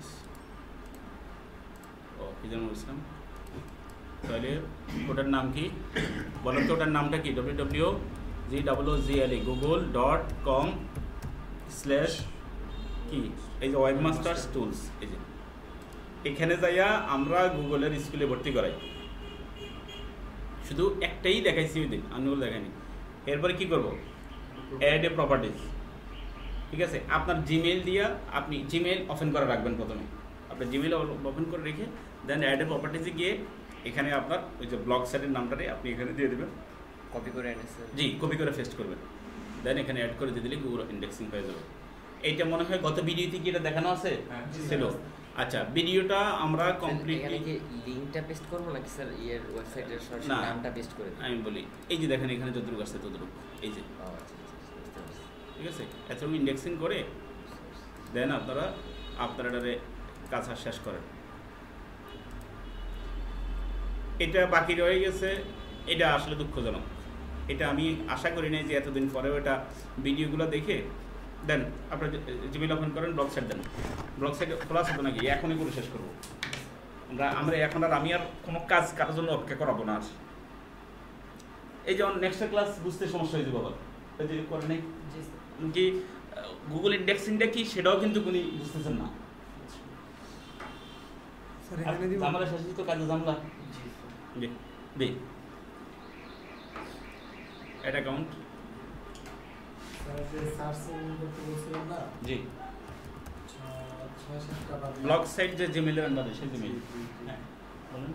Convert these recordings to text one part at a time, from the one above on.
Properties ও কি যেন বলছিলাম, তাহলে ওটার নাম কি বলেন তো, ওটার নামটা কি www.google.com/ কি এই যে ওয়েবমাস্টার্স টুলস। এই যে এখানে যাইয়া আমরা গুগলের স্কুলে ভর্তি করাই, শুধু একটাই দেখাইছি ওই দিন, অন্যগুলো দেখাইনি। এরপরে কি করব, অ্যাড এ প্রপার্টিজ, ঠিক আছে। আপনার জিমেইল দিয়া আপনি জিমেইল ওপেন করে রাখবেন প্রথমে, আপনার জিমেইল ওপেন করে রেখে দেন অ্যাড এ প্রপার্টিজে গিয়ে এখানে আপনার ওই যে ব্লগ সাইটের নামটারে আপনি এখানে দিয়ে দেবেন, কপি করে এনেছেন, জি কপি করে পেস্ট করবেন, দেন এখানে অ্যাড করে দিয়ে দিলে গুগল ইন্ডেক্সিং হয়ে যাবে। এইটা মনে হয় গত ভিডিওতে কি এটা দেখানো আছে ছিল। আচ্ছা ভিডিওটা আমরা কমপ্লিটলি কি লিংকটা পেস্ট করব নাকি স্যার এর ওয়েবসাইটের সরাসরি নামটা পেস্ট করে আমি বলি, এই যে দেখেন এখানে যতটুকু আসছে ততটুকু, এই যে ঠিক আছে, এতটুকু ইন্ডেক্সিং করে দেন আপনারা এটারে কাজ শেষ করেন। এটা বাকি রয়ে গেছে, এটা আসলে দুঃখজনক। এটা আমি আশা করি নাই যে এতদিন পরেও এটা ভিডিওগুলো দেখে দেন আপনার জিমেইল ওপেন করেন, ব্লগ সাইট দেন, ব্লগ সাইট খোলা আছে তো নাকি, এখনই করে শেষ করবো আমরা এখন। আর আমি আর কোনো কাজ কারোর জন্য অপেক্ষা করাবো না। আর এই যেমন নেক্সট ক্লাস বুঝতে সমস্যা হয়ে যাবে আবার, যদি করে নেই কি গুগল ইন্ডেক্সিংটা কি সেটাও কিন্তু উনি বুঝতেছেন না। জামলা শেষ তো কাজে জামলা জি অ্যাড অ্যাকাউন্ট জি ব্লগ সাইট যে জিমেইলের আন্ডারে সেই জিমেইল। হ্যাঁ বলুন,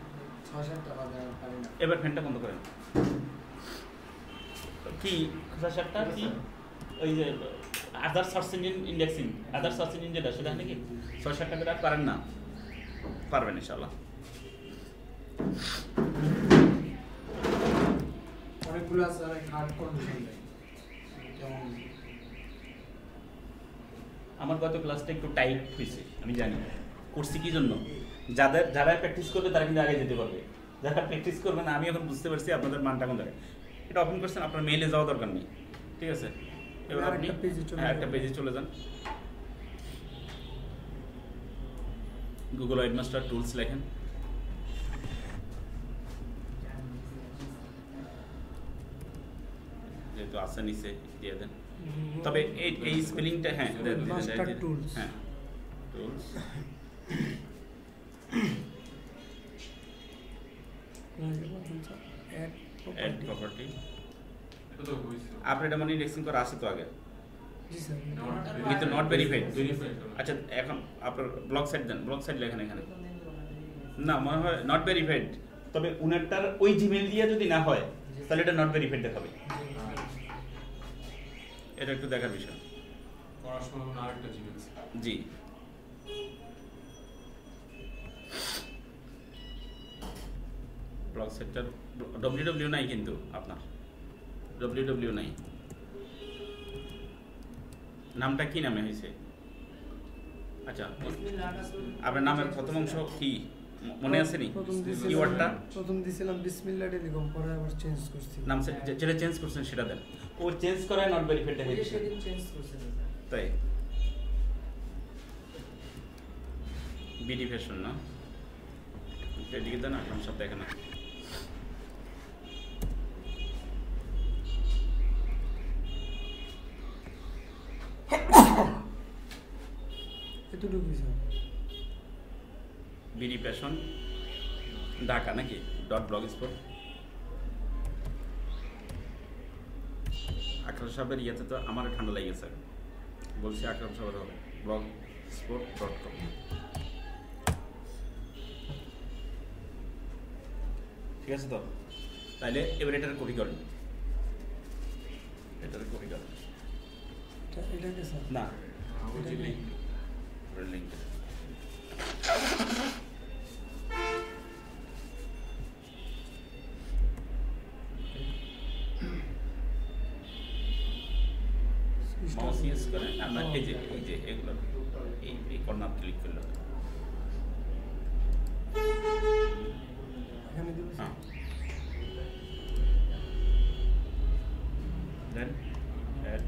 এবার ফ্যানটা বন্ধ করেন। কি ৬-৭টা কি ওই যে আদার সার্চ ইঞ্জিন ইন্ডেক্সিং, আদার সার্চ ইঞ্জিন যেটা সেটা নাকি ৬-৭টা করে আর পারেন না, পারবেন ইনশাআল্লাহ। অনেকগুলো আছে অনেক হার্ড কন্ডিশন নেই, যেমন আমার গত ক্লাসটা একটু টাইট হয়েছে, আমি জানি করছি কি জন্য। যারা প্র্যাকটিস করবে তারা কিন্তু আগে যেতে পারবে, যারা প্র্যাকটিস করবে না আমি এখন বুঝতে পারছি আপনাদের মানটা কোন জায়গায়। এটা ওপেন করছেন, আপনার মেইলে যাওয়া দরকার নেই, ঠিক আছে। এবার আপনি একটা পেজে চলে যান, গুগল ওয়েবমাস্টার টুলস লেখেন, যেহেতু আছে নিচে দিয়ে দেন। তবে এই স্পেলিংটা হ্যাঁ হ্যাঁ টুলস অ্যাড প্রপার্টি আপনার এটা মানে ইন্ডেক্সিং করা আছে তো আগে, কিন্তু নট ভেরিফাইড। আচ্ছা এখন আপনার ব্লগ সাইট দেন, ব্লগ সাইট লেখেন এখানে, না মনে হয় নট ভেরিফাইড, তবে উনারটার ওই জিমেইল দিয়ে যদি না হয় তাহলে এটা নট ভেরিফাইড দেখাবে। এটা একটু দেখার বিষয়। জি ব্লগ সেক্টর www নাই, কিন্তু আপনার www নাই। নামটা কি নামে হয়েছে? আচ্ছা আপনার নামের প্রথম অংশ কি মনে আছে নি? কিওয়ার্ডটা প্রথম দিছিলাম বিসমিল্লাহ লিখলাম, পরে আবার চেঞ্জ করছি। নাম যেটা চেঞ্জ করছেন সেটা দেন। ও চেঞ্জ করায় নট ভেরিফাইড হয়ে গেছে, সেদিন চেঞ্জ করছেন তাই বিডি ফ্যাশন না, এদিকে দেন, নাম সব দেখে না। এতটুকু বিডি ফ্যাশন ঢাকা নাকি .blogspot। আকরাম সাহেবের ইয়েতে তো আমার ঠান্ডা লেগে গেছে, বলছি আকরাম সাহেবের হবে blogspot.com। ঠিক আছে তো, তাহলে এবার এটার কপি করেন, এটার কপি করেন না লিঙ্ক মাউস ইউজ করেন আমরা, এই যে এগুলো এই কর্নার ক্লিক করলে হ্যাঁ দেন অ্যাড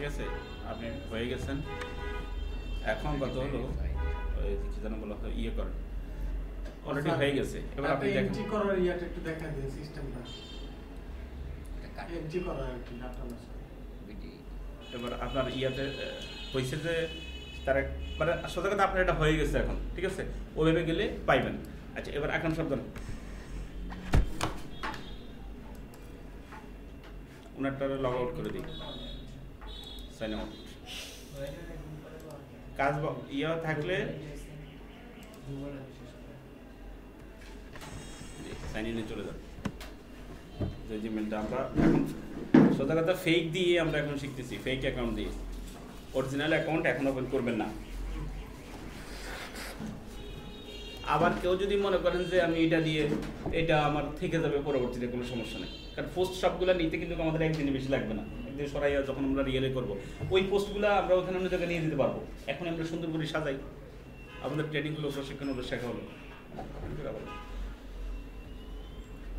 ঠিক আছে, আপনি হয়ে গেছেন। এখন কত হলো ওই কি যেন বলা হয় ইয়ে করেন, অলরেডি হয়ে গেছে। এবার আপনি দেখেন এন্ট্রি করার ইয়াটা একটু দেখা দিন সিস্টেমটা, এন্ট্রি করার আর কি ডাটা না ভিডিও এবার আপনার ইয়াতে হয়েছে যে তার মানে সোজা কথা আপনার এটা হয়ে গেছে এখন, ঠিক আছে, ওইভাবে গেলে পাইবেন। আচ্ছা এবার অ্যাকাউন্ট শব্দ ওনারটা লগ আউট করে দিই, সাইন আউট। কাজ ইয়া থাকলে সাইন ইনে চলে যান। যে জিমেলটা আমরা এখন সোজা কথা ফেক দিয়ে আমরা এখন শিখতেছি, ফেক অ্যাকাউন্ট দিয়ে। অরিজিনাল অ্যাকাউন্ট এখন ওপেন করবেন না। আবার কেউ যদি মনে করেন যে আমি এটা দিয়ে এটা আমার থেকে যাবে পরবর্তীতে, কোনো সমস্যা নেই, কারণ পোস্ট সবগুলো নিতে কিন্তু আমাদের একদিনে বেশি লাগবে না। একদিন সরাইয়া যখন আমরা রিয়েলে করবো ওই পোস্টগুলো আমরা ওখানে অন্য জায়গায় নিয়ে দিতে পারবো। এখন আমরা সুন্দর করে সাজাই, আমাদের ট্রেনিং হলো, প্রশিক্ষণ হলো, শেখা হলো।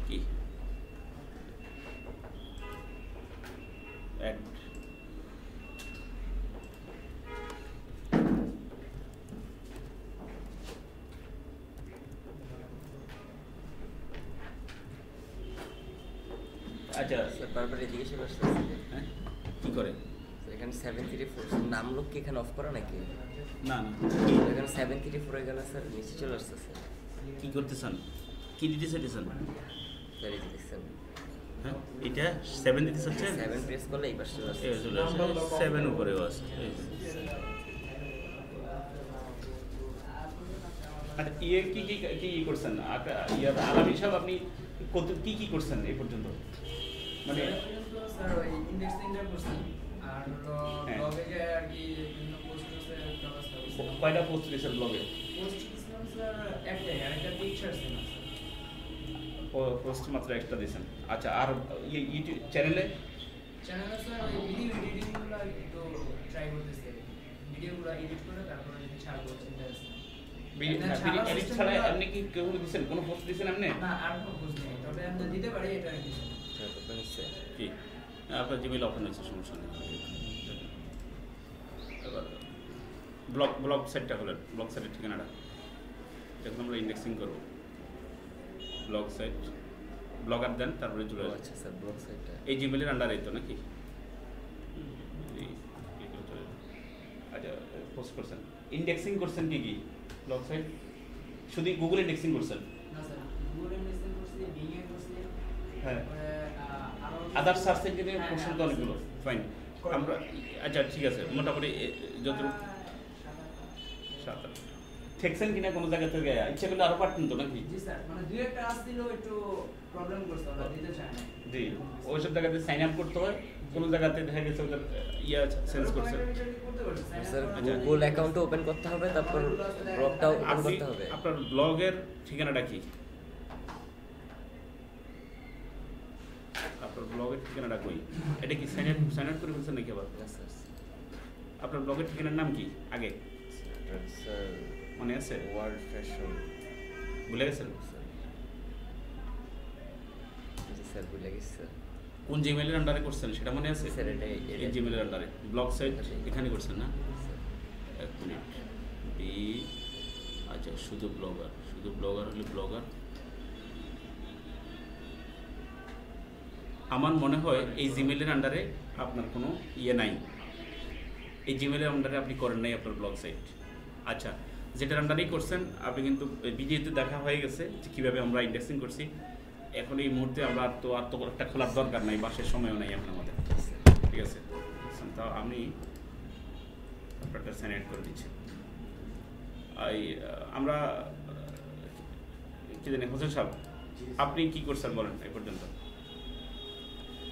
কি আচ্ছা স্যার বারবার এদিকে এসে বসছে। হ্যাঁ কি করে এখানে 734 নাম লোক কি এখানে অফ করা নাকি? না না এখানে 734 হয়ে গেল স্যার, নিচে চলে আসছে স্যার। কি করতেছেন, কি দিতে চাইতেছেন? স্যার এই যে দেখছেন, হ্যাঁ এটা 7 দিতে চাচ্ছেন? 7 প্রেস করলে এই পাশে চলে আসছে। এই চলে আসছে 7 উপরেও আছে। আচ্ছা ইয়ে কি কি কি করছেন ইয়ার আলামিন সাহেব, আপনি কত কি কি করছেন এই পর্যন্ত? মানে স্যার ওই ইন্ডেক্সিংটা করছি আর হলো হ্যাঁ। ব্লগে যে আর কি বিভিন্ন পোস্ট করতে ব্যবস্থা করছি। কয়টা পোস্ট দিয়েছেন ব্লগে? পোস্ট করছিলাম স্যার একটাই, আর একটা পিকচার ছিল স্যার। ও পোস্ট মাত্র একটা দিয়েছেন। আচ্ছা আর ইউটিউব চ্যানেলে? চ্যানেলে স্যার ওই ভিডিও এডিটিংগুলো একটু ট্রাই করতেছি, ভিডিওগুলো এডিট করে তারপরে যদি ছাড়বো চিন্তা আছে। এডিট ছাড়া আপনি কি কেউ দিয়েছেন, কোনো পোস্ট দিয়েছেন আপনি? না আর কোনো পোস্ট নেই, তবে আমি দিতে পারি এটা আর কি। স্যার ওপেন হচ্ছে। কি আপনার জিমেল ওপেন হয়েছে, সমস্যা নেই। এবার ব্লগ সাইটটা হলেন, ব্লগ সাইটের ঠিকানাটা যখন আমরা ইন্ডেক্সিং করবো, ব্লগ সাইট ব্লগার দেন, তারপরে চলে ও আসবে। আচ্ছা স্যার ব্লগ সাইটটা এই জিমেলের আন্ডারে তো নাকি? আচ্ছা পোস্ট করছেন, ইন্ডেক্সিং করছেন কি কি ব্লগ সাইট? শুধু গুগল ইন্ডেক্সিং করছেন? না স্যার গুগল ইন্ডেক্সিং করছি, বিং এ করছি, হ্যাঁ তারপরে আরো আদার সার্চ ইঞ্জিনে করছেন তো অনেকগুলো, ফাইন। আমরা আচ্ছা ঠিক আছে, মোটামুটি যতটুকু ঠেকছেন কিনা কোনো জায়গা থেকে ইচ্ছা করলে আরো পারতেন তো নাকি? জি স্যার, মানে দুই একটা আসছিল একটু প্রবলেম করছে, ওরা দিতে চায় না। জি ওইসব জায়গাতে সাইন আপ করতে হয়, কোনো জায়গাতে দেখা গেছে ওদের ইয়া চেঞ্জ করছে। স্যার আচ্ছা। গুগল অ্যাকাউন্ট ওপেন করতে হবে, তারপর ব্লগটাও ওপেন আপনি করতে হবে। আপনার ব্লগের ঠিকানাটা কি? আপনার ব্লগের ঠিকানাটা কই? এটা কি সাইন আপ করে ফেলছেন নাকি আবার? না স্যার, আপনার ব্লগের ঠিকানার নাম কি আগে স্যার মনে আছে? ওয়ার্ল্ড ফ্যাশন ভুলে গেছেন? জি স্যার ভুলে গেছি স্যার। কোন জিমেলের আন্ডারে করছেন সেটা মনে আছে? স্যার এটা এই জিমেলের আন্ডারে ব্লগ সাইট এখানে করছেন না? এক মিনিট আচ্ছা শুধু ব্লগার হলে ব্লগার। আমার মনে হয় এই জিমেলের আন্ডারে আপনার কোনো ইয়ে নাই, এই জিমেলের আন্ডারে আপনি করেন নাই আপনার ব্লগ সাইট। আচ্ছা যেটার আন্ডারেই করছেন আপনি কিন্তু ভিডিওতে দেখা হয়ে গেছে যে কীভাবে আমরা ইন্ডেক্সিং করছি। এখন এই মুহূর্তে আমরা আর তো একটা খোলার দরকার নাই, বাসের সময়ও নাই এখন আমাদের, ঠিক আছে? তাও আমি আপনারটা স্যানিট করে দিচ্ছি। আমরা কি জানি হোসেন সাহেব, আপনি কি করছেন বলেন এই পর্যন্ত?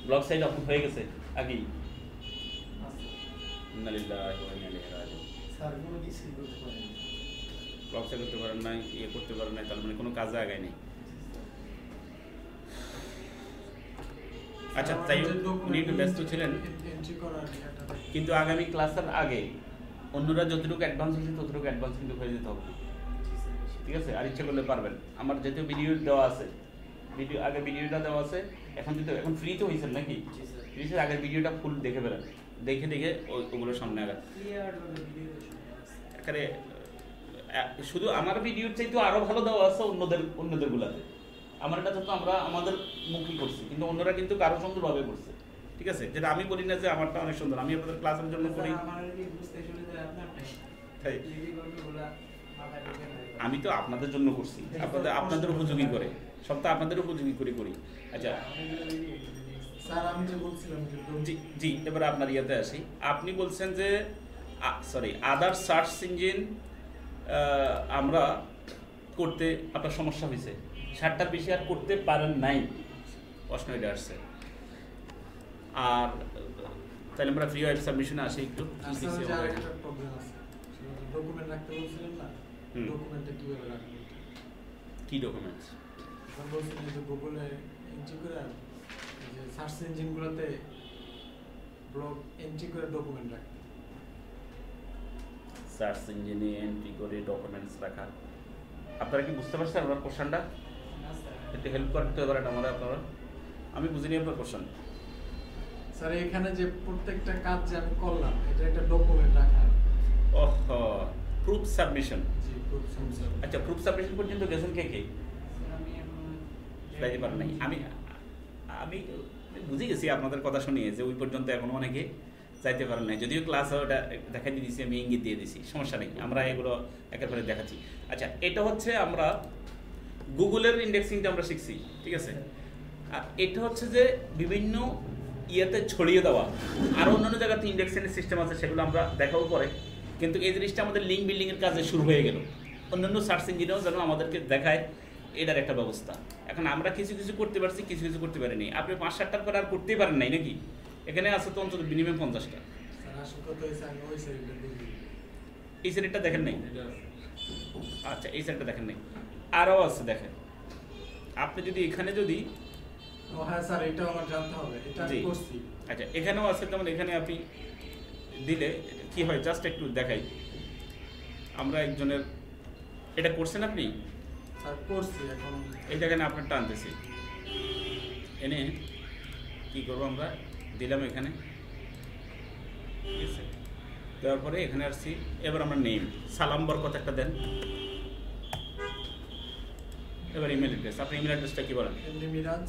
ব্লগ সাইট আপনি হয়ে গেছে আগেই? স্যার কোনো কিছু করতে পারেন ব্লগ সাইট করতে পারেন নাই, ইয়ে করতে পারেন নাই, তার মানে কোনো কাজে আগায় নেই। আচ্ছা তাই উনি একটু ব্যস্ত ছিলেন, এন্ট্রি করার ইয়াটা কিন্তু আগামী ক্লাসের আগে অন্যরা যতটুকু অ্যাডভান্স হয়েছে ততটুকু অ্যাডভান্স কিন্তু হয়ে যেতে হবে, ঠিক আছে? আর ইচ্ছা করলে পারবেন। আমার যেহেতু ভিডিও দেওয়া আছে, ভিডিওটা দেওয়া আছে, এখন ফ্রি তো হয়েছেন নাকি? ফ্রি আগের ভিডিওটা ফুল দেখে বেড়ান, দেখে দেখে ওগুলো সামনে আগান। ক্লিয়ার ভাবে ভিডিও এখানে শুধু আমার ভিডিওর চাইতে আরো ভালো দেওয়া আছে অন্যদের গুলাতে। আমার কাছে তো আমরা আমাদের মুখই করছি, কিন্তু অন্যরা কিন্তু কারো সুন্দরভাবে করছে, ঠিক আছে? যেটা আমি বলি না যে আমারটা অনেক সুন্দর, আমি আপনাদের ক্লাসের জন্য করি। আমার কি বুঝতে সুবিধা আপনারটাই তাই ভিডিও করগুলা মাথায় ঢোকে না। আমি তো আপনাদের জন্য করছি, আপনাদের উপযোগী করে, সব তো আপনাদের উপযোগী করে করি। আচ্ছা স্যার আমি যে বলছিলাম যে জি জি, এবার আপনার ইয়েতে আসি। আপনি বলছেন যে সরি আদার সার্চ ইঞ্জিন আমরা করতে আপনার সমস্যা হয়েছে, 60টার বেশি আর করতে পারেন নাই, প্রশ্ন এটা আসছে। আর তাহলে আমরা ফ্রি ওয়েব সাবমিশনে আসি একটু। আসলে যে আরেকটা প্রবলেম আছে, ডকুমেন্ট রাখতে বলছিলেন না, হুম। ডকুমেন্টটা কিভাবে রাখবেন? কি ডকুমেন্টস? আমি বলছিলাম যে গুগলে এন্ট্রি করে যে সার্চ ইঞ্জিনগুলোতে ব্লগ এন্ট্রি করে ডকুমেন্ট রাখতে। সার্চ ইঞ্জিনে এন্ট্রি করে ডকুমেন্টস রাখা। আপনারা কি বুঝতে পারছেন আমার কোশ্চেনটা? না স্যার একটু হেল্প করতে পারেন আমার আপনারা? আমি বুঝিনি আপনার কোশ্চেন। স্যার এখানে যে প্রত্যেকটা কাজ যে আমি করলাম এটা একটা ডকুমেন্ট রাখা। ওহ, প্রুফ সাবমিশন। জি খুব সমস্যা। আচ্ছা, প্রুফ সাবমিশন পর্যন্ত গেছেন কে কে? স্যার আমি এখন যাইতে পারেন নাই। আমি আমি বুঝে গেছি আপনাদের কথা শুনিয়ে যে ওই পর্যন্ত এখনো অনেকে যাইতে পারেন নাই, যদিও ক্লাস ওটা দেখাই দিয়ে দিছি, আমি ইঙ্গিত দিয়ে দিছি, সমস্যা নেই, আমরা এগুলো একেবারে দেখাচ্ছি। আচ্ছা, এটা হচ্ছে আমরা গুগলের ইন্ডেক্সিংটা আমরা শিখছি, ঠিক আছে? আর এটা হচ্ছে যে বিভিন্ন ইয়েতে ছড়িয়ে দেওয়া, আর অন্যান্য জায়গাতে ইন্ডেক্সিং সিস্টেম আছে, সেগুলো আমরা দেখাও পরে। কিন্তু এই জিনিসটা আমাদের লিঙ্ক বিল্ডিংয়ের কাজে শুরু হয়ে গেল, অন্যান্য সার্চ ইঞ্জিনেও যেন আমাদেরকে দেখায়, এটার একটা ব্যবস্থা। এখন আমরা কিছু কিছু করতে পারছি, কিছু কিছু করতে পারিনি। আপনি 5-7টার পরে আর করতেই পারেন নাই নাকি? এখানে আছে তো অন্তত মিনিমাম 50টা। স্যার আসল কথা হয়েছে আমি ওই সাইডে বুঝি। এই সাইডটা দেখেন নাই? আচ্ছা, এই সাইডটা দেখেন নাই, আরও আছে দেখেন। আপনি যদি এখানে যদি ও হ্যাঁ স্যার এটাও আমার জানতে হবে, এটা আমি জি। করছি। আচ্ছা, এখানেও আছে, যেমন এখানে আপনি দিলে কি হয়, জাস্ট একটু দেখাই। আমরা একজনের, এটা করছেন আপনি, স্যার করছি এখন। এটা এখানে আপনার টানতেছি, এনে কি করবো আমরা, দিলাম এখানে, ঠিক আছে? দেওয়ার পরে এখানে আসছি, এবার আমরা নেম সালাম বরকত একটা দেন, এবার ইমেল অ্যাড্রেস। আপনি ইমেল অ্যাড্রেসটা কি বলেন? এমনি Miraj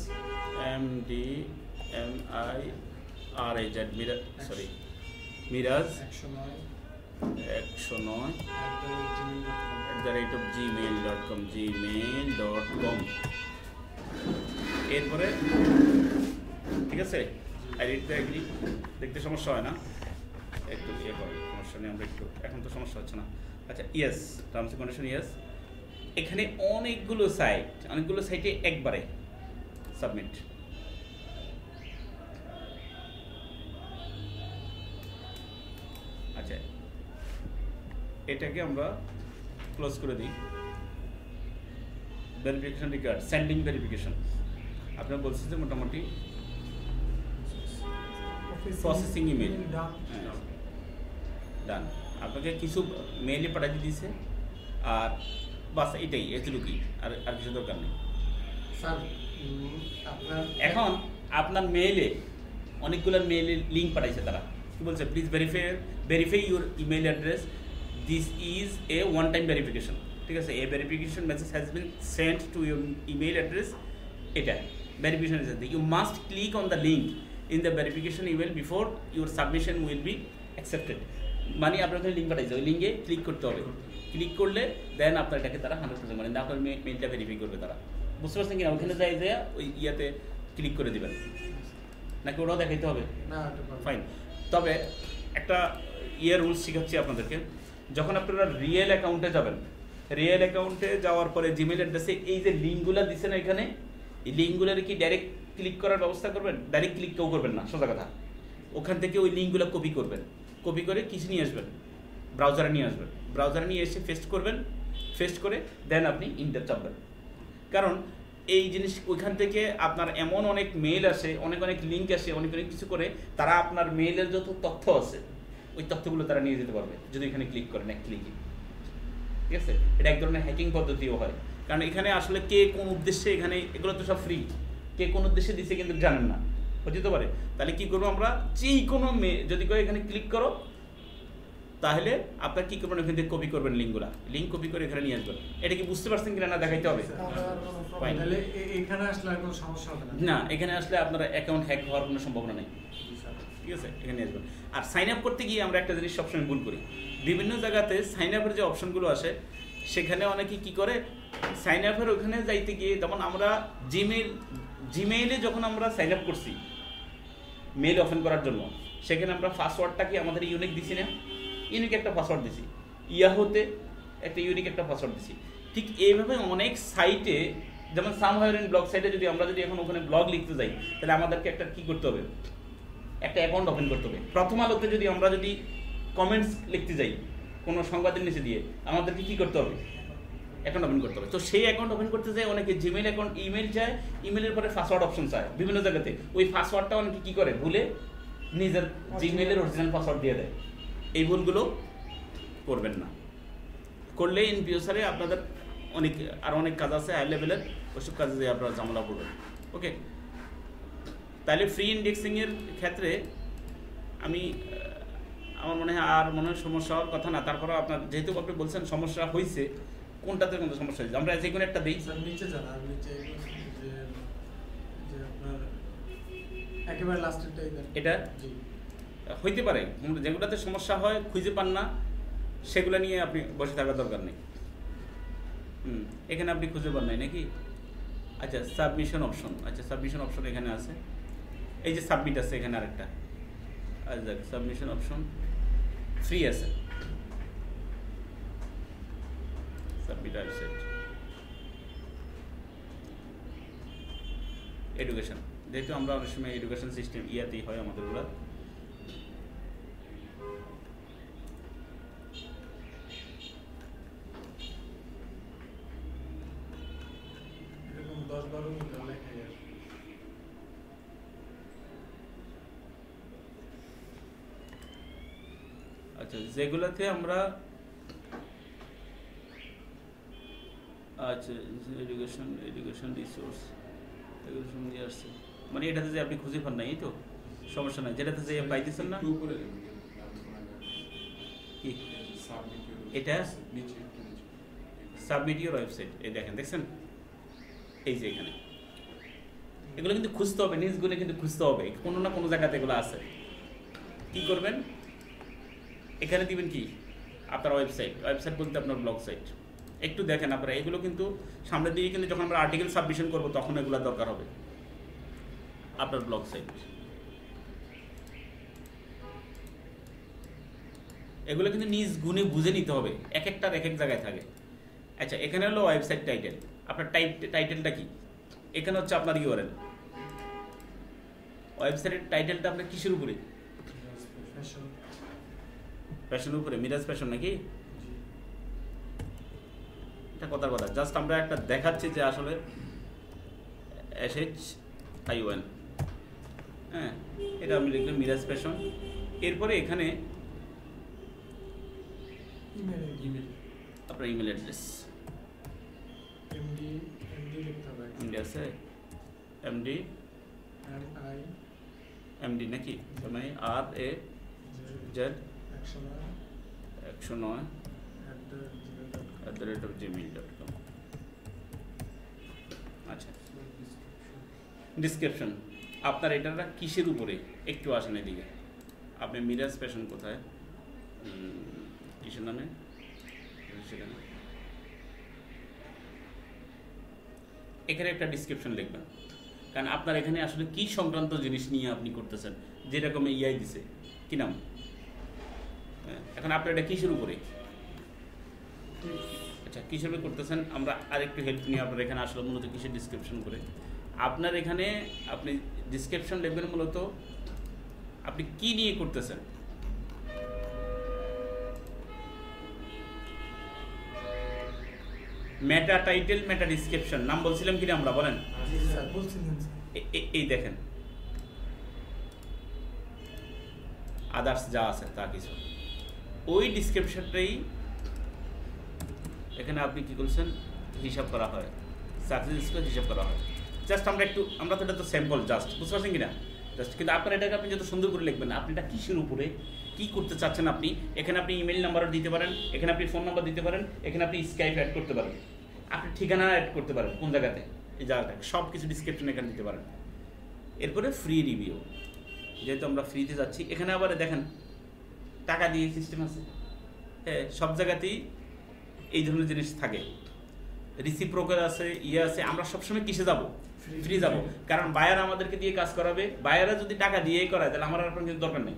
MDMIRAZ, sorry Miraj 109 @gmail.com gmail.com। এরপরে ঠিক আছে, আইডিটা এগ্রি, দেখতে সমস্যা হয় না, একটু ইয়ে করে, সমস্যা নেই, আমরা একটু এখন তো সমস্যা হচ্ছে না। আচ্ছা, yes, terms and condition yes. এখানে অনেকগুলো সাইটে একবারে সাবমিট। আচ্ছা, এটাকে আমরা ক্লোজ করে দিই। Verification required, sending verification. আপনারা বলছেন যে মোটামুটি প্রসেসিং ইমেল ডান, আপনাকে কিছু মেইলে পাঠিয়ে দিয়েছে, আর বাস এটাই, এতটুকুই, আর কিছু দরকার নেই। স্যার আপনার এখন আপনার মেইলে অনেকগুলো মেইলের লিঙ্ক পাঠাইছে তারা, কি বলছে, please verify your email address, this is a one time verification, ঠিক আছে? A verification message has been sent to your email address. এটা verification is you must click on the link in the verification email before your submission will be accepted. মানে আপনার ওখানে link পাঠাইছে, ওই লিঙ্কে click করতে হবে, ক্লিক করলে দেন আপনার এটাকে তারা 100% মানে আপনার মেইলটা ভেরিফাই করবে তারা। বুঝতে পারছেন কিনা? ওখানে যাই যে ওই ইয়াতে ক্লিক করে দেবেন, নাকি ওটাও দেখাইতে হবে? না এটা পারবো। ফাইন। তবে একটা রুলস শিখাচ্ছি আপনাদেরকে। যখন আপনারা রিয়েল অ্যাকাউন্টে যাবেন, রিয়েল অ্যাকাউন্টে যাওয়ার পরে জিমেল অ্যাড্রেসে এই যে লিঙ্কগুলো দিচ্ছেন এখানে, এই লিঙ্কগুলোর কি ডাইরেক্ট ক্লিক করার ব্যবস্থা করবেন? ডাইরেক্ট ক্লিক কেউ করবেন না, সোজা কথা। ওখান থেকে ওই লিঙ্কগুলো কপি করবেন, কপি করে কিছু নিয়ে আসবেন, ব্রাউজারে নিয়ে আসবেন, ব্রাউজারে নিয়ে এসে পেস্ট করবেন, পেস্ট করে দেন আপনি ইন্টার চাপবেন। কারণ এই জিনিস ওইখান থেকে আপনার এমন অনেক মেইল আসে, অনেক লিঙ্ক আসে, অনেক কিছু করে তারা আপনার মেইলের যত তথ্য আছে ওই তথ্যগুলো তারা নিয়ে যেতে পারবে যদি এখানে ক্লিক করেন এক ক্লিকে, ঠিক আছে? এটা এক ধরনের হ্যাকিং পদ্ধতিও হয়, কারণ এখানে আসলে কে কোন উদ্দেশ্যে, এখানে এগুলো তো সব ফ্রি, কে কোন উদ্দেশ্যে দিচ্ছে কিন্তু জানেন না, হতে পারে। তাহলে কি করবো আমরা, যেই কোনো যদি কেউ এখানে ক্লিক করো তাহলে আপনার কি করবেন, এখান থেকে কপি করবেন লিঙ্কগুলা, লিঙ্ক কপি করে এখানে নিয়ে আসবেন। এটা কি বুঝতে পারছেন কিনা না দেখাইতে হবে? Fine. তাহলে এখানে আসলে আর কোনো সমস্যা হবে না? না, এখানে আসলে আপনার অ্যাকাউন্ট হ্যাক হওয়ার কোনো সম্ভাবনা নেই। ঠিক আছে, এখানে আসবেন। আর সাইন আপ করতে গিয়ে আমরা একটা জিনিস সবসময় ভুল করি, বিভিন্ন জায়গাতে সাইন আপের যে অপশনগুলো আসে সেখানে অনেকে কি করে, সাইন আপের ওখানে যাইতে গিয়ে যেমন আমরা জিমেইলে যখন আমরা সাইন আপ করছি মেইল ওপেন করার জন্য, সেখানে আমরা পাসওয়ার্ডটা কি আমাদের ইউনিক দিছি না? ইউনিক একটা পাসওয়ার্ড দিছি, ইয়াহুতে একটা ইউনিক একটা পাসওয়ার্ড দিছি। ঠিক এইভাবে অনেক সাইটে, যেমন সামহাওয়ার ব্লগ সাইটে যদি আমরা যদি এখন ওখানে ব্লগ লিখতে যাই, তাহলে আমাদেরকে একটা কি করতে হবে, একটা অ্যাকাউন্ট ওপেন করতে হবে। প্রথম আলোতে যদি আমরা যদি কমেন্টস লিখতে যাই কোনো সংবাদের নিচে দিয়ে, আমাদেরকে কি করতে হবে, অ্যাকাউন্ট ওপেন করতে হবে। তো সেই অ্যাকাউন্ট ওপেন করতে যায় অনেকে জিমেইল অ্যাকাউন্ট, ইমেল চায়, ইমেলের পরে পাসওয়ার্ড অপশন চায় বিভিন্ন জায়গাতে, ওই পাসওয়ার্ডটা অনেকে কি করে ভুলে নিজের জিমেইলের অরিজিনাল পাসওয়ার্ড দিয়ে দেয়। এই ভুলগুলো করবেন না, করলে ইন ফিউচারে আপনাদের অনেক কাজ আছে হাই লেভেলের, ওইসব কাজে দিয়ে আপনারা ঝামেলা পড়বেন। ওকে, তাহলে ফ্রি ইন্ডেক্সিংয়ের ক্ষেত্রে আমার মনে হয় আর মনে হয় সমস্যা হওয়ার কথা না। তারপরে আপনার যেহেতু আপনি বলছেন সমস্যা হয়েছে, কোনটাতে কোনটা সমস্যা হয়েছে, আমরা যে কোনো একটা দিই। স্যার নিচে যান, আর নিচে যে আপনার একেবারে লাস্টেরটাই দেন। এটা জি হইতে পারে যেগুলোতে সমস্যা হয়, খুঁজে পান না, সেগুলো নিয়ে আপনি বসে থাকার দরকার নেই। এখানে আপনি খুঁজে পান নাই নাকি? আচ্ছা, সাবমিশন অপশন, আচ্ছা সাবমিশন অপশন এখানে আছে, এই যে সাবমিট আছে এখানে আরেকটা, আচ্ছা সাবমিশন অপশন ফ্রি আছে, সাবমিট ওয়েবসাইট এডুকেশন, যেহেতু আমরা অনেক সময় এডুকেশন সিস্টেম ইয়াতেই হয় আমাদের ওগুলো। এরকম 10-12 মিনিট লেখা যায়। আচ্ছা, যেগুলোতে আমরা আচ্ছা এডুকেশন রিসোর্স এডুকেশন দিয়ে আসছে, মানে এটাতে যে আপনি খুঁজে পান না, এই তো সমস্যা নাই, যেটাতে যে পাইতেছেন না কি এটা সাবমিট ইউর ওয়েবসাইট, এই দেখছেন এই যে এখানে, এগুলো কিন্তু খুঁজতে হবে, নিউজগুলো কিন্তু খুঁজতে হবে, কোনো না কোনো জায়গাতে এগুলো আছে। কি করবেন, এখানে দিবেন কি আপনার ওয়েবসাইট বলতে আপনার ব্লগ সাইট। একটু দেখেন আপনারা, এগুলো কিন্তু সামনের দিকে কিন্তু যখন আমরা আর্টিকেল সাবমিশন করবো তখন এগুলো দরকার হবে। আপনার ব্লগ সাইট, এগুলো কিন্তু নিজ গুণে বুঝে নিতে হবে, এক একটার এক এক জায়গায় থাকে। আচ্ছা, এখানে হলো ওয়েবসাইট টাইটেল, আপনার টাইটেলটা কি, এখানে হচ্ছে আপনার ইউআরএল। ওয়েবসাইটের টাইটেলটা আপনার কিসের উপরে? ফ্যাশনের উপরে, মিরাজ ফ্যাশন নাকি? এটা কথার কথা, জাস্ট আমরা একটা দেখাচ্ছি যে আসলে SHION, হ্যাঁ, এটা আমি লিখলাম মিরাজ ফ্যাশন। এরপরে এখানে ইমেল আপনার ইমেল অ্যাড্রেস, এমডি লিখতে হবে। এমডি আছে, এমডি নাকি মানে RAZ 109@gmail.com। আচ্ছা, ডিসক্রিপশন আপনার এটা কিসের উপরে, একটু আসেন এদিকে, আপনি মিরাজ ফ্যাশন কোথায়, কিসের নামে, সেখানে এখানে একটা ডিসক্রিপশন লিখবেন, কারণ আপনার এখানে আসলে কি সংক্রান্ত জিনিস নিয়ে আপনি করতেছেন, যেরকম ইয়াই দিছে কি নাম, এখন আপনার এটা কিসের উপরে, আচ্ছা কিসের উপরে করতেছেন, আমরা আরেকটু হেল্প নিয়ে আপনার এখানে আসলে মূলত কিসের ডিসক্রিপশন করে, আপনার এখানে আপনি ডিসক্রিপশন লিখবেন মূলত আপনি কি নিয়ে করতেছেন। মেটা টাইটেল, মেটা ডিসক্রিপশন নাম বলছিলাম কিনা আমরা, বলেন। এই দেখেন আদার্স যা আছে তা কিছু, ওই ডিসক্রিপশনটাই এখানে আপনি কি করছেন হিসাব করা হয়, সাকসেস স্কোর হিসাব করা হয়। জাস্ট আমরা তো এটা তো স্যাম্পল, জাস্ট বুঝতে পারছেন কিনা, জাস্ট কিন্তু আপনার এটাকে আপনি যত সুন্দর করে লিখবেন, আপনি এটা কিসের উপরে কী করতে চাচ্ছেন আপনি, এখানে আপনি ইমেল নাম্বারও দিতে পারেন, এখানে আপনি ফোন নাম্বার দিতে পারেন, এখানে আপনি স্কাইপ অ্যাড করতে পারেন, আপনি ঠিকানা অ্যাড করতে পারেন কোন জায়গাতে, এই জায়গাটা সব কিছু ডিসক্রিপশন এখানে দিতে পারেন। এরপরে ফ্রি রিভিউ, যেহেতু আমরা ফ্রিতে যাচ্ছি, এখানে আবার দেখেন টাকা দিয়ে সিস্টেম আছে। হ্যাঁ, সব জায়গাতেই এই ধরনের জিনিস থাকে, রিসিপ্রোকাল আছে, আছে। আমরা সবসময় কিসে যাব? ফ্রি যাব, কারণ বায়ার আমাদেরকে দিয়ে কাজ করাবে। বায়ারা যদি টাকা দিয়েই করায় তাহলে আমার আপনার কিন্তু দরকার নেই।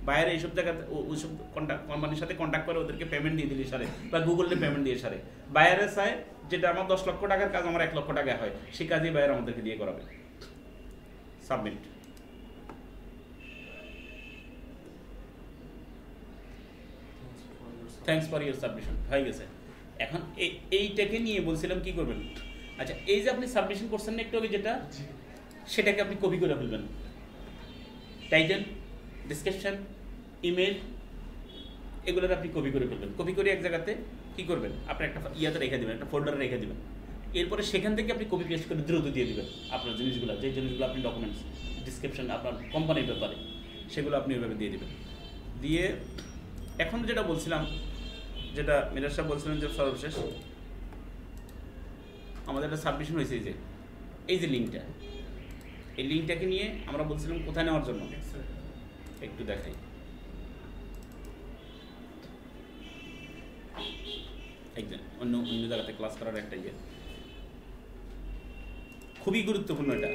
বায়ার এইসব জায়গাতে ওইসব কোম্পানির সাথে কন্ট্যাক্ট করে ওদেরকে পেমেন্ট দিয়ে দিলে সারে, বা গুগলে পেমেন্ট দিয়ে সারে। বায়ারে চায় যেটা আমার 10 লক্ষ টাকার কাজ আমার 1 লক্ষ টাকা হয়, সেই কাজই বায়ার আমাদেরকে দিয়ে করাবে। Submit. Thanks for your submission হয়ে গেছে। এখন এইটাকে নিয়ে বলছিলাম কি করবেন। আচ্ছা, এই যে আপনি সাবমিশন করছেন না একটু আগে যেটা, সেটাকে আপনি কপি করে ফেলবেন। টাইটেল, ডিসক্রিপশন, ইমেল, এগুলোর আপনি কপি করে ফেলবেন। কপি করে এক জায়গাতে কি করবেন, আপনি একটা ইয়াতে রেখে দেবেন, একটা ফোল্ডারে রেখে দেবেন। এরপরে সেখান থেকে আপনি কপি পেস্ট করে দ্রুত দিয়ে দেবেন আপনার জিনিসগুলো, যে জিনিসগুলো আপনি ডকুমেন্টস, ডিসক্রিপশন আপনার কোম্পানির ব্যাপারে, সেগুলো আপনি ওইভাবে দিয়ে দেবেন। দিয়ে এখন যেটা বলছিলাম, যেটা মিরাজ সাহেব বলছিলেন যে সর্বশেষ আমাদের একটা সাবমিশন হয়েছে, এই যে লিঙ্কটা, এই লিঙ্কটাকে নিয়ে আমরা বলছিলাম কোথায় নেওয়ার জন্য, একটু দেখাই। একদম অন্য অন্য জায়গাতে ক্লাস করার একটা ইয়ে, খুবই গুরুত্বপূর্ণ এটা।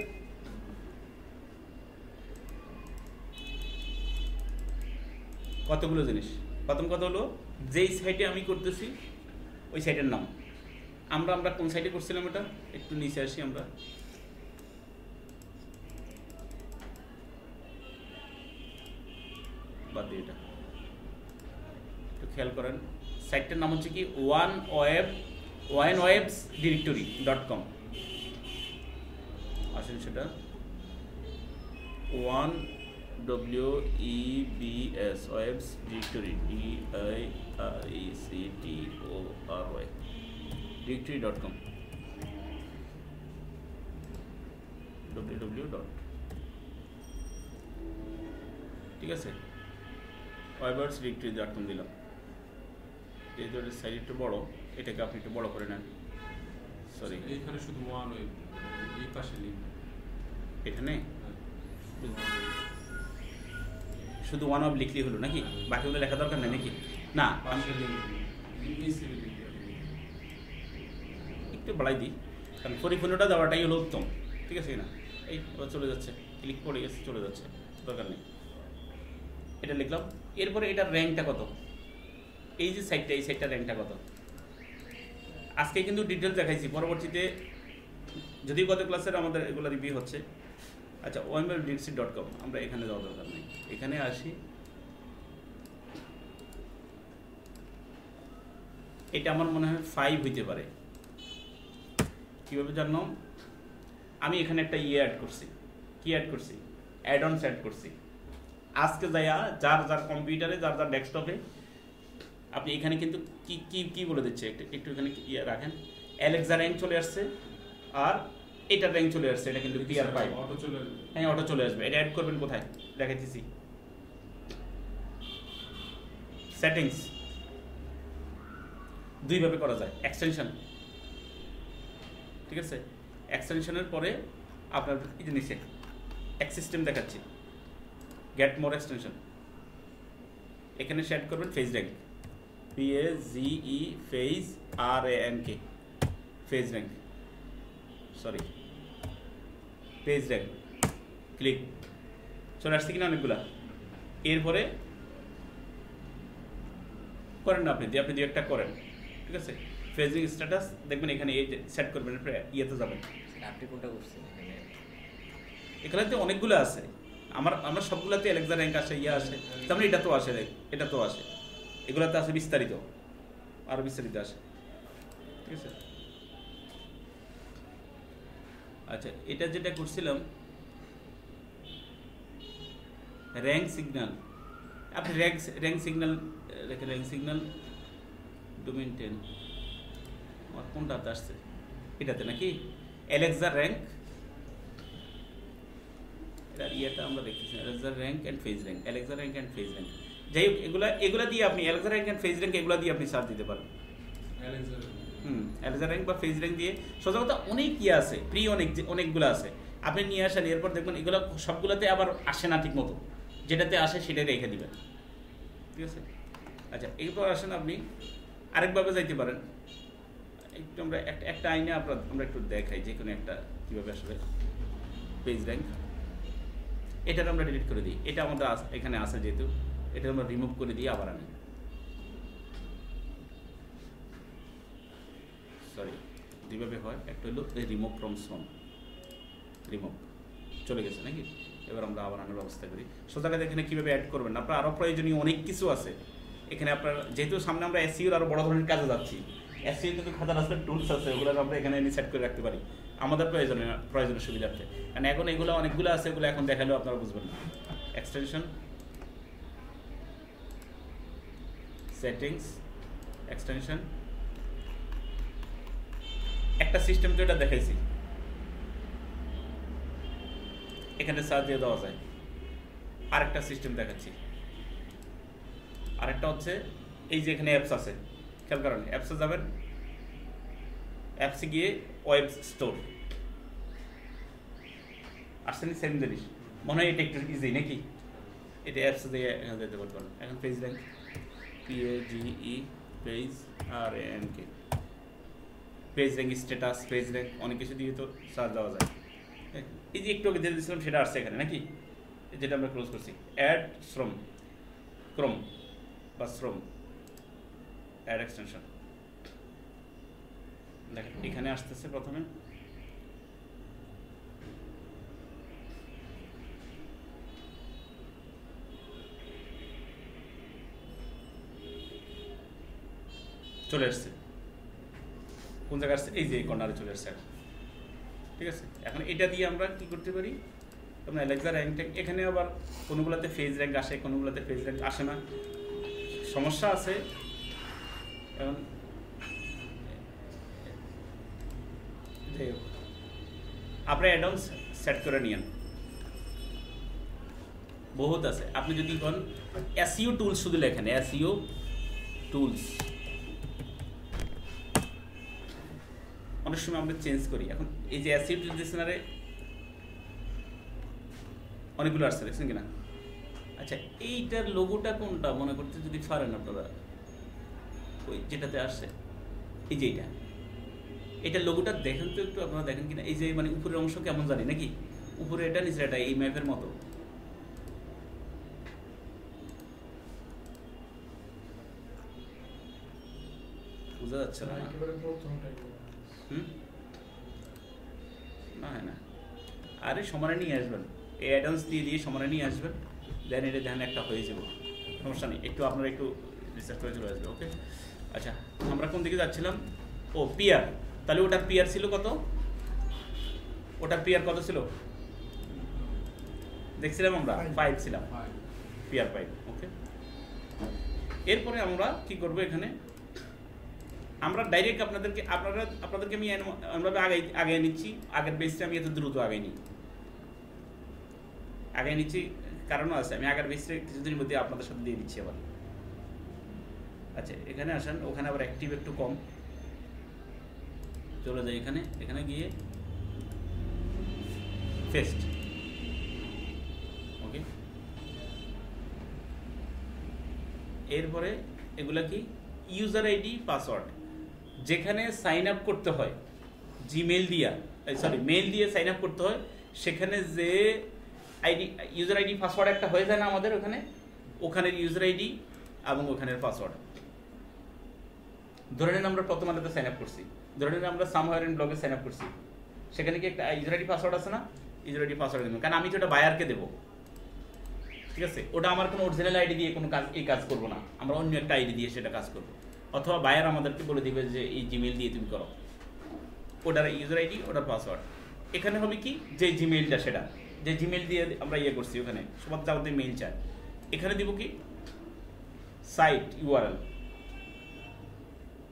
কতগুলো জিনিস। প্রথম কথা হলো, যেই সাইটে আমি করতেছি ওই সাইটের নাম। আমরা কোন সাইটে করছিলাম এটা, একটু নিচে আসি আমরা। বাদ দিয়ে এটা একটু খেয়াল করেন। সাইটটার নাম হচ্ছে কি onewebsdirectory.com। আসেন সেটা ONEBS webs directory DIRECTORY directory.com www. ঠিক আছে, websdirectory.com দিলাম। এই ধরনের সাইট একটু বড়, এটাকে আপনি একটু বড় করে নেন। সরি, এইখানে শুধু ওয়ান ওয়েব, এই পাশে লিঙ্ক, এখানে শুধু ওয়ান অফ লিখলেই হলো নাকি? বাকিগুলো লেখা দরকার নেই নাকি? না, পাশে লিঙ্ক, এই সিভি লিঙ্ক একটু বাড়াই দিই, কারণ পরিপূর্ণটা দেওয়াটাই হলো উত্তম। ঠিক আছে না? এই চলে যাচ্ছে, ক্লিক করে গেছে, চলে যাচ্ছে, দরকার নেই। এটা লিখলাম। এরপরে এটার র্যাঙ্কটা কত, এই যে সাইটটা, এই সাইটটার র্যাঙ্কটা কত। আজকে কিন্তু ডিটেলস দেখাইছি, পরবর্তীতে যদিও গত ক্লাসের আমাদের এগুলো রিভিউ হচ্ছে। আচ্ছা, onewebsdirectory.com, আমরা এখানে যাওয়া দরকার নেই, এখানে আসি। এটা আমার মনে হয় 5 হইতে পারে। কীভাবে জানলাম? আমি এখানে একটা অ্যাড করছি। কি অ্যাড করছি? অ্যাড অনস অ্যাড করছি। আজকে যাইয়া যার যার কম্পিউটারে, যার যার ডেস্কটপে আপনি এখানে কিন্তু কি কি কি বলে দিচ্ছে, একটু এখানে ইয়ে রাখেন। অ্যালেক্সা র্যাঙ্ক চলে আসছে, আর এটা র্যাঙ্ক চলে আসছে। এটা কিন্তু PR5, অটো চলে আসবে। হ্যাঁ, অটো চলে আসবে। এটা অ্যাড করবেন কোথায় দেখাইতেছি, সেটিংস। দুইভাবে করা যায়, এক্সটেনশন। ঠিক আছে, এক্সটেনশনের পরে আপনার এই যে নিচে এক সিস্টেম দেখাচ্ছি, গেট মোর এক্সটেনশন। এখানে সেট করবেন phase rank, PAGE phase RANK, phase rank, sorry page rank. Click, চলে আসছে কিনা অনেকগুলা। এরপরে করেন না আপনি দুই একটা করেন। ঠিক আছে, ফেজিং স্ট্যাটাস দেখবেন এখানে এই সেট করবেন, ইয়েতে যাবেন। আপনি কোনটা করছেন এখানে? এখানে অনেকগুলো আছে, আমরা সবগুলোতে অ্যালেক্সা র্যাঙ্ক আসে, ইয়ে আসে, তার মানে এটা তো আসে, এটা তো আসে, এগুলোতে আছে বিস্তারিত, আরো বিস্তারিত আসে। ঠিক আছে, আচ্ছা, এটা যেটা করছিলাম র্যাঙ্ক সিগন্যাল, আপনি র্যাঙ্ক সিগন্যাল রেখে, র্যাঙ্ক সিগন্যাল ডোমেইন 10 আমার কোনটাতে আসছে, এটাতে নাকি অ্যালেক্সা র্যাঙ্ক, এটা ইয়েটা আমরা দেখতেছি Alexa rank and phase rank, Alexa rank and phase rank. যাই হোক এগুলা দিয়ে আপনি Alexa rank and phase rank এগুলো দিয়ে আপনি সার্চ দিতে পারেন। অ্যালেক্সা র্যাঙ্ক বা ফেজ র্যাঙ্ক দিয়ে সোজা কথা অনেক ইয়ে আছে, অনেকগুলো আছে, আপনি নিয়ে আসেন। এরপর দেখবেন এগুলো সবগুলোতে আবার আসে না ঠিক মতো, যেটাতে আসে সেটাই রেখে দিবেন, ঠিক আছে। আচ্ছা এরপর আসেন আপনি আরেকভাবে যাইতে পারেন। একটু আমরা একটা আইনে আমরা একটু দেখাই যে কোনো একটা কীভাবে আসলে পেজ র্যাঙ্ক। এটার আমরা ডিলিট করে দিই, এটা আমাদের এখানে আছে যেহেতু এটা আমরা রিমুভ করে দিই, আবার আনি। সরি, দুইভাবে হয়, একটা হলো রিমুভ ফ্রম সম, রিমুভ চলে গেছে নাকি। এবার আমরা আবার আনার ব্যবস্থা করি। সোজা কথা এখানে কীভাবে অ্যাড করবেন, আপনার আরও প্রয়োজনীয় অনেক কিছু আছে এখানে। আপনার যেহেতু সামনে আমরা এসইওর আরও বড় ধরনের কাজে যাচ্ছি, এসইও কিন্তু খাতার আসলে টুলস আছে, ওগুলো আমরা এখানে সেট করে রাখতে পারি আমাদের প্রয়োজনীয় সুবিধার্থে। কারণ এখন এগুলো অনেকগুলো আছে, এগুলো এখন দেখালেও আপনারা বুঝবেন না। এক্সটেনশন, সেটিংস, এক্সটেনশন, একটা সিস্টেম তো এটা দেখাইছি, এখানে সার্চ দিয়ে দেওয়া যায়। আরেকটা সিস্টেম দেখাচ্ছি, আরেকটা হচ্ছে এই যে এখানে অ্যাপস আছে, খেয়াল করেন অ্যাপসে যাবেন, অ্যাপসে গিয়ে ওয়েব স্টোর আসছেন, সেম জিনিস মনে হয় এটা একটু ইজি নাকি। এটা অ্যাপসে দিয়ে এখানে যেতে পারবেন। এখন page rank, PAGE page RANK, page rank status, page rank অনেক কিছু দিয়ে তো সার্চ দেওয়া যায়। এই যে একটু আগে যেটা দিয়েছিলাম সেটা আসছে এখানে নাকি, যেটা আমরা ক্লোজ করছি। অ্যাড শ্রম, ক্রোম বা শ্রম, অ্যাড এক্সটেনশন, দেখেন এখানে আসতেছে প্রথমে। চলে আসছে, কোন জায়গায় আসছে, এই যে কর্নারে চলে আসছে, ঠিক আছে। এখন এটা দিয়ে আমরা কি করতে পারি, আপনার অ্যালেক্সা র্যাঙ্ক ট্যাঙ্ক, এখানে আবার কোনোগুলোতে ফেজ র্যাঙ্ক আসে, কোনোগুলোতে ফেজ র্যাঙ্ক আসে না, সমস্যা আছে। এখন আপনি অ্যাডভান্স সেট করে নিয়েন, বহুত আছে। আপনি যদি কোন এসইও টুলস শুধু লেখেন, এসইও টুলস, অনেক সময় আমরা চেঞ্জ করি। এখন এই যে এসইও টুলস ডিকশনারি অনেকগুলো আসছে, দেখছেন কিনা। আচ্ছা এইটার লোগোটা কোনটা মনে করতে যদি পারেন আপনারা, ওই যেটাতে আসছে এই যে এটার লোগোটা দেখেন তো একটু, আপনারা দেখেন কিনা। এই যে মানে উপরের অংশ কেমন জানি নাকি, উপরে এটা নিচে এটা এই ম্যাপের মতো। বোঝা যাচ্ছে না? না না, আরে সমানে নিয়ে আসবেন, এই অ্যাডভান্স দিয়ে সমানে নিয়ে আসবেন, দেন এটা ধ্যান একটা হয়ে যাবে, সমস্যা নেই। একটু আপনারা একটু রিসার্চ করে চলে আসবে, ওকে। আচ্ছা আমরা কোন দিকে যাচ্ছিলাম, ও পিআর, তাহলে ওটার পিআর ছিল কত, ওটার পিআর কত ছিল দেখছিলাম আমরা, 5 ছিলাম, পিআর 5, ওকে। এরপরে আমরা কি করব, এখানে আমরা ডাইরেক্ট আপনাদেরকে আমি আমরা আগে নিচ্ছি, আগের বেসে আমি এত দ্রুত আগে নিচ্ছি, কারণও আছে, আমি আগের বেসে কিছুদিনের মধ্যে আপনাদের সাথে দিয়ে দিচ্ছি আবার। আচ্ছা এখানে আসেন, ওখানে আবার অ্যাক্টিভ একটু কম, চলে যাই এখানে গিয়ে ফেস্ট, ওকে। এরপরে এগুলা কি, ইউজার আইডি পাসওয়ার্ড, যেখানে সাইন আপ করতে হয় জিমেল দিয়া, মেল দিয়ে সাইন আপ করতে হয়, সেখানে যে আইডি ইউজার আইডি পাসওয়ার্ড একটা হয়ে যায় না আমাদের ওখানের ইউজার আইডি এবং ওখানের পাসওয়ার্ড। ধরে নেন আমরা প্রথম আলোতে সাইন আপ করছি, ধরে নেন আমরা সামহার ইন ব্লগে সাইন আপ করছি, সেখানে কি একটা ইউজার আইডি পাসওয়ার্ড আছে না, ইউজার আইডি পাসওয়ার্ড দেবো, কারণ আমি তো ওটা বায়ারকে দেবো, ঠিক আছে। ওটা আমার কোনো অরিজিনাল আইডি দিয়ে কোনো কাজ করবো না, আমরা অন্য একটা আইডি দিয়ে সেটা কাজ করবো, অথবা বায়ার আমাদেরকে বলে দিবে যে এই জিমেল দিয়ে তুমি করো, ওটার ইউজার আইডি ওটার পাসওয়ার্ড। এখানে হবে কি, যে জিমেলটা সেটা যে জিমেল দিয়ে আমরা করছি, ওখানে সবার যাবতীয় মেইল চায়, এখানে দিব কি সাইট ইউআরএল,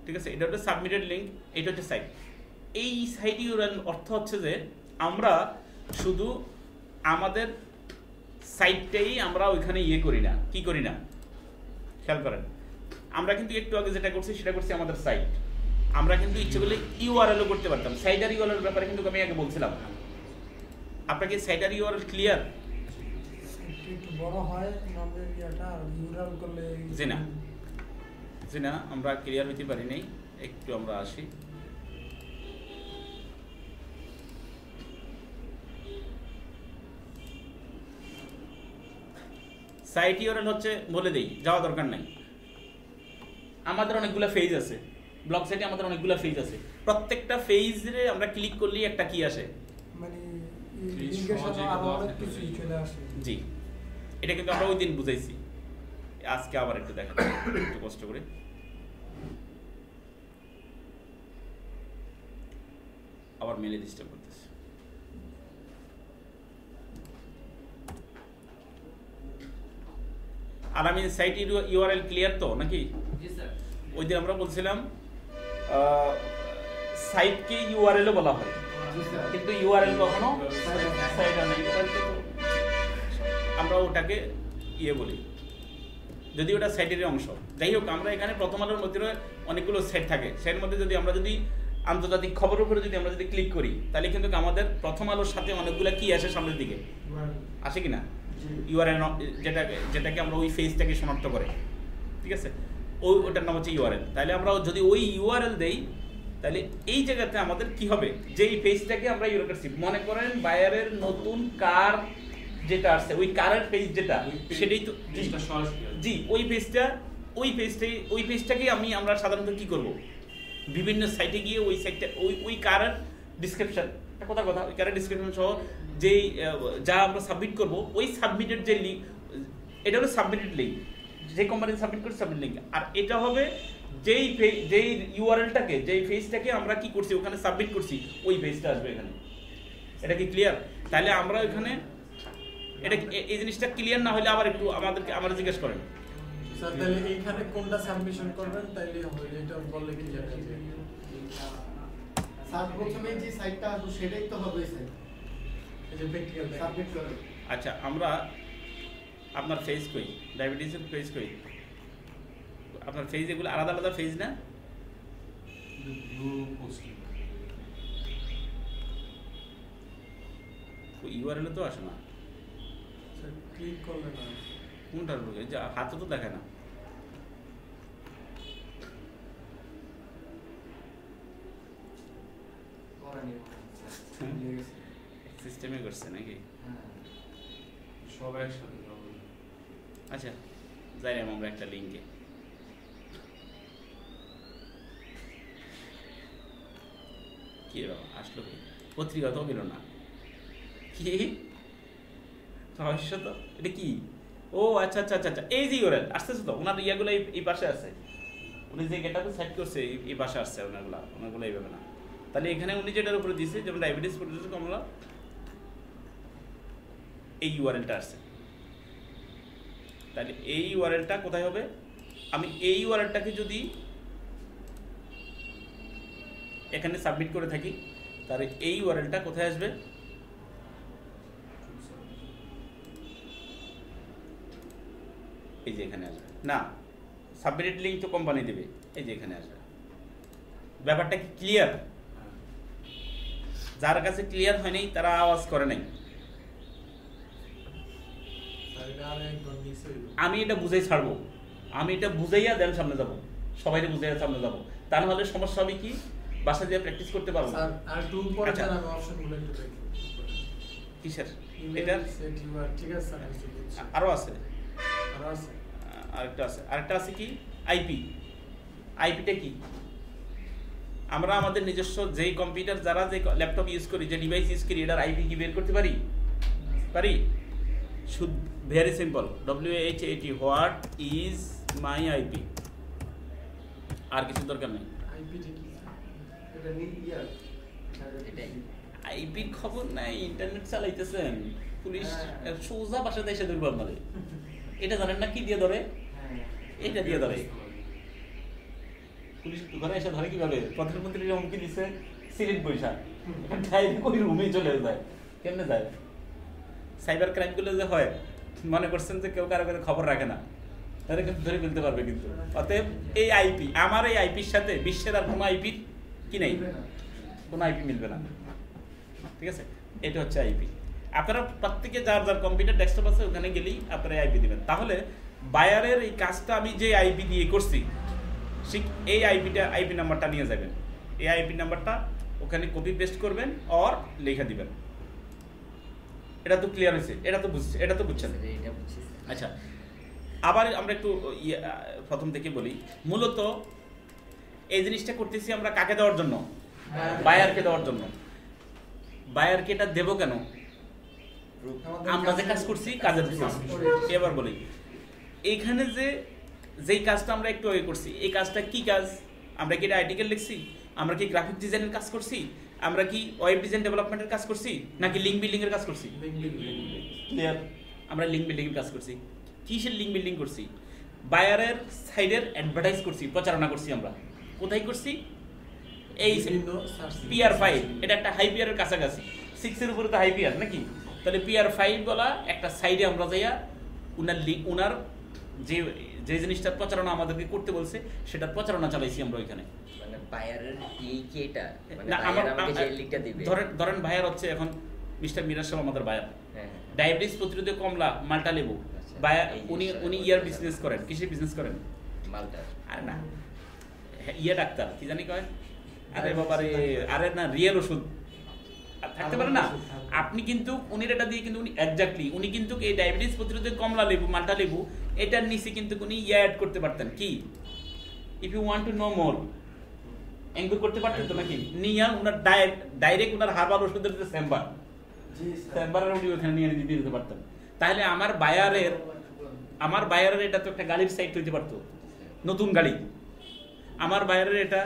ঠিক আছে। এটা হচ্ছে সাবমিটেড লিঙ্ক, এটা হচ্ছে সাইট। এই সাইট ইউআরএল অর্থ হচ্ছে যে আমরা শুধু আমাদের সাইটটাই আমরা ওইখানে ইয়ে করি না, কি করি না, খেয়াল করেন। আমরা কিন্তু একটু আগে যেটা করছি সেটা করছি আমাদের সাইট। আমরা কিন্তু ইচ্ছে করলে ইউআরএলও করতে পারতাম। সাইট আর ইউআরএল ব্যাপারে কিন্তু আমি আগে বলছিলাম। আপনাকে সাইট আর ইউআরএল ক্লিয়ার? একটু বড় হয় নামের ইয়াটা, আর ইউরাল করলে জি না, জি না, আমরা ক্লিয়ার হইতে পারি নাই। একটু আমরা আসি। সাইট ইউআরএল হচ্ছে, বলে দেই, যাওয়া দরকার নাই। আমাদের অনেকগুলো ফেজ আছে ব্লগ সাইটে, আমাদের অনেকগুলো ফেজ আছে। প্রত্যেকটা ফেজে আমরা ক্লিক করলেই একটা কি আসে, মানে লিংকের সাথে আরো অনেক কিছু চলে আসে। জি, এটা কিন্তু আমরা ওই দিন বুঝাইছি। আজকে আবার একটু দেখা একটু কষ্ট করে। আবার মেলে ডিস্টার্ব করতেছে। আর আমি সাইট ইউআরএল ক্লিয়ার তো নাকি? জি স্যার। ওই দিন আমরা বলছিলাম সাইটকে ইউআরএলও বলা হয়, কিন্তু ইউআরএল কখনো সাইট নেই। আমরা ওটাকে ইয়ে বলি, যদি ওটা সাইটের অংশ। যাই হোক, আমরা এখানে প্রথম আলোর মধ্যে অনেকগুলো সাইট থাকে। সেটার মধ্যে যদি আমরা যদি আন্তর্জাতিক খবরের উপরে যদি আমরা যদি ক্লিক করি, তাহলে কিন্তু আমাদের প্রথম আলোর সাথে অনেকগুলো কি আসে সামনের দিকে, আসে কিনা? ইউআরএল, যেটাকে আমরা ওই ফেজটাকে শনাক্ত করে, ঠিক আছে, ওটার নাম হচ্ছে ইউআরএল। তাহলে আমরা যদি ওই ইউআরএল দেই, তাহলে এই জায়গাতে আমাদের কি হবে, যে এই পেজটাকে আমরা ইউআরএল করছি, মনে করেন বায়ারের নতুন কার যেটা আসছে, ওই কারের পেজ যেটা, সেটাই তো জি, ওই পেজটাকে আমরা সাধারণত কি করব, বিভিন্ন সাইটে গিয়ে ওই সাইটটা ওই কারের ডিসক্রিপশন, কথা ওই কারের ডিসক্রিপশন সহ যেই যা আমরা সাবমিট করব, ওই সাবমিটেড যে লিঙ্ক, এটা হলো সাবমিটেড লিঙ্ক, যে কোম্পানি সাবমিট করে সাবমিট লিঙ্ক। আর এটা হবে যেই ইউআরএলটাকে, যেই পেজটাকে আমরা কি করছি ওখানে সাবমিট করছি, ওই পেজটা আসবে এখানে। এটা কি ক্লিয়ার? তাহলে আমরা এখানে এটা, এই জিনিসটা ক্লিয়ার না হলে আবার একটু আমরা জিজ্ঞেস করেন। স্যার তাহলে এইখানে কোনটা সাবমিশন করবেন তাইলে হবে, এটা বললে কি জানা যায়? স্যার প্রথমে যে সাইটটা আসবে সেটাই তো হবে স্যার, এই যে প্র্যাকটিক্যাল সাবমিট করে। আচ্ছা, আমরা আপনার ফেজ কই, ডায়াবেটিসের ফেজ কই, আপনার ফেজ এগুলো আলাদা আলাদা ফেজ না? ইউআরএল তো আসে না, স্যার ক্লিক করলে না কোনটার উপরে, যা হাতে তো দেখে না। সিস্টেমে করছে নাকি? সব একসাথে হবে। আচ্ছা, যাইলাম আমরা একটা লিঙ্কে। কি রে বাবা, আসলো কি? পত্রিকা তো বেরো না কি রহস্য তো, এটা কি? ও আচ্ছা আচ্ছা আচ্ছা আচ্ছা, এই যে ইউআরএল আসতেছে তো, ওনার ইয়াগুলো এই পাশে আছে, উনি যে গেটাকে সেট করছে এই পাশে আসছে, ওনাগুলো এইভাবে না। তাহলে এখানে উনি যেটার উপরে দিচ্ছে, যেমন ডায়াবেটিস পড়তেছে কমলা, এই ইউআরএলটা আসছে। তাহলে এই ইউআরএলটা কোথায় হবে? আমি এই ইউআরএলটাকে যদি এখানে সাবমিট করে থাকি, তাহলে এই ইউআরএলটা কোথায় আসবে? এই যে এখানে আসবে না, সাবমিটেড লিঙ্ক তো কোম্পানি দেবে, এই যে এখানে আসবে। ব্যাপারটা কি ক্লিয়ার? যার কাছে ক্লিয়ার হয় নাই তারা আওয়াজ করে নাই। আমি এটা বুঝাই ছাড়বো, আমি এটা বুঝাইয়া দেন সামনে যাবো, সবাইকে বুঝাইয়া সামনে যাবো। তা নাহলে সমস্যা হবে কি, বাসা দিয়ে প্র্যাকটিস করতে পারবো না। আর টু পরে জান আমি অপশনগুলো একটু দেখি। কিসের? এটা সেট ইউআর, ঠিক আছে স্যার। আরো আছে, আরো আছে, আরেকটা আছে কি, আইপিটা কি? আমরা আমাদের নিজস্ব যেই কম্পিউটার, যারা যে ল্যাপটপ ইউজ করি, যে ডিভাইস ইউজ করি, এটার আইপি কি বের করতে পারি? Should very simple, WHAT, what is my IP, আর কিছু দরকার নেই। আইপিটা কি? এটা ইয়ার এটাই। আইপির খবর নাই, ইন্টারনেট চালাইতেছেন, পুলিশ সোজা বাসাতে এসে ধরবে আপনাদের। এটা জানেন না কি দিয়ে ধরে? এটা দিয়ে ধরে। পুলিশ ঘরে এসে ধরে কিভাবে? প্রধানমন্ত্রীর হুমকি দিচ্ছে, সিলেট বৈশা ওই রুমে চলে যায়, কেমনে যায়? সাইবার ক্রাইম গুলো যে হয়, মনে করছেন যে কেউ কারো কাছে খবর রাখে না, তাহলে কিন্তু ধরে ফেলতে পারবে। কিন্তু অতএব এই আইপি, আমার এই আইপির সাথে বিশ্বের আর কোনো আইপির কি নেই, কোনো আইপি মিলবে না। ঠিক আছে, এটা হচ্ছে আইপি। আপনারা প্রত্যেকে যার যার কম্পিউটার ডেস্কটপ আছে ওখানে গেলেই আপনারা আইপি দিবেন। তাহলে বায়ারের এই কাজটা আমি যে আইপি দিয়ে করছি, ঠিক এই আইপি নাম্বারটা নিয়ে যাবেন। এই আইপি নাম্বারটা ওখানে কপি পেস্ট করবেন আর লিখে দিবেন। এটা তো ক্লিয়ার হয়েছে, এটা তো বুঝছেন। এটা বুঝছি। আচ্ছা, আবার আমরা একটু প্রথম থেকে বলি। মূলত এই জিনিসটা করতেছি আমরা কাকে দেওয়ার জন্য? বায়ারকে দেওয়ার জন্য। বায়ারকে এটা দেবো কেন? আমরা যে কাজ করছি কাজের জন্য। এবার বলি, এইখানে যেই কাজটা আমরা একটু আগে করছি, এই কাজটা কি কাজ? আমরা কি এটা আর্টিকেল লিখছি? আমরা কি গ্রাফিক ডিজাইনের কাজ করছি? আমরা কি ওয়েব ডিজাইন ডেভেলপমেন্টের কাজ করছি? নাকি লিঙ্ক বিল্ডিং এর কাজ করছি? ক্লিয়ার, আমরা লিঙ্ক বিল্ডিং এর কাজ করছি। কিসের লিঙ্ক বিল্ডিং করছি? বায়ারের সাইডের অ্যাডভার্টাইজ করছি, প্রচারণা করছি। আমরা কোথায় করছি? এই PR5, এটা একটা হাই পিয়ারের কাছাকাছি, 6 এর উপরে তো হাই পিয়ার নাকি? তাহলে PR5 বলা একটা সাইডে আমরা যাইয়া উনার যে জিনিসটার প্রচারণা আমাদেরকে করতে বলছে সেটার প্রচারণা চালাইছি আমরা ওইখানে। মানে বায়ারের কি এটা, মানে না, বায়ার আমাকে যে লিংকটা দিবে, ধরেন বায়ার হচ্ছে এখন মিস্টার মিরাজ সাহেব আমাদের বায়ার। হ্যাঁ, ডায়াবেটিস প্রতিরোধী কমলা মাল্টা লেবু বায়ার। উনি ইয়ার বিজনেস করেন। কিসের বিজনেস করেন? মালটা। আরে না, ইয়া ডাক্তার কি জানি কয়, আরে বাবা রে, আরে না, রিয়েল ওষুধ থাকতে পারে না। আপনি কিন্তু উনি এটা দিয়ে কিন্তু উনি এক্স্যাক্টলি উনি কিন্তু এই ডায়াবেটিস প্রতিরোধী কমলা লেবু মাল্টা লেবু এটার নিচে কিন্তু উনি ইয়া অ্যাড করতে পারতেন। কি, if you want to know more, encore করতে পারতেন তো নাকি? নিয়ে উনার ডাইরেক্ট উনার হার্বাল ওষুধের যে চেম্বারের উনি ওখানে নিয়ে দিতে পারতেন। তাহলে আমার বায়ারের এটা তো একটা গাড়ির সাইট হইতে পারতো, নতুন গাড়ি। আমার বায়ারের এটা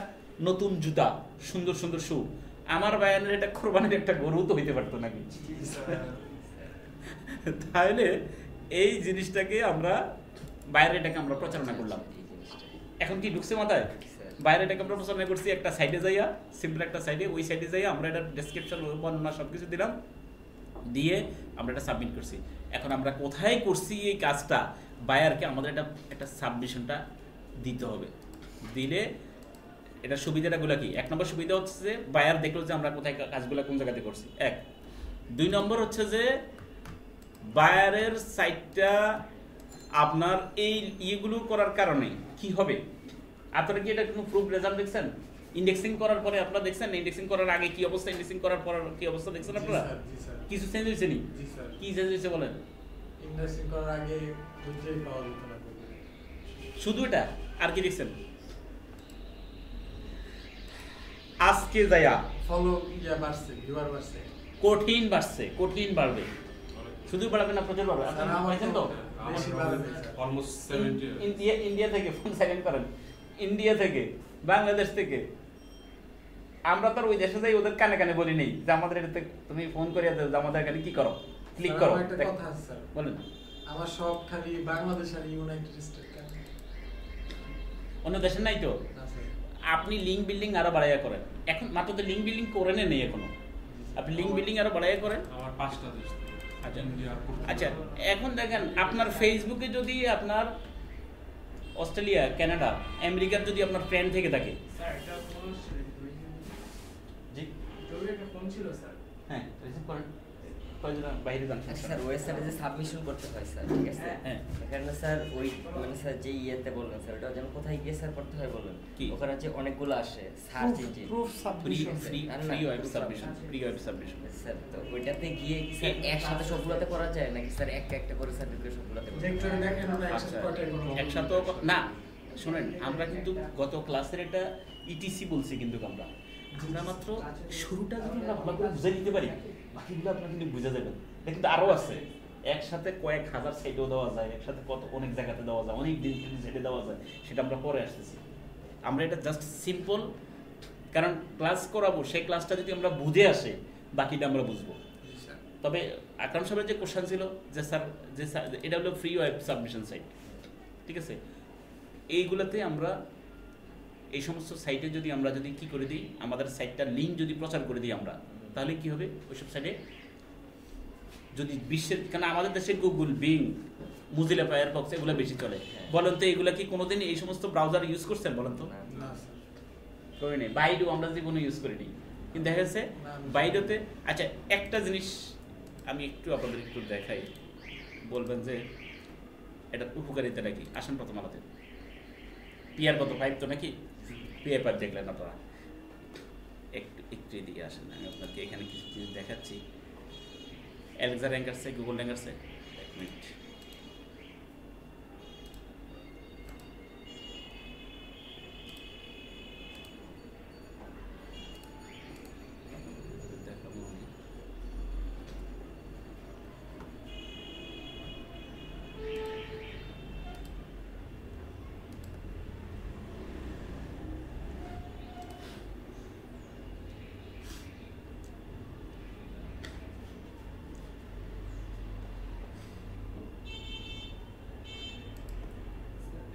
নতুন জুতা, সুন্দর সুন্দর শু। আমার বায়ারের এটা কোরবানির একটা গরু তো হইতে পারতো নাকি? তাহলে এই জিনিসটাকে আমরা বাইরে এটাকে আমরা প্রচারণা করলাম। এখন কি ঢুকছে মাথায়? বাইরে এটাকে আমরা প্রচারণা করছি একটা সাইডে যাইয়া, সিম্পল একটা সাইডে, ওই সাইডে যাইয়া আমরা এটা ডেসক্রিপশন বর্ণনা সবকিছু দিলাম, দিয়ে আমরা এটা সাবমিট করছি। এখন আমরা কোথায় করছি এই কাজটা, বায়ারকে আমাদের একটা সাবমিশনটা দিতে হবে। দিলে এটা সুবিধাটাগুলো কি? 1 নম্বর সুবিধা হচ্ছে যে বায়ার দেখলো যে আমরা কোথায় কাজগুলো কোন জায়গাতে করছি। 1 2 নম্বর হচ্ছে যে বায়ারের সাইটটা আপনার এই ইয়েগুলো করার কারণে কি হবে, আপনারা কি এটা কোনো প্রুফ রেজাল্ট দেখছেন? ইন্ডেক্সিং করার পরে আপনারা দেখছেন, ইন্ডেক্সিং করার আগে কি অবস্থা, ইন্ডেক্সিং করার পর কি অবস্থা দেখছেন আপনারা? কিছু চেঞ্জ হয়েছে নি? কি চেঞ্জ হয়েছে বলেন? ইন্ডেক্সিং করার আগে দুইটাই পাওয়া যেত না, শুধু এটা, আর কি দেখছেন? আজকে যায়া ফলো ইয়া বাড়ছে, ভিউয়ার বাড়ছে, কঠিন বাড়বে। শুধু বাড়বে না, প্রচুর বাড়বে। আপনারা পাইছেন তো? বেশি বাড়বে। অলমোস্ট 70 ইন্ডিয়া থেকে ফোন সাইলেন্ট করেন, ইন্ডিয়া থেকে, বাংলাদেশ থেকে। আমরা তো ওই দেশে যাই ওদের কানে কানে বলি নেই যে আমাদের এটাতে তুমি ফোন করিয়া দাও যে আমাদের এখানে কি করো, ক্লিক করো। একটা কথা আছে স্যার, বলেন। আমার সব খালি বাংলাদেশ আর ইউনাইটেড স্টেট কেন? অন্য দেশে নাই তো? আছে। আপনি লিঙ্ক বিল্ডিং আরো বাড়াইয়া করেন। এখন মাত্র তো লিঙ্ক বিল্ডিং করে নেই এখনো, আপনি লিঙ্ক বিল্ডিং আরো বাড়াইয়া করেন। আমার 5টা দেশ, আচ্ছা ইন্ডিয়া, আচ্ছা, এখন দেখেন আপনার ফেসবুকে যদি আপনার অস্ট্রেলিয়া, কানাডা, আমেরিকার যদি আপনার ফ্রেন্ড থেকে থাকে, স্যার একটা ফোন জি জরুরি একটা ফোন ছিল স্যার। হ্যাঁ রিসিভ করেন, কয়জন বাইরে যান। আচ্ছা স্যার, ওয়েবসাইটে যে সাবমিশন করতে হয় স্যার, ঠিক আছে? হ্যাঁ। এখানে স্যার ওই মানে স্যার যে ইয়েতে বললেন স্যার, ওটা যেন কোথায় গিয়ে স্যার করতে হয় বলুন? কি? ওখানে যে অনেকগুলো আসে search engine, web submission. Sir তো ওইটাতে গিয়ে কি স্যার একসাথে সবগুলোতে করা যায় নাকি স্যার একটা একটা করে স্যার সবগুলোতে করা যায়? দেখতে দেখেন না আচ্ছা, একসাথে কয়টা করব। একসাথে না, শুনেন, আমরা কিন্তু গত ক্লাসের এটা ইটিসি বলছি, কিন্তু আমরা মাত্র শুরুটা যদি আমরা ভালো করে বুঝে নিতে পারি, বাকিগুলো আপনার কিন্তু বুঝে যাবেন। এটা কিন্তু আরো আছে, একসাথে কয়েক হাজার সাইটেও দেওয়া যায়, একসাথে কত অনেক জায়গাতে দেওয়া যায়, অনেক দিন সাইটে দেওয়া যায়, সেটা আমরা পরে আসতেছি। আমরা এটা জাস্ট সিম্পল, কারণ ক্লাস করাবো, সেই ক্লাসটা যদি আমরা বুঝে আসে বাকিটা আমরা বুঝবো। তবে আকরাম সাহেবের যে কোশ্চেন ছিল যে স্যার এটা হলো ফ্রি ওয়েব সাবমিশন সাইট, ঠিক আছে? এইগুলোতে আমরা এই সমস্ত সাইটে যদি আমরা যদি কি করে দিই, আমাদের সাইটটার লিঙ্ক যদি প্রচার করে দিই আমরা, তাহলে কি হবে? ওইসব সাইটে যদি বিশ্বের, কারণ আমাদের দেশে গুগল, বিং, মুজিলা ফায়ারফক্স এগুলো বেশি চলে। বলেন তো এগুলা কি কোনোদিন এই সমস্ত ব্রাউজার ইউজ করছেন বলেন তো? না স্যার। করি নাই। বাইডু আমরা জীবনে ইউজ করিনি, কিন্তু দেখা যাচ্ছে বাইডুতে, আচ্ছা একটা জিনিস আমি একটু আপনাদের একটু দেখাই, বলবেন যে এটা উপকারিতাটা কি। আসেন প্রথম আলোতে, পিয়ার কত 5 তো নাকি পেপার দেখলেন আপনারা, একটু একটু এদিকে আসেন, আমি আপনাকে এখানে কিছু জিনিস দেখাচ্ছি। অ্যালেক্সা র্যাঙ্ক আসছে, গুগল র্যাঙ্ক আসছে, 1 মিনিট।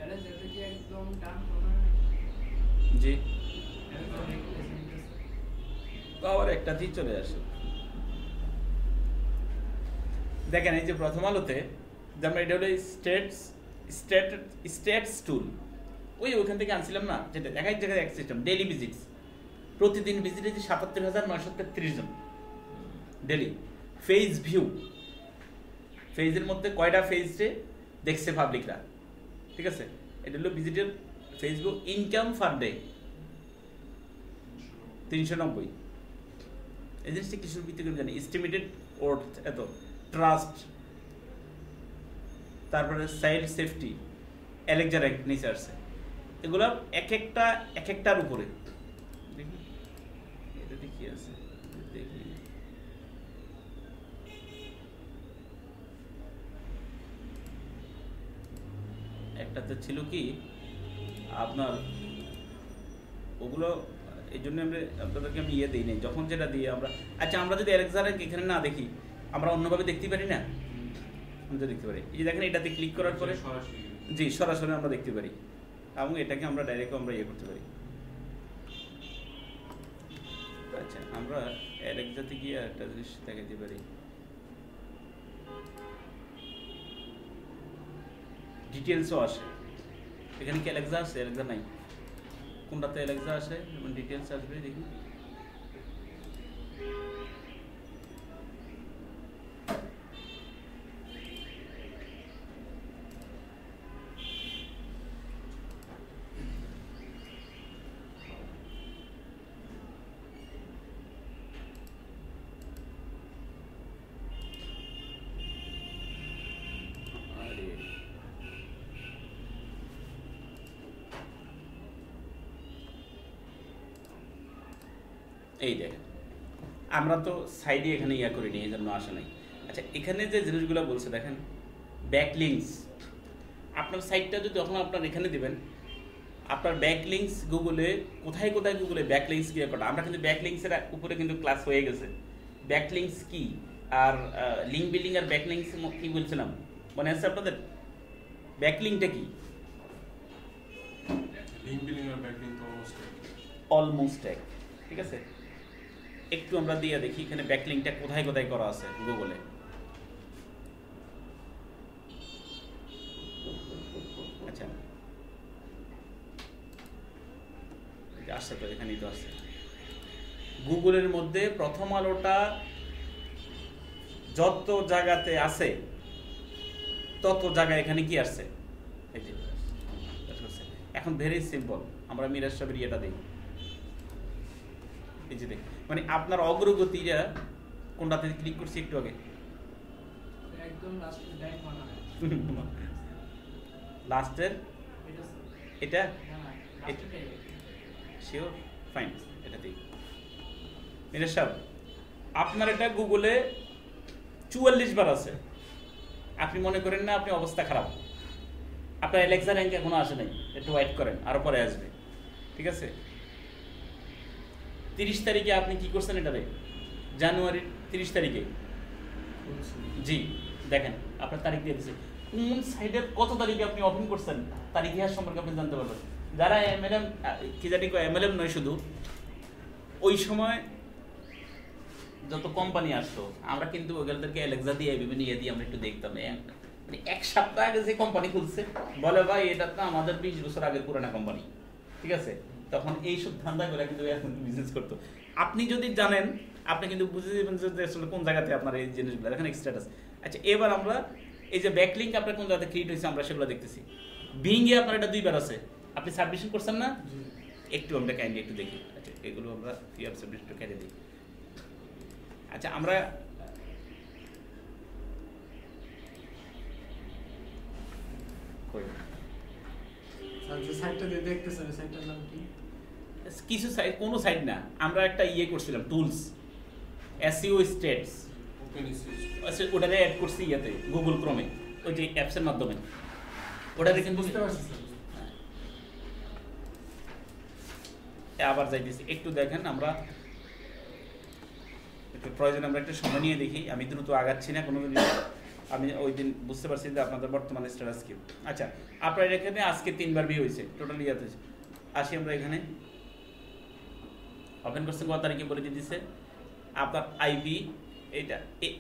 Alexa, এটা কি একদম ডান কোণা? জি, Alexa, দেখতেছি। আবার একটাতেই চলে আসে। দেখেন এই যে প্রথম আলোতে যেমন এটা হলো স্টেটস টুল, ওইখান থেকে আনছিলাম না, যেটা এক এক জায়গায় এক সিস্টেম। ডেইলি ভিজিটস, প্রতিদিন ভিজিট হয়েছে ৭৭,৯৩৩ জন ডেলি। ফেজ ভিউ, ফেজের মধ্যে কয়টা ফেজে দেখছে পাবলিকরা, ঠিক আছে? এটা হলো ভিজিটের ফেসবুক। Income per day 390। এই জিনিসটা কিছুর ভিত্তি করে জানি। এস্টিমেটেড ওর্থ এত, ট্রাস্ট, তারপরে চাইল্ড সেফটি, অ্যালেক্সা র্যাঙ্ক নিচে আসছে। এগুলো এক একটার উপরে। দেখি এটাতে কি আছে, দেখি। একটাতে ছিল কি আপনার ওগুলো, এই জন্য আপনাদেরকে আমি ইয়ে দিই নাই যখন যেটা দিয়ে আমরা। আচ্ছা আমরা যদি অ্যালেক্সা র্যাঙ্ক এখানে না দেখি, আমরা অন্যভাবে দেখতে পারি না? আমরা দেখতে পারি। এই যে দেখেন এটাতে ক্লিক করার পরে সরাসরি জি সরাসরি আমরা দেখতে পারি, এবং এটাকে আমরা ডাইরেক্ট আমরা ইয়ে করতে পারি। আচ্ছা আমরা অ্যালেক্সাতে গিয়ে একটা জিনিস দেখাতে পারি, ডিটেলসও আসে। এখানে কি অ্যালেক্সা আসছে? অ্যালেক্সা নাই। কোনটাতে অ্যালেক্সা আসে এবং ডিটেলস আসবে দেখি। এই দেখেন আমরা তো সাইডে এখানে ইয়া করিনি, এই জন্য আসে নাই। আচ্ছা এখানে যে জিনিসগুলো বলছে দেখেন, ব্যাকলিংস। আপনার সাইটটা যদি তখন আপনার এখানে দিবেন, আপনার ব্যাকলিংস গুগলে কোথায় কোথায় গুগলে ব্যাকলিংস কি করা। আমরা কিন্তু ব্যাকলিংসের উপরে কিন্তু ক্লাস হয়ে গেছে। ব্যাকলিংস কি আর লিঙ্ক বিল্ডিং আর ব্যাকলিংস কি বলছিলাম মনে আছে আপনাদের? ব্যাকলিংটা কি? লিঙ্ক বিল্ডিং আর ব্যাকলিং তো অলমোস্ট এক, ঠিক আছে? একটু আমরা দিয়ে দেখি এখানে ব্যাকলিংটা কোথায় কোথায় করা আছে গুগলে। আচ্ছা আসছে তো, এখানেই তো আসছে। গুগলের মধ্যে প্রথম আলোটা যত জায়গাতে আছে তত জায়গায় এখানে কি আসছে, এই যে এখন ভেরি সিম্পল। আমরা মিরাজ সাহেবের ইয়েটা দিই, এই যে দেখ, মানে আপনার অগ্রগতিটা কোনটাতে ক্লিক করছি একটু আগে, একদম লাস্টে ডাইরেক্ট বানানো। লাস্টের এটা এটা না না লাস্টেটাই। শিওর, ফাইন, এটা দিই। মিরাজ সাহেব আপনার এটা গুগলে 44 বার আছে, আপনি মনে করেন না আপনি অবস্থা খারাপ। আপনার অ্যালেক্সা র্যাঙ্ক এখনো আসে নাই, একটু ওয়েট করেন, আরো পরে আসবে, ঠিক আছে? 30 তারিখে আপনি কি করছেন এটারে? জানুয়ারির 30 তারিখে, জি দেখেন আপনার তারিখ দিয়ে দিচ্ছে। কোন সাইডের কত তারিখে আপনি ওপেন করছেন তার ইতিহাস সম্পর্কে আপনি জানতে পারবেন। যারা এমএলএম কি জানি এমএলএম নয় শুধু, ওই সময় যত কোম্পানি আসতো আমরা কিন্তু ওগুলোদেরকে অ্যালেক্সা দিয়ে বিভিন্ন ইয়ে দিয়ে আমরা একটু দেখতাম মানে এক সপ্তাহ আগে যে কোম্পানি খুলছে বলে ভাই এটা তো আমাদের 20 বছর আগের পুরানা কোম্পানি, ঠিক আছে? তখন এইসব ধান্দা করে কিন্তু এখন বিজনেস করতো। আপনি যদি জানেন আপনি কিন্তু বুঝে যাবেন যে আসলে কোন জায়গাতে আপনার এই জিনিসগুলো এখানে স্ট্যাটাস। আচ্ছা, এবার আমরা এই যে ব্যাকলিংক আপনার কোন জায়গাতে ক্রিয়েট হয়েছে আমরা সেগুলো দেখতেছি। বিংয়ে আপনার এটা 2 বার আছে, আপনি সাবমিশন করছেন না? একটু আমরা কাইন্ডলি একটু দেখি। আচ্ছা, এগুলো আমরা সাবমিশন একটু কেটে দিই। আচ্ছা, আমরা স্যার যে সাইটটা দিয়ে দেখতেছেন এই সাইটটার নাম কি? কিছু সাইট, কোনো সাইট না, আমরা একটা ইয়ে করছিলাম tools SEO states, open issues আচ্ছা ওটারে অ্যাড করছি ইয়াতে গুগল ক্রোমে ওই যে অ্যাপসের মাধ্যমে ওটারে কিন্তু বুঝতে পারছি স্যার। আবার যাইতেছি একটু দেখেন। আমরা একটু প্রয়োজন আমরা একটা সময় নিয়ে দেখি, আমি দ্রুত আগাচ্ছি না কোনো কিছু। আমি ওই দিন বুঝতে পারছি যে আপনাদের বর্তমানে স্ট্যাটাস কি। আচ্ছা, আপনার এখানে আজকে 3 বার বিয়ে হয়েছে টোটালি ইয়াতে। আসি আমরা এখানে ওপেন করছেন কত তারিখে বলে দিতেছে আপনার আইপি এটা।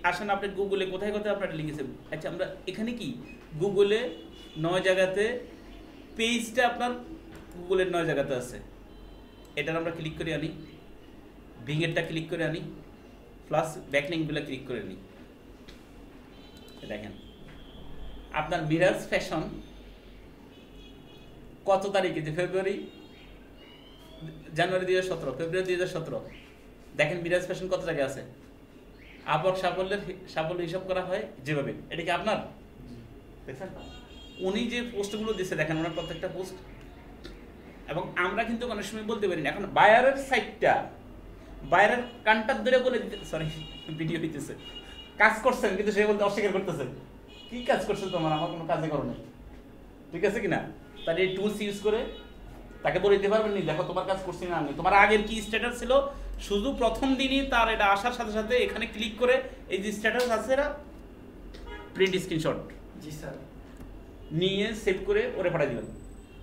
আসেন আপনি গুগলে কোথায় কোথায় আপনার লিঙ্ক আছে। আচ্ছা, আমরা এখানে কি গুগলে 9 জায়গাতে পেজটা আপনার গুগলের 9 জায়গাতে আছে। এটার আমরা ক্লিক করে আনি, বিংয়েরটা ক্লিক করে আনি, প্লাস ব্যাকলিংকগুলো ক্লিক করে নিই। দেখেন আপনার মিরাজ ফ্যাশন কত তারিখে, যে জানুয়ারি 2017, ফেব্রুয়ারি 2017। দেখেন মিরাজ ফ্যাশন কত জায়গায় আছে। আপওয়ার্ক সাফল্য হিসাব করা হয় যেভাবে, এটা কি আপনার দেখছেন? উনি যে পোস্টগুলো দিচ্ছে দেখেন ওনার প্রত্যেকটা পোস্ট। এবং আমরা কিন্তু অনেক সময় বলতে পারি না। এখন বায়ারের সাইটটা বায়ারের কান্টার ধরে বলে দিতে, সরি ভিডিও হইতেছে, কাজ করছেন কিন্তু সে বলতে অস্বীকার করতেছে। কি কাজ করছেন তোমার, আমার কোনো কাজে করো নাই, ঠিক আছে কিনা? তাহলে এই টুলস ইউজ করে তাকে বলে দিতে পারবেন নি দেখো তোমার কাজ করছি না আমি, তোমার আগের কি স্ট্যাটাস ছিল। শুধু প্রথম দিনই তার এটা আসার সাথে সাথে এখানে ক্লিক করে এই যে স্ট্যাটাস আছে এরা প্রিন্ট স্ক্রিনশট জি স্যার নিয়ে সেভ করে ওরে পাঠিয়ে দিবেন।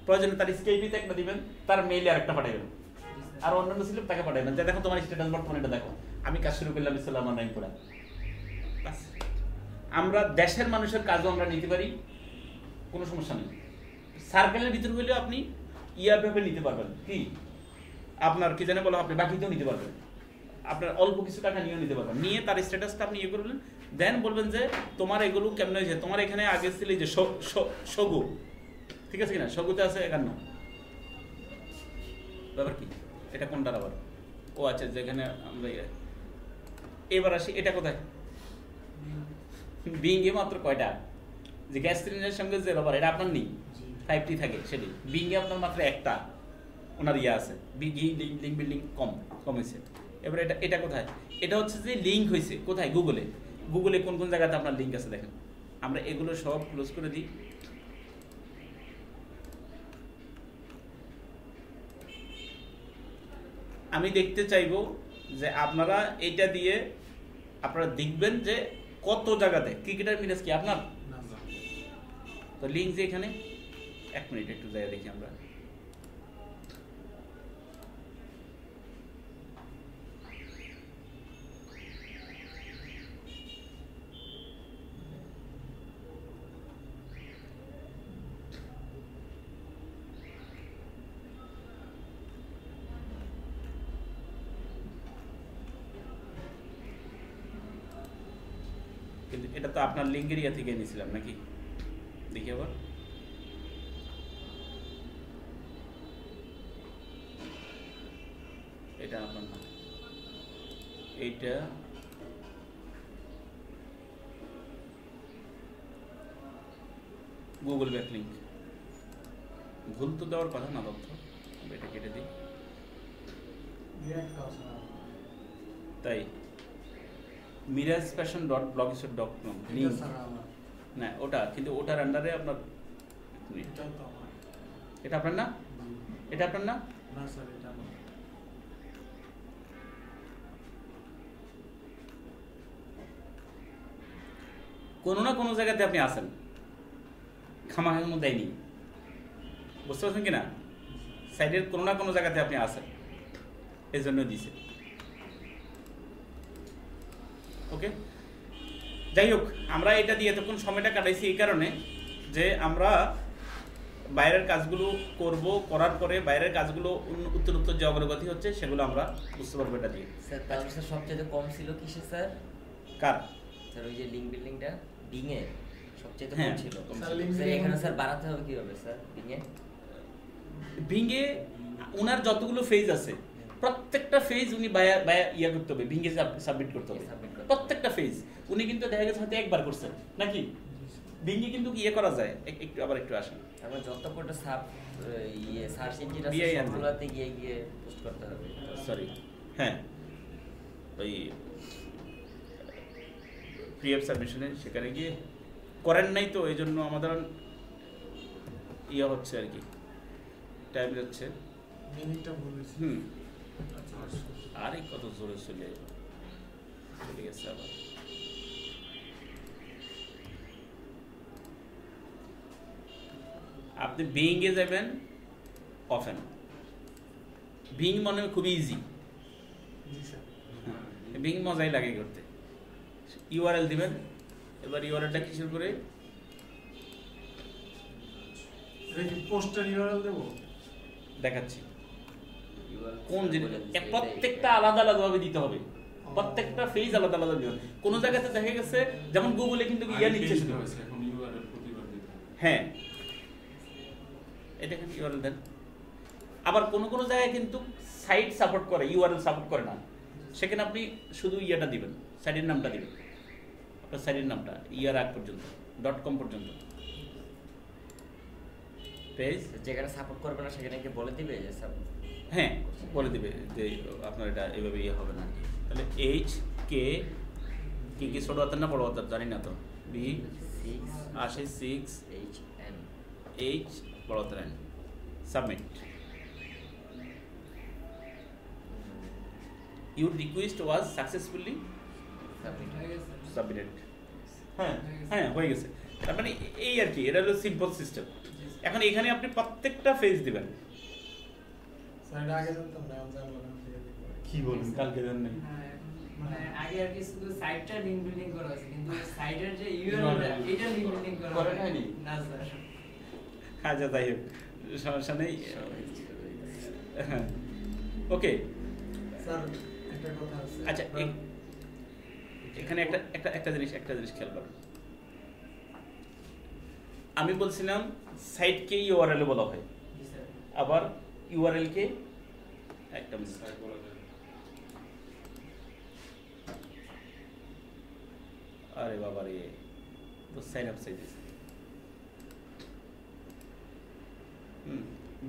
প্রয়োজনে তার স্কেপিতে একটা দিবেন, তার মেইলে আরেকটা পাঠাবেন, আর অন্যান্য স্লিপ তাকে পাঠাবেন যে দেখো তোমার স্ট্যাটাস বর্তমানে এটা দেখো, আমি কাজ শুরু করলাম ইসলাম অনলাইন পড়া। আমরা দেশের মানুষের কাজও আমরা নিতে পারি, কোনো সমস্যা নেই। সার্কেলের ভিতর হলেও আপনি ভেবে নিতে পারবেন, কি আপনার কি জানে বলো, আপনি বাকিতেও নিতে পারবেন, আপনার অল্প কিছু টাকা নিয়েও নিতে পারবেন। নিয়ে তার স্ট্যাটাসটা আপনি ইয়ে করবেন, দেন বলবেন যে তোমার এগুলো কেমন হয়েছে, তোমার এখানে আগে ছিল যে সগু, ঠিক আছে কিনা? সগুতে আছে 51, ব্যাপার কি এটা কোনটার আবার? ও আচ্ছা, যেখানে আমরা এবার আসি, এটা কোথায়? বিংয়ে মাত্র কয়টা? যে গ্যাস সিলিন্ডারের সঙ্গে যে রবার, এটা আপনার নেই, 5টি থাকে সেটি। বিংয়ে আপনার মাত্র একটা ওনার ইয়ে আছে, লিঙ্ক বিল্ডিং কম হয়েছে। এবার এটা কোথায়? এটা হচ্ছে যে লিঙ্ক হয়েছে কোথায়? গুগলে কোন কোন জায়গাতে আপনার লিঙ্ক আছে দেখেন। আমরা এগুলো সব ক্লোজ করে দিই। আমি দেখতে চাইবো যে আপনারা এটা দিয়ে আপনারা দেখবেন যে কত জায়গাতে ক্রিকেটার মিরাজ কি আপনার তো লিঙ্ক যে এখানে। 1 মিনিট একটু জায়গা দেখি আমরা। কিন্তু এটা তো আপনার লিঙ্কের ইয়া থেকে নিয়েছিলাম নাকি? দেখি আবার। এটা আপনার না, এইটা গুগল ব্যাকলিঙ্ক। ভুল তো দেওয়ার কথা না তথ্য, এটা কেটে দিই। তাই mirajfashion.blogspot.com লিঙ্ক না ওটা, কিন্তু ওটার আন্ডারে আপনার এটা আপনার না, এটা আপনার না। কোনো না কোনো জায়গাতে আপনি আসেন, খামাখার মধ্যে দেয়নি, বুঝতে পারছেন কিনা? সাইডের কোনো না কোনো জায়গাতে আপনি আসেন, এই জন্য দিছে। ওকে, যাই হোক আমরা এটা দিয়ে এতক্ষণ সময়টা কাটাইছি এই কারণে যে আমরা বাইরের কাজগুলো করব, করার পরে বাইরের কাজগুলো উত্তর যে অগ্রগতি হচ্ছে সেগুলো আমরা বুঝতে পারবো এটা দিয়ে। স্যার তাহলে স্যার সবচেয়ে কম ছিল কিসে স্যার? কার? স্যার ওই যে লিঙ্ক বিল্ডিংটা বিংয়ে সবচেয়ে কম হ্যাঁ, ছিল স্যার, link স্যার building- এখানে স্যার বাড়াতে হবে কিভাবে স্যার বিংয়ে? বিঙ্গে ওনার যতগুলো ফেজ আছে প্রত্যেকটা ফেজ উনি ইয়া করতে হবে, বিঙ্গে সাবমিট করতে হবে Submit করতে হবে। প্রত্যেকটা ফেজ। উনি কিন্তু দেখা গেছে হয়তো একবার করছেন নাকি, বিঙ্গে কিন্তু ইয়ে করা যায়। একটু আবার একটু আসেন, আমরা যত কটা সাব সার্চ ইঞ্জিন আছে BI আনবে। সবগুলোতে গিয়ে গিয়ে পোস্ট করতে হবে। সরি হ্যাঁ ওই প্রিএফ সাবমিশনে সেখানে গিয়ে করেন নাই তো এই জন্য আমাদের ইয়ে হচ্ছে আর কি, টাইম যাচ্ছে। মিনিটটা বলেছি। আচ্ছা, আরে কত জোরে চলে গেছে আবার। আপনি বিং এ যাবেন, অফেন বিং মনে হয় খুবই ইজি, জি স্যার। বিং মজাই লাগে করতে। ইউআরএল দিবেন, এবার ইউআরএলটা কিসের করে এটা কি পোস্টার ইউআরএল দেবো? দেখাচ্ছি URL কোন জিনিস, বলে দিচ্ছে, প্রত্যেকটা এটাই। আলাদা আলাদা ভাবে দিতে হবে, প্রত্যেকটা ফেজ আলাদা আলাদা দিতে হবে। কোন জায়গাতে দেখা গেছে যেমন গুগলে কিন্তু ইয়া নিচ্ছে শুধু, এখন ইউআরএল প্রতিবার দিতে হবে। হ্যাঁ এটা কিন্তু ইউআরএল দেন। আবার কোন কোন জায়গায় কিন্তু সাইট সাপোর্ট করে, ইউআরএল সাপোর্ট করে না, সেখানে আপনি শুধু ইয়াটা দিবেন, সাইটের নামটা দিবেন, আপনার সাইটের নামটা ইয়ার আগ পর্যন্ত .com পর্যন্ত পেজ। যেখানে সাপোর্ট করবে না সেখানে কি বলে দিবে যে স্যার হ্যাঁ বলে দিবে যে আপনার এটা এভাবে ইয়ে হবে না। তাহলে এইচ কে কি ছোট হাতের না বড় হাতের জানি না তো, বি 6 HN এইচ বড় হাতের N, submit. Your request was successfully submitted. হ্যাঁ হ্যাঁ হয়ে গেছে। তার মানে এই আর কি, এটা হলো সিম্পল সিস্টেম। এখন এখানে আপনি প্রত্যেকটা ফেজ দিবেন। স্যার এটা আগে জানতাম না, আমি জানলাম না। কি বলুন কালকে জান নাই? হ্যাঁ, মানে আগে আর কি শুধু সাইটটা লিংক বিল্ডিং করা আছে, কিন্তু সাইটের যে ইউআরএল এটা লিংক বিল্ডিং করা করে হয়নি? না স্যার। আচ্ছা যাই হোক, সমস্যা নেই। হ্যাঁ ওকে। স্যার একটা কথা আছে। আচ্ছা এখানে একটা জিনিস খেয়াল করুন। আমি বলছিলাম সাইটকে ইউআরএল বলা হয়, জি স্যার। আবার ইউআরএল কে একটা মিনিট। সাইট বলা যায়। আরে বাবা রে, তো সাইন আপ চাই দিছে।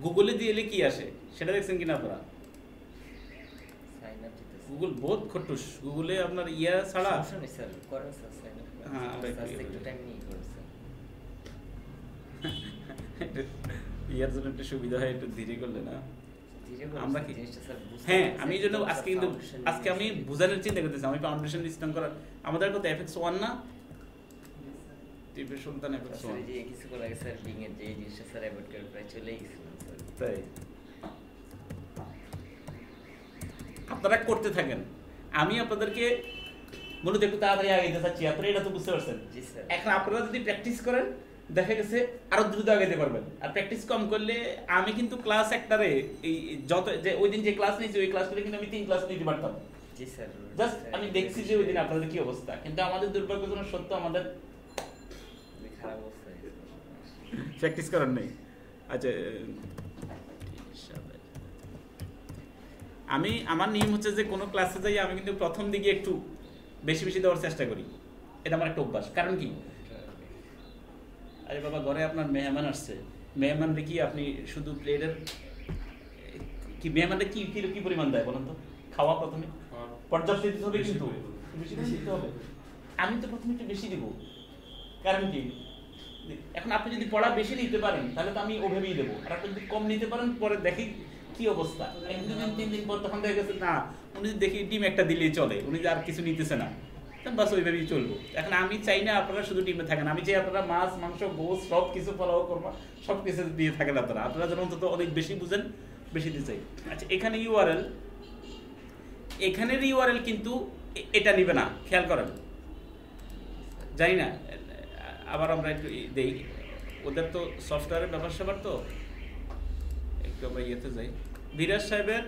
গুগলে দিলে কি আসে সেটা দেখছেন কিনা আপনারা? সাইন আপ দিতে গুগল বহুত খটুস, গুগলে আপনার ইয়া ছাড়া সমস্যা নেই স্যার, করেন স্যার সাইন আপ। হ্যাঁ, আমরা স্যার একটু একটু টাইম নিয়ে করেন স্যার। ইয়ার জন্য একটু সুবিধা হয়, একটু ধীরে করলে না। ধীরে করে আমরা স্যার, কি জিনিসটা স্যার বুঝতে হ্যাঁ পারছি। আমি এই জন্য একদম আজকে স্যার কিন্তু foundation আজকে আমি জিনিস। বোঝানোর চিন্তা করতেছি। আমি ফাউন্ডেশন স্টান করার আমাদের কত FX1 না টিপে সুলতান স্যার FX1 এই যে কিছুক্ষণ আগে স্যার বিং এর যে এই জিনিসটা স্যার অ্যাভয়েড করে প্রায় চলেই গেছিলাম স্যার। তাই আপনারা করতে থাকেন, আমি আপনাদেরকে মূলত একটু তাড়াতাড়ি আগাইতে চাচ্ছি। আপনারা এটা তো বুঝতে পারছেন। জি স্যার। এখন আপনারা যদি প্র্যাকটিস করেন দেখা গেছে আরো দ্রুত আগাইতে পারবেন। আর প্র্যাকটিস কম করলে আমি কিন্তু ক্লাস একটারে এই যত যে ওই দিন যে ক্লাস নিয়েছি ওই ক্লাসগুলো কিন্তু আমি 3 ক্লাস নিতে পারতাম। জি স্যার। জাস্ট আমি দেখছি যে ওই দিন আপনাদের কি অবস্থা, কিন্তু আমাদের দুর্ভাগ্যজনক সত্য আমাদের খারাপ অবস্থা হয়ে গেছে। প্র্যাকটিস করার নেই। আচ্ছা আমি আমার নিয়ম হচ্ছে যে কোনো ক্লাসে যাই আমি কিন্তু প্রথম দিকে একটু বেশি বেশি দেওয়ার চেষ্টা করি, এটা আমার একটা অভ্যাস। কারণ কি, আরে বাবা ঘরে আপনার মেহমান আসছে, মেহমান দেখি আপনি শুধু প্লেটের কি মেহমানটা কি কি কি পরিমাণ দেয় বলেন তো? খাওয়া প্রথমে পর্যাপ্ত দিতে হবে, কিন্তু বেশি করে দিতে হবে। আমি তো প্রথমে একটু বেশি দিব, কারণ কি এখন আপনি যদি পড়া বেশি নিতে পারেন তাহলে তো আমি ওভাবেই দেবো, আর আপনি যদি কম নিতে পারেন পরে দেখি কি অবস্থা। 1-2 দিন 3 দিন পর তখন দেখা গেছে না উনি দেখি ডিম একটা দিলেই চলে, উনি আর কিছু নিতেছে না, বাস ওইভাবেই চলবো। এখন আমি চাই না আপনারা শুধু ডিমে থাকেন, আমি চাই আপনারা মাছ মাংস গোস সব কিছু ফলাও করবো, সব কিছু দিয়ে থাকেন আপনারা যেন অন্তত অনেক বেশি বুঝেন, বেশি দিতে চাই। আচ্ছা এখানে ইউআরএল, এখানের ইউআরএল কিন্তু এটা নিবে না, খেয়াল করেন। জানি না, আবার আমরা একটু দেই, ওদের তো সফটওয়্যারের ব্যাপার স্যাপার, তো একটু আমরা ইয়েতে যাই। বিরাজ সাহেবের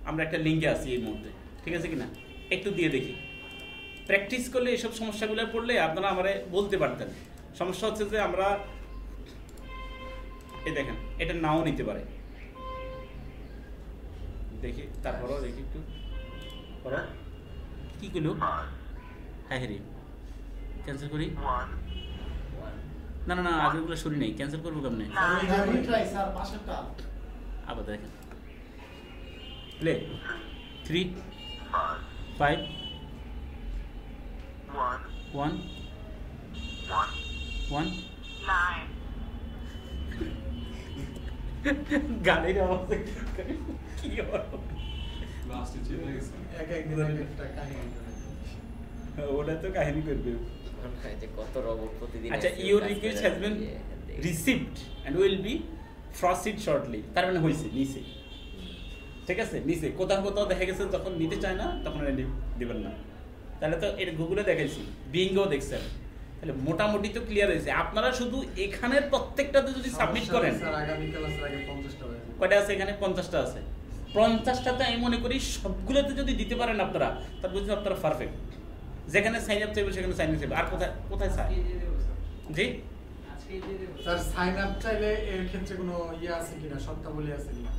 আমরা একটা লিঙ্কে আছি এই মুহূর্তে, ঠিক আছে কিনা, একটু দিয়ে দেখি। প্র্যাকটিস করলে এইসব সমস্যাগুলো পড়লে আপনারা আমারে বলতে পারতেন। সমস্যা হচ্ছে যে আমরা এই দেখেন এটা নাও নিতে পারে, দেখি তারপরও দেখি একটু করো কি করলো। হ্যাঁ হ্যাঁ ক্যান্সেল করি, না না না আগেগুলো সরি নেই, ক্যান্সেল করবো কেমনে, স্যার পাশেরটা আবার দেখেন প্লে 3 5 1 1 গাড়ির আওয়াজ কি লাস্টে চেপে গেছে। এক একদিন এক একটা কাহিনী করে। ওটা তো কাহিনী করবে। যে কত রোবট প্রতিদিন আচ্ছা, your request has been received and will be proceed shortly, তার মানে হয়েছে নিচে, ঠিক আছে নিচে। কোথাও কোথাও দেখা গেছে যখন নিতে চায় না তখন দিবেন না, তাহলে তো এটা গুগলে দেখাইছি, বিঙ্গও দেখছেন, তাহলে মোটামুটি তো ক্লিয়ার হয়েছে। আপনারা শুধু এখানের প্রত্যেকটাতে যদি সাবমিট করেন, স্যার আগামী ক্লাসের আগে 50টা হয়ে যাবে। কয়টা আছে এখানে, 50টা আছে। 50টাতে আমি মনে করি সবগুলোতে যদি দিতে পারেন আপনারা, তার বুঝতে আপনারা পারফেক্ট। যেখানে সাইন আপ চাইবে সেখানে সাইন আপ চাইবে, আর কোথায় কোথায় স্যার আজকে দিয়ে দেবো স্যার, জি আজকে দিয়ে দেবো স্যার সাইন আপ চাইলে এর ক্ষেত্রে কোনো ইয়ে আছে কিনা, শর্তাবলী আছে কিনা?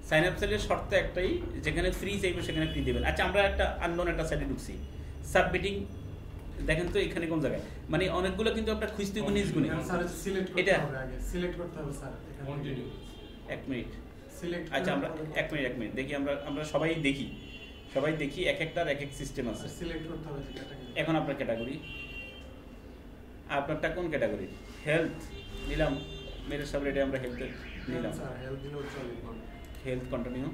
সাইন আপ চাইলে শর্ত একটাই, যেখানে ফ্রি চাইবে সেখানে ফ্রি দেবেন। আচ্ছা, আমরা একটা আননোন একটা সাইটে ঢুকছি, সাবমিটিং দেখেন তো এখানে কোন জায়গায়, মানে অনেকগুলো কিন্তু আপনার খুঁজতে হবে নিজ গুণে। স্যার সিলেক্ট করতে এটা হবে আগে, সিলেক্ট করতে হবে স্যার এখানে। কন্টিনিউ। এক মিনিট, সিলেক্ট আচ্ছা আমরা এক মিনিট দেখি, আমরা সবাই দেখি এক একটার এক এক সিস্টেম আছে। সিলেক্ট করতে হবে যে ক্যাটাগরি। এখন আপনার ক্যাটাগরি, আপনারটা কোন ক্যাটাগরি? হেলথ নিলাম, মেরে সব রেটে আমরা হেলথ নিলাম, স্যার হেল্প দিলেও চলে। Health continue.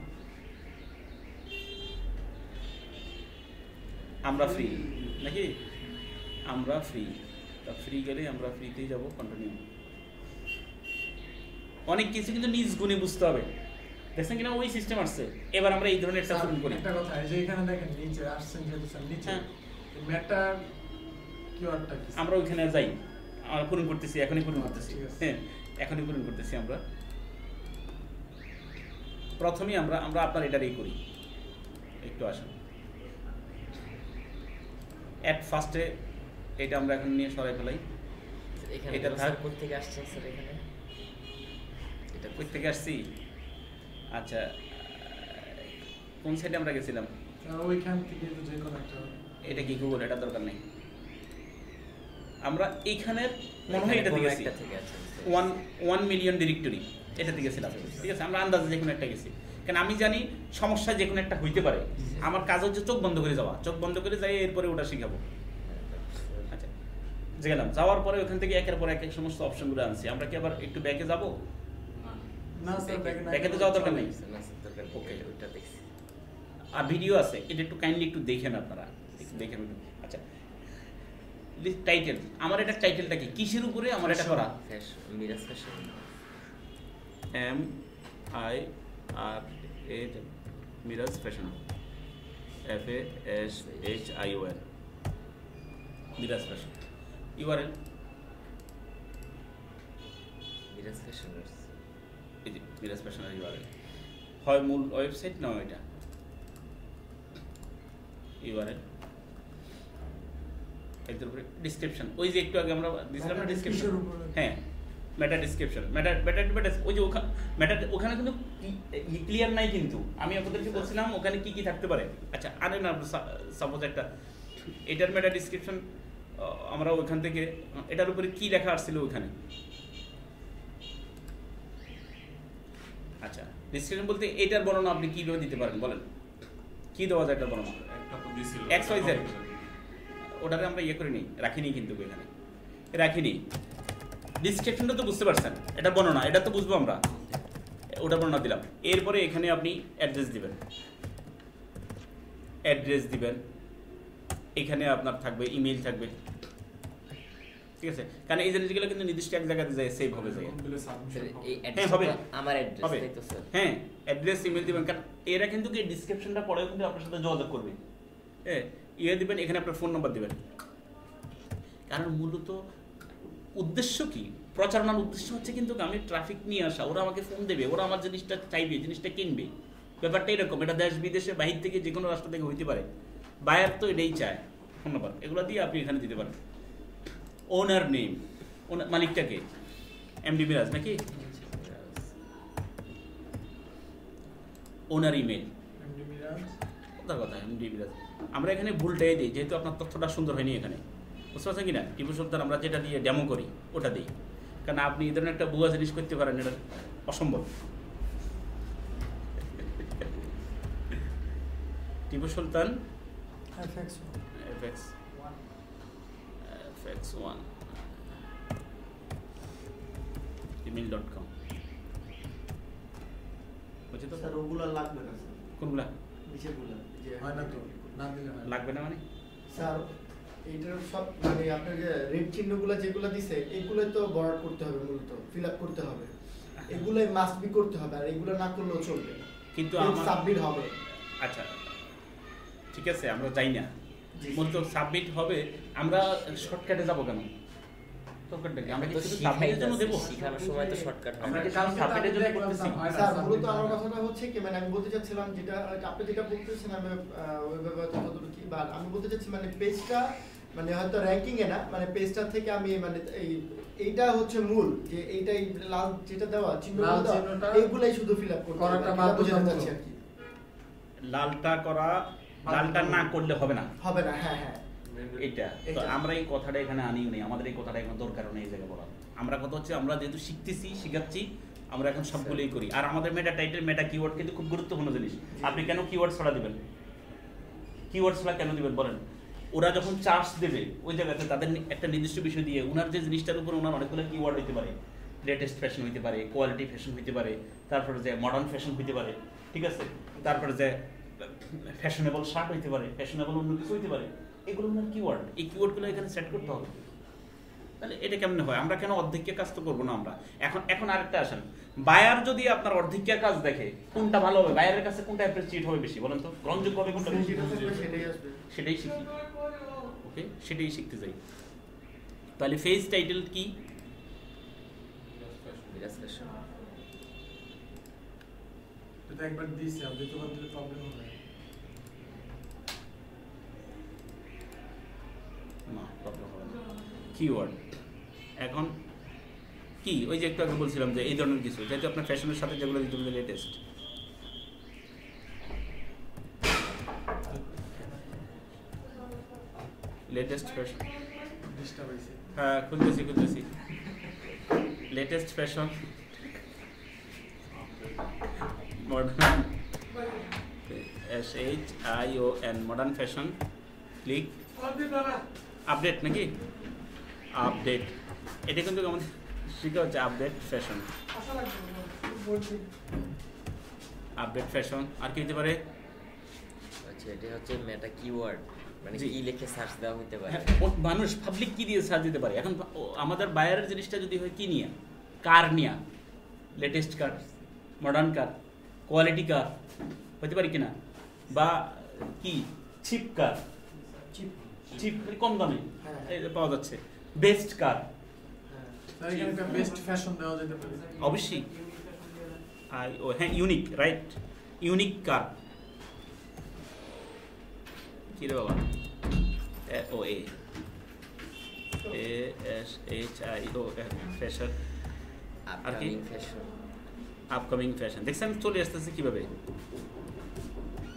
আমরা ফ্রি নাকি, আমরা ফ্রি, তা ফ্রি গেলে আমরা ফ্রিতেই যাব, কন্টিনিউ। অনেক কিছু কিন্তু নিজ গুণে বুঝতে হবে, দেখছেন কিনা ওই সিস্টেম আসছে। এবার আমরা এই ধরনের একটা স্যার, ফোন করি, একটা কথা, এই যে এখানে দেখেন নিচে আসছেন যেহেতু স্যার নিচে হ্যাঁ। ম্যাটার কিওয়ার্ডটা কি? আমরা ওইখানে যাই, আমরা পূরণ করতেছি, এখনই পূরণ করতেছি, ঠিক আছে। হ্যাঁ এখনই পূরণ করতেছি। আমরা প্রথমেই আমরা আপনার এটারই করি, একটু আসুন। অ্যাট ফার্স্টে এটা আমরা এখন নিয়ে সরাই ফেলাই। এখানে এটা এটা থাক। স্যার কোথা থেকে আসছেন স্যার এখানে? এটা কই থেকে আসছি? আচ্ছা, কোন সাইডে আমরা গেছিলাম? স্যার ওইখান থেকে তো যে কোনো একটা এটা কি গুগল, এটা দরকার নেই। আমরা এইখানের মনে হয় এটা কোনো থেকে একটা থেকে আছেন স্যার। 1 মিলিয়ন ডিরেক্টরি এটা থেকে গেছিলাম, ঠিক আছে। আমরা আন্দাজে যে কোনো একটা গেছি, কারণ আমি জানি সমস্যা যে কোনো একটা হইতে পারে। আমার কাজ হচ্ছে চোখ বন্ধ করে যাওয়া, চোখ বন্ধ করে যাই এরপরে ওটা শিখাবো। আচ্ছা, গেলাম, যাওয়ার পরে ওখান থেকে একের পর এক এক সমস্ত অপশনগুলো আনছি। আমরা কি আবার একটু ব্যাকে যাব? না স্যার ব্যাগে না, ব্যাকে তো যাওয়া দরকার নেই। না স্যার দরকার নেই, Okay. ওটা দেখছি। আর ভিডিও আছে, এটা একটু কাইন্ডলি একটু দেখেন আপনারা, একটু দেখেন। আচ্ছা, টাইটেল, আমার এটা টাইটেলটা কি, কিসের উপরে আমার এটা করা? Fashion, Miraj fashion. MIRAJ Miraj fashion, FASHION Miraj fashion. URL Miraj fashioners. এই যে মিরাজ ফ্যাশনের URL, হয় মূল ওয়েবসাইট না এটা URL। এর উপরে ডেসক্রিপশন, ওই যে একটু আগে আমরা দিছিলাম না ডেসক্রিপশন, কিসের উপরে? হ্যাঁ মেটা ডেসক্রিপশন, মেটা ওই যে ওখানে কিন্তু ক্লিয়ার নাই, কিন্তু আমি আপনাদেরকে বলছিলাম ওখানে কি কি থাকতে পারে। আচ্ছা, আরে না, সাপোজ একটা এটার মেটা ডেসক্রিপশন, আমরা ওখান থেকে এটার উপরে কি লেখা আসছিল ওখানে। আচ্ছা, ডেসক্রিপশন বলতে এটার বর্ণনা আপনি কিভাবে দিতে পারেন বলেন, কি দেওয়া যায় এটার বর্ণনা? একটা তো দিছিল। XYZ ওটাকে আমরা ইয়ে করিনি, রাখিনি, কিন্তু এখানে রাখিনি। ডিসক্রিপশনটা তো বুঝতে পারছেন, এটা বর্ণনা, এটা তো বুঝবো আমরা, ওটা বর্ণনা দিলাম। এরপরে এখানে আপনি অ্যাড্রেস দিবেন, এখানে আপনার থাকবে ইমেল থাকবে, ঠিক আছে। কারণ এই জিনিসগুলো কিন্তু নির্দিষ্ট এক জায়গাতে যায়, সেভ হবে যায়। কোনগুলো স্যার সাবমিশন এই হ্যাঁ, হবে। অ্যাড্রেস আমার অ্যাড্রেস হবে। তাই তো স্যার? হ্যাঁ, অ্যাড্রেস ইমেল দিবেন, কারণ এরা কিন্তু কি ডিসক্রিপশনটা পড়ে কিন্তু আপনার সাথে যোগাযোগ করবে। ইয়ে দিবেন, এখানে আপনার ফোন নাম্বার দিবেন। কারণ মূলত উদ্দেশ্য কি, প্রচারণার উদ্দেশ্য হচ্ছে কিন্তু আমি ট্রাফিক নিয়ে আসা, ওরা আমাকে ফোন দেবে, ওরা আমার জিনিসটা চাইবে, জিনিসটা কিনবে। ব্যাপারটা এরকম, এটা দেশ বিদেশে বাহির থেকে যে কোনো রাষ্ট্র থেকে হইতে পারে। বায়ার তো এটাই চায়, ফোন নাম্বার এগুলো দিয়ে আপনি এখানে দিতে পারেন। ওনার নেম, মালিকটাকে এমডি মিরাজ নাকি, ওনার ইমেল, কথা এমডি মিরাজ। আমরা এখানে ভুলটাই দিই, যেহেতু আপনার তথ্যটা সুন্দর হয়নি এখানে, বুঝতে পারছেন কিনা। টিপু সুলতান আমরা যেটা দিয়ে ডেমো করি ওটা দিই, কারণ আপনি এই ধরনের একটা ভুয়া জিনিস করতে পারেন, এটা অসম্ভব। টিপু সুলতান fx1 email.com বুঝছো তো? স্যার ওগুলা লাগবে না স্যার। কোনগুলা নিচেরগুলা যে হয় না তো, না দিলে হয় না। লাগবে না মানে? স্যার এইটার সব মানে আপনার যে রেড চিহ্নগুলো যেগুলো দিছে এগুলোই তো বর্ড করতে হবে, মূলত ফিল আপ করতে হবে, এগুলোই মাস্ট বি করতে হবে, আর এগুলো না করলেও চলবে, কিন্তু সাবমিট হবে। আচ্ছা ঠিক আছে, আমরা যাই না, জি। মূলত সাবমিট হবে। আমরা শর্টকাটে যাবো কেন? শর্টকাটে কি আমরা কি তো শুধু সাবমিটের জন্য দেবো? শেখানোর সময় তো শর্টকাট হয় আমরা না। কি শুধু সাবমিটের জন্য করতেছি? স্যার মূলত আমার কথাটা হচ্ছে কি, মানে আমি বলতে চাচ্ছিলাম যেটা আপনি যেটা বলতেছেন, আমি ওইভাবে হয়তো কতটুকু কি, বা আমি বলতে চাচ্ছি মানে পেজটা মানে হয়তো র্যাঙ্কিং এ না, মানে পেজটা থেকে আমি মানে এইটা হচ্ছে মূল, যে এইটাই লাল যেটা দেওয়া চিহ্নটা চিহ্নটা এইগুলাই শুধু ফিল আপ করতে হবে, করাটা এটা বোঝাতে বাধ্যতামূলক। চাচ্ছি আর কি। লালটা না করলে হবে না, হবে না, হ্যাঁ হ্যাঁ এটা তো এটা। আমরা এই কথাটা এখানে আনিও নেই, আমাদের এই কথাটা এখন দরকার নেই এই জায়গায় বলা। আমরা কথা হচ্ছে আমরা যেহেতু শিখতেছি, শিখাচ্ছি, আমরা এখন সবগুলোই করি। আর আমাদের মেটা টাইটেল, মেটা কিওয়ার্ড কিন্তু খুব গুরুত্বপূর্ণ জিনিস। আপনি কেন কিওয়ার্ড ছড়া দিবেন? কিওয়ার্ড ছড়া কেন দিবেন বলেন? ওরা যখন চার্জ দেবে ওই জায়গাতে তাদের একটা নির্দিষ্ট বিষয় দিয়ে ওনার যে জিনিসটার উপর ওনার অনেকগুলো কিওয়ার্ড হইতে পারে, লেটেস্ট ফ্যাশন হইতে পারে, কোয়ালিটি ফ্যাশন হইতে পারে, তারপরে যে মডার্ন ফ্যাশন হইতে পারে, ঠিক আছে, তারপরে যে ফ্যাশনেবল শার্ট হইতে পারে, ফ্যাশনেবল অন্য কিছু হইতে পারে, এগুলো ওনার কিওয়ার্ড। এই কিওয়ার্ডগুলো এখানে সেট করতে হবে। তাহলে এটা কেমনে হয়? আমরা কেন অর্ধেকের কাজ তো করবো না আমরা? এখন আরেকটা আসেন, বায়ার যদি আপনার অর্ধেকের কাজ দেখে, কোনটা ভালো হবে? বায়ারের কাছে কোনটা অ্যাপ্রিসিয়েট হবে বেশি বলেন তো? গ্রহণযোগ্য হবে কোনটা বেশি? সেটাই আসবে। সেটাই শিখি, ওকে, সেটাই শিখতে যাই। তাহলে ফেজ টাইটেল কি? মিরাজ ফ্যাশন। এটা একবার দিয়েছি, আর দ্বিতীয়বার দিলে প্রবলেম হবে। না, প্রবলেম হবে না। কিওয়ার্ড এখন কি, ওই যে একটু আগে বলছিলাম যে এই ধরনের কিছু, যেহেতু আপনার ফ্যাশনের সাথে যেগুলো দিতে হবে লেটেস্ট, লেটেস্ট ফ্যাশন, ডিস্টার্ব হয়েছে। হ্যাঁ খুলতেছি, latest fashion, modern, SHION, modern fashion, click update নাকি আপডেট, এটা কিন্তু আমাদের শিখা হচ্ছে আপডেট ফ্যাশন, আপডেট ফ্যাশন। আর কি হতে পারে? আচ্ছা, এটা হচ্ছে মেটা কিওয়ার্ড, মানে জি। কি লিখে সার্চ দেওয়া হতে পারে। হ্যাঁ, মানুষ পাবলিক কি দিয়ে সার্চ দিতে পারে? এখন আমাদের বায়ারের জিনিসটা যদি হয় কি নিয়ে, কার নিয়ে, লেটেস্ট কার, মডার্ন কার, কোয়ালিটি কার হতে পারি কিনা, বা কি চিপ কার, চিপ কম দামে হ্যাঁ। এই যে পাওয়া যাচ্ছে, বেস্ট কার, স্যার এখানে বেস্ট ফ্যাশন দেওয়া যেতে পারে। অবশ্যই হ্যাঁ, ইউনিক, রাইট, ইউনিক কার কি রে বাবা, ASHION ফ্যাশন। আর কি? Upcoming fashion. আপকামিং ফ্যাশন, দেখছেন চলে আসতেছে কিভাবে,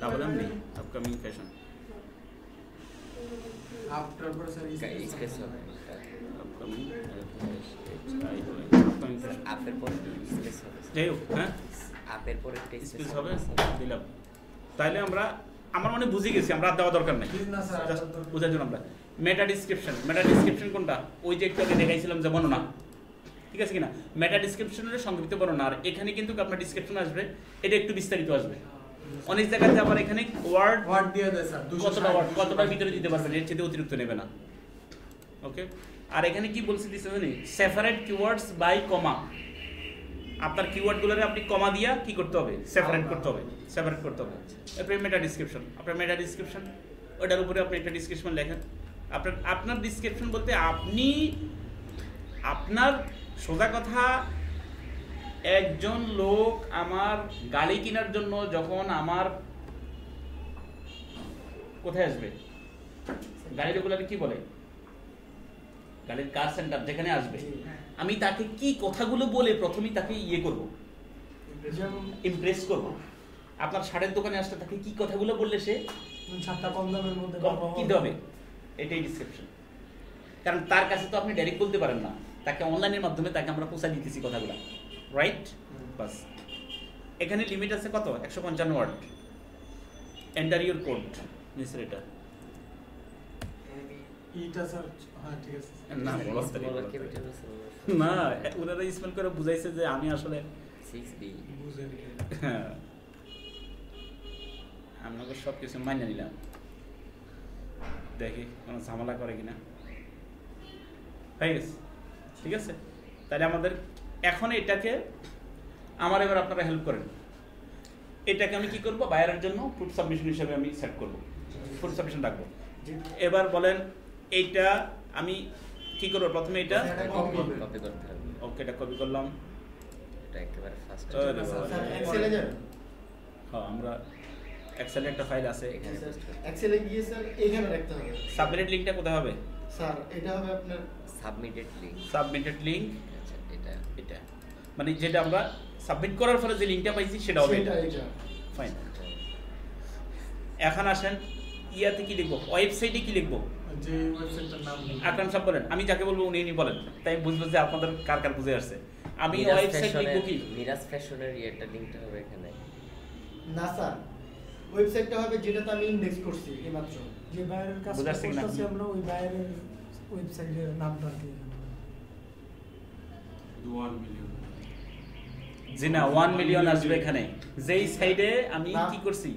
ডাবল এম নেই, আপকামিং ফ্যাশন, আফটার পরে স্যার স্পেস হবে। আপকামিং আপকামিং ফ্যাশন, আপের পরে স্পেস হবে। যাই হোক, হ্যাঁ আপের পরে স্পেস হবে, দিলাম। তাইলে আমার মানে বুঝে গেছি, আমরা আর দেওয়া দরকার নাই, না স্যার, জাস্ট বোঝার জন্য। আমরা মেটা ডিসক্রিপশন কোনটা? ওই যে একটু আগে দেখাইছিলাম যে বর্ণনা, ঠিক আছে কিনা? মেটা ডিসক্রিপশনের সংক্ষিপ্ত বর্ণনা। আর এখানে কিন্তু আপনার ডিসক্রিপশন আসবে, এটা একটু বিস্তারিত আসবে। অনেক জায়গাতে আবার এখানে ওয়ার্ড দিয়ে দেয় স্যার, কতটার ভিতরে দিতে পারবেন, এর চেয়ে অতিরিক্ত নেবে না, ওকে। আর এখানে কি বলছি দিচ্ছে জানি, সেপারেট কিওয়ার্ডস বাই কমা। আপনার কিওয়ার্ডগুলোরে আপনি কমা দিয়া কি করতে হবে? সেপারেট করতে হবে। এরপরে মেটা ডিসক্রিপশন, আপনার মেটা ডিসক্রিপশন ওটার উপরে আপনি একটা ডিসক্রিপশন লেখেন। আপনার ডিসক্রিপশন বলতে আপনি আপনার সোজা কথা, একজন লোক আমার গাড়ি কেনার জন্য যখন আমার কোথায় আসবে, গাড়ি রেগুলার কি বলে, গাড়ির কার সেন্টার যেখানে আসবে, আমি তাকে কি কথাগুলো বলে প্রথমেই তাকে করব, ইমপ্রেস করব। আপনার শাড়ির দোকানে আসলে তাকে কি কথাগুলো বললে সে ছাড়টা কম দামের মধ্যে কিনতে হবে, এটাই ডিসক্রিপশন। কারণ তার কাছে তো আপনি ডাইরেক্ট বলতে পারেন না, তাকে অনলাইনের মাধ্যমে তাকে আমরা পৌঁছা দিতেছি কথাগুলো, রাইট? বাস এখানে লিমিট আছে কত, 155 ওয়ার্ড। এন্টার ইউর কোড নিশ্চয় এটা ইটা স্যার। হ্যাঁ ঠিক আছে না বলো না, ওনারা স্মেল করে বুঝাইছে যে আমি আসলে 6B বুঝে হ্যাঁ আপনাকে সব কিছু মানিয়ে নিলাম, দেখি কোনো ঝামেলা করে কিনা। হয়ে গেছে, ঠিক আছে। তাহলে আমাদের এখন এটাকে আমার এবার আপনারা হেল্প করেন, এটাকে আমি কি করব, বায়ারের জন্য ফুড সাবমিশন হিসেবে আমি সেট করব, ফুড সাবমিশন রাখবো। এবার বলেন এইটা আমি কি করব, প্রথমে এটা কপি করতে হবে। ওকে, এটা কপি করলাম। এটা একেবারে ফার্স্ট স্যার এক্সেলে যান। হ্যাঁ, আমরা এক্সেলে একটা ফাইল আছে, এখানে পেস্ট করতে এক্সেলে গিয়ে স্যার এখানে রাখতে হবে। সাবমিটেড লিংকটা কোথায় হবে স্যার এটা হবে আপনার সাবমিটেড লিংক। সাবমিটেড লিংক, আচ্ছা এটা এটা মানে যেটা আমরা সাবমিট করার পরে যে লিংকটা পাইছি সেটা হবে এটা, এটা ফাইন। এখন আসেন ইয়াতে কি লিখবো, ওয়েবসাইটে কি লিখবো, যে ওয়েবসাইটটার নাম আকরাম সাহেব বলেন, আমি যাকে বলবো উনি বলেন, তাই বুঝবো যে আপনাদের কার কার বুঝে আসছে। আমি ওয়েবসাইট লিখবো কি, মিরাজ ফ্যাশনের এটা লিংকটা হবে এখানে না স্যার, ওয়েবসাইটটা হবে যেটাতে আমি ইনডেক্স করছি এইমাত্র। যে বাইরের কাজ বুঝাচ্ছি কিনা? করতেছি আমরা ওই বাইরের ওয়েবসাইটের নামটা কি 1 মিলিয়ন। জি না 1 মিলিয়ন আসবে এখানে, যেই সাইডে আমি না। কি করছি।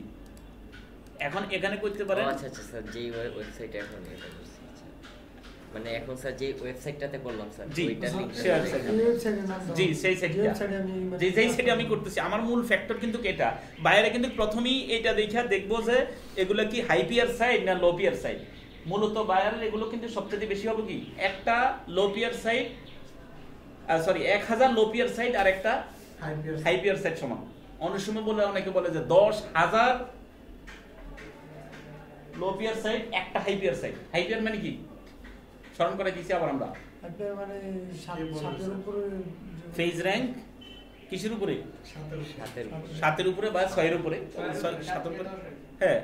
এখন এখানে করতে পারেন, আচ্ছা আচ্ছা স্যার, যেই ওয়েবসাইটে এখন এটা করছি, আচ্ছা মানে এখন স্যার যে ওয়েবসাইটটাতে করলাম স্যার জি, ওইটা লিংক share site। এই ওয়েবসাইটের নামটা জি সেই সাইডটা, ওয়েবসাইটে আমি যেই সাইডে আমি করতেছি, আমার মূল ফ্যাক্টর কিন্তু এটা। বাইরে কিন্তু প্রথমেই এটা দেখা দেখবো যে এগুলো কি হাই পিয়ার সাইড না লো পিয়ার সাইড। মূলত বায়ারের এগুলো কিন্তু সবচেয়ে বেশি হবে কি, একটা লো পিয়ার সাইড, সরি 1000 লো পিয়ার সাইড আর একটা হাই পিয়ার সাইড সমান। অনেক সময় বলে, অনেকে বলে যে 10,000 লো পিয়ার সাইড একটা high pier side. High pier মানে কি স্মরণ করে দিয়েছি আবার আমরা, একটা মানে সাতের উপরে ফেজ র্যাঙ্ক কিসের উপরে, হাতের 7 উপরে বা 6 উপরে, 7 উপরে, হ্যাঁ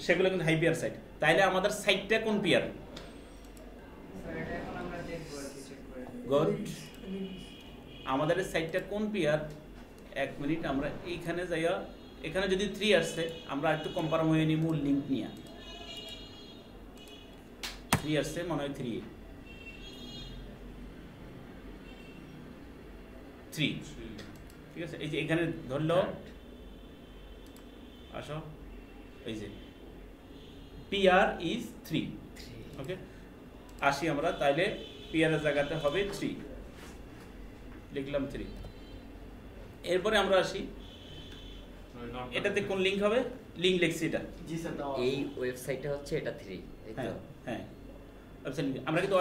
সেগুলো কিন্তু হাই পিয়ার সাইড। তাইলে আমাদের সাইডটা কোন পিয়ার, স্যার এটা এখন আমরা দেখবো আর কি, চেক করে গুড। আমাদের সাইডটা কোন পিয়ার, 1 মিনিট আমরা এইখানে যাইয়া, এখানে যদি 3 আসছে আমরা একটু কম্পার হয়ে নিই মূল লিঙ্ক নিয়ে। 3 আসছে মনে হয় 3 ঠিক আছে। এই যে এখানে ধরলো, আসো এই যে পিআর ইজ 3, ওকে আসি আমরা, তাইলে পিআর এর জায়গাতে হবে 3, লিখলাম 3। এরপরে আমরা আসি এটাতে কোন লিংক হবে, লিংক লিখছি এটা, জি স্যার দাও। এই ওয়েবসাইটটা হচ্ছে এটা 3 এই হ্যাঁ তো হ্যাঁ ওয়েবসাইট। আমরা কিন্তু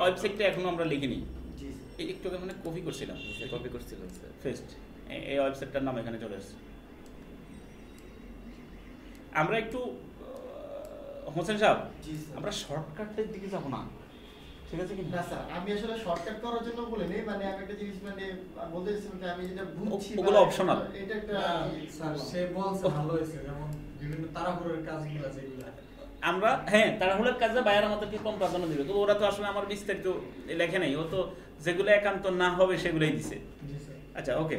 ওয়েবসাইটটা এখনো আমরা লিখিনি, জি স্যার। এই একটু আগে মানে কপি করছিলাম নিচে কপি করছিলেন স্যার। ফেস্ট, এই ওয়েবসাইটটার নাম এখানে চলে আসছে। আমরা একটু হোসেন সাহেব, জি স্যার। আমরা শর্টকাটের দিকে যাব না, ঠিক আছে কি না স্যার, আমি আসলে শর্টকাট করার জন্য বলিনি, মানে আমি একটা জিনিস মানে বলতে চাইছিলাম যে আমি যেটা বুঝছি ওগুলো বা optional। এটা একটা স্যার সে বলছে ভালো হয়েছে, যেমন বিভিন্ন তাড়াহুড়োর কাজগুলো যেগুলো আমরা, হ্যাঁ তাড়াহুড়োর কাজে বায়ার আমাদেরকে কম প্রাধান্য দিবে, তো ওরা তো আসলে আমার বিস্তারিত লেখে নাই, ও তো যেগুলো একান্ত না হবে সেগুলোই দিছে। জি স্যার। আচ্ছা ওকে,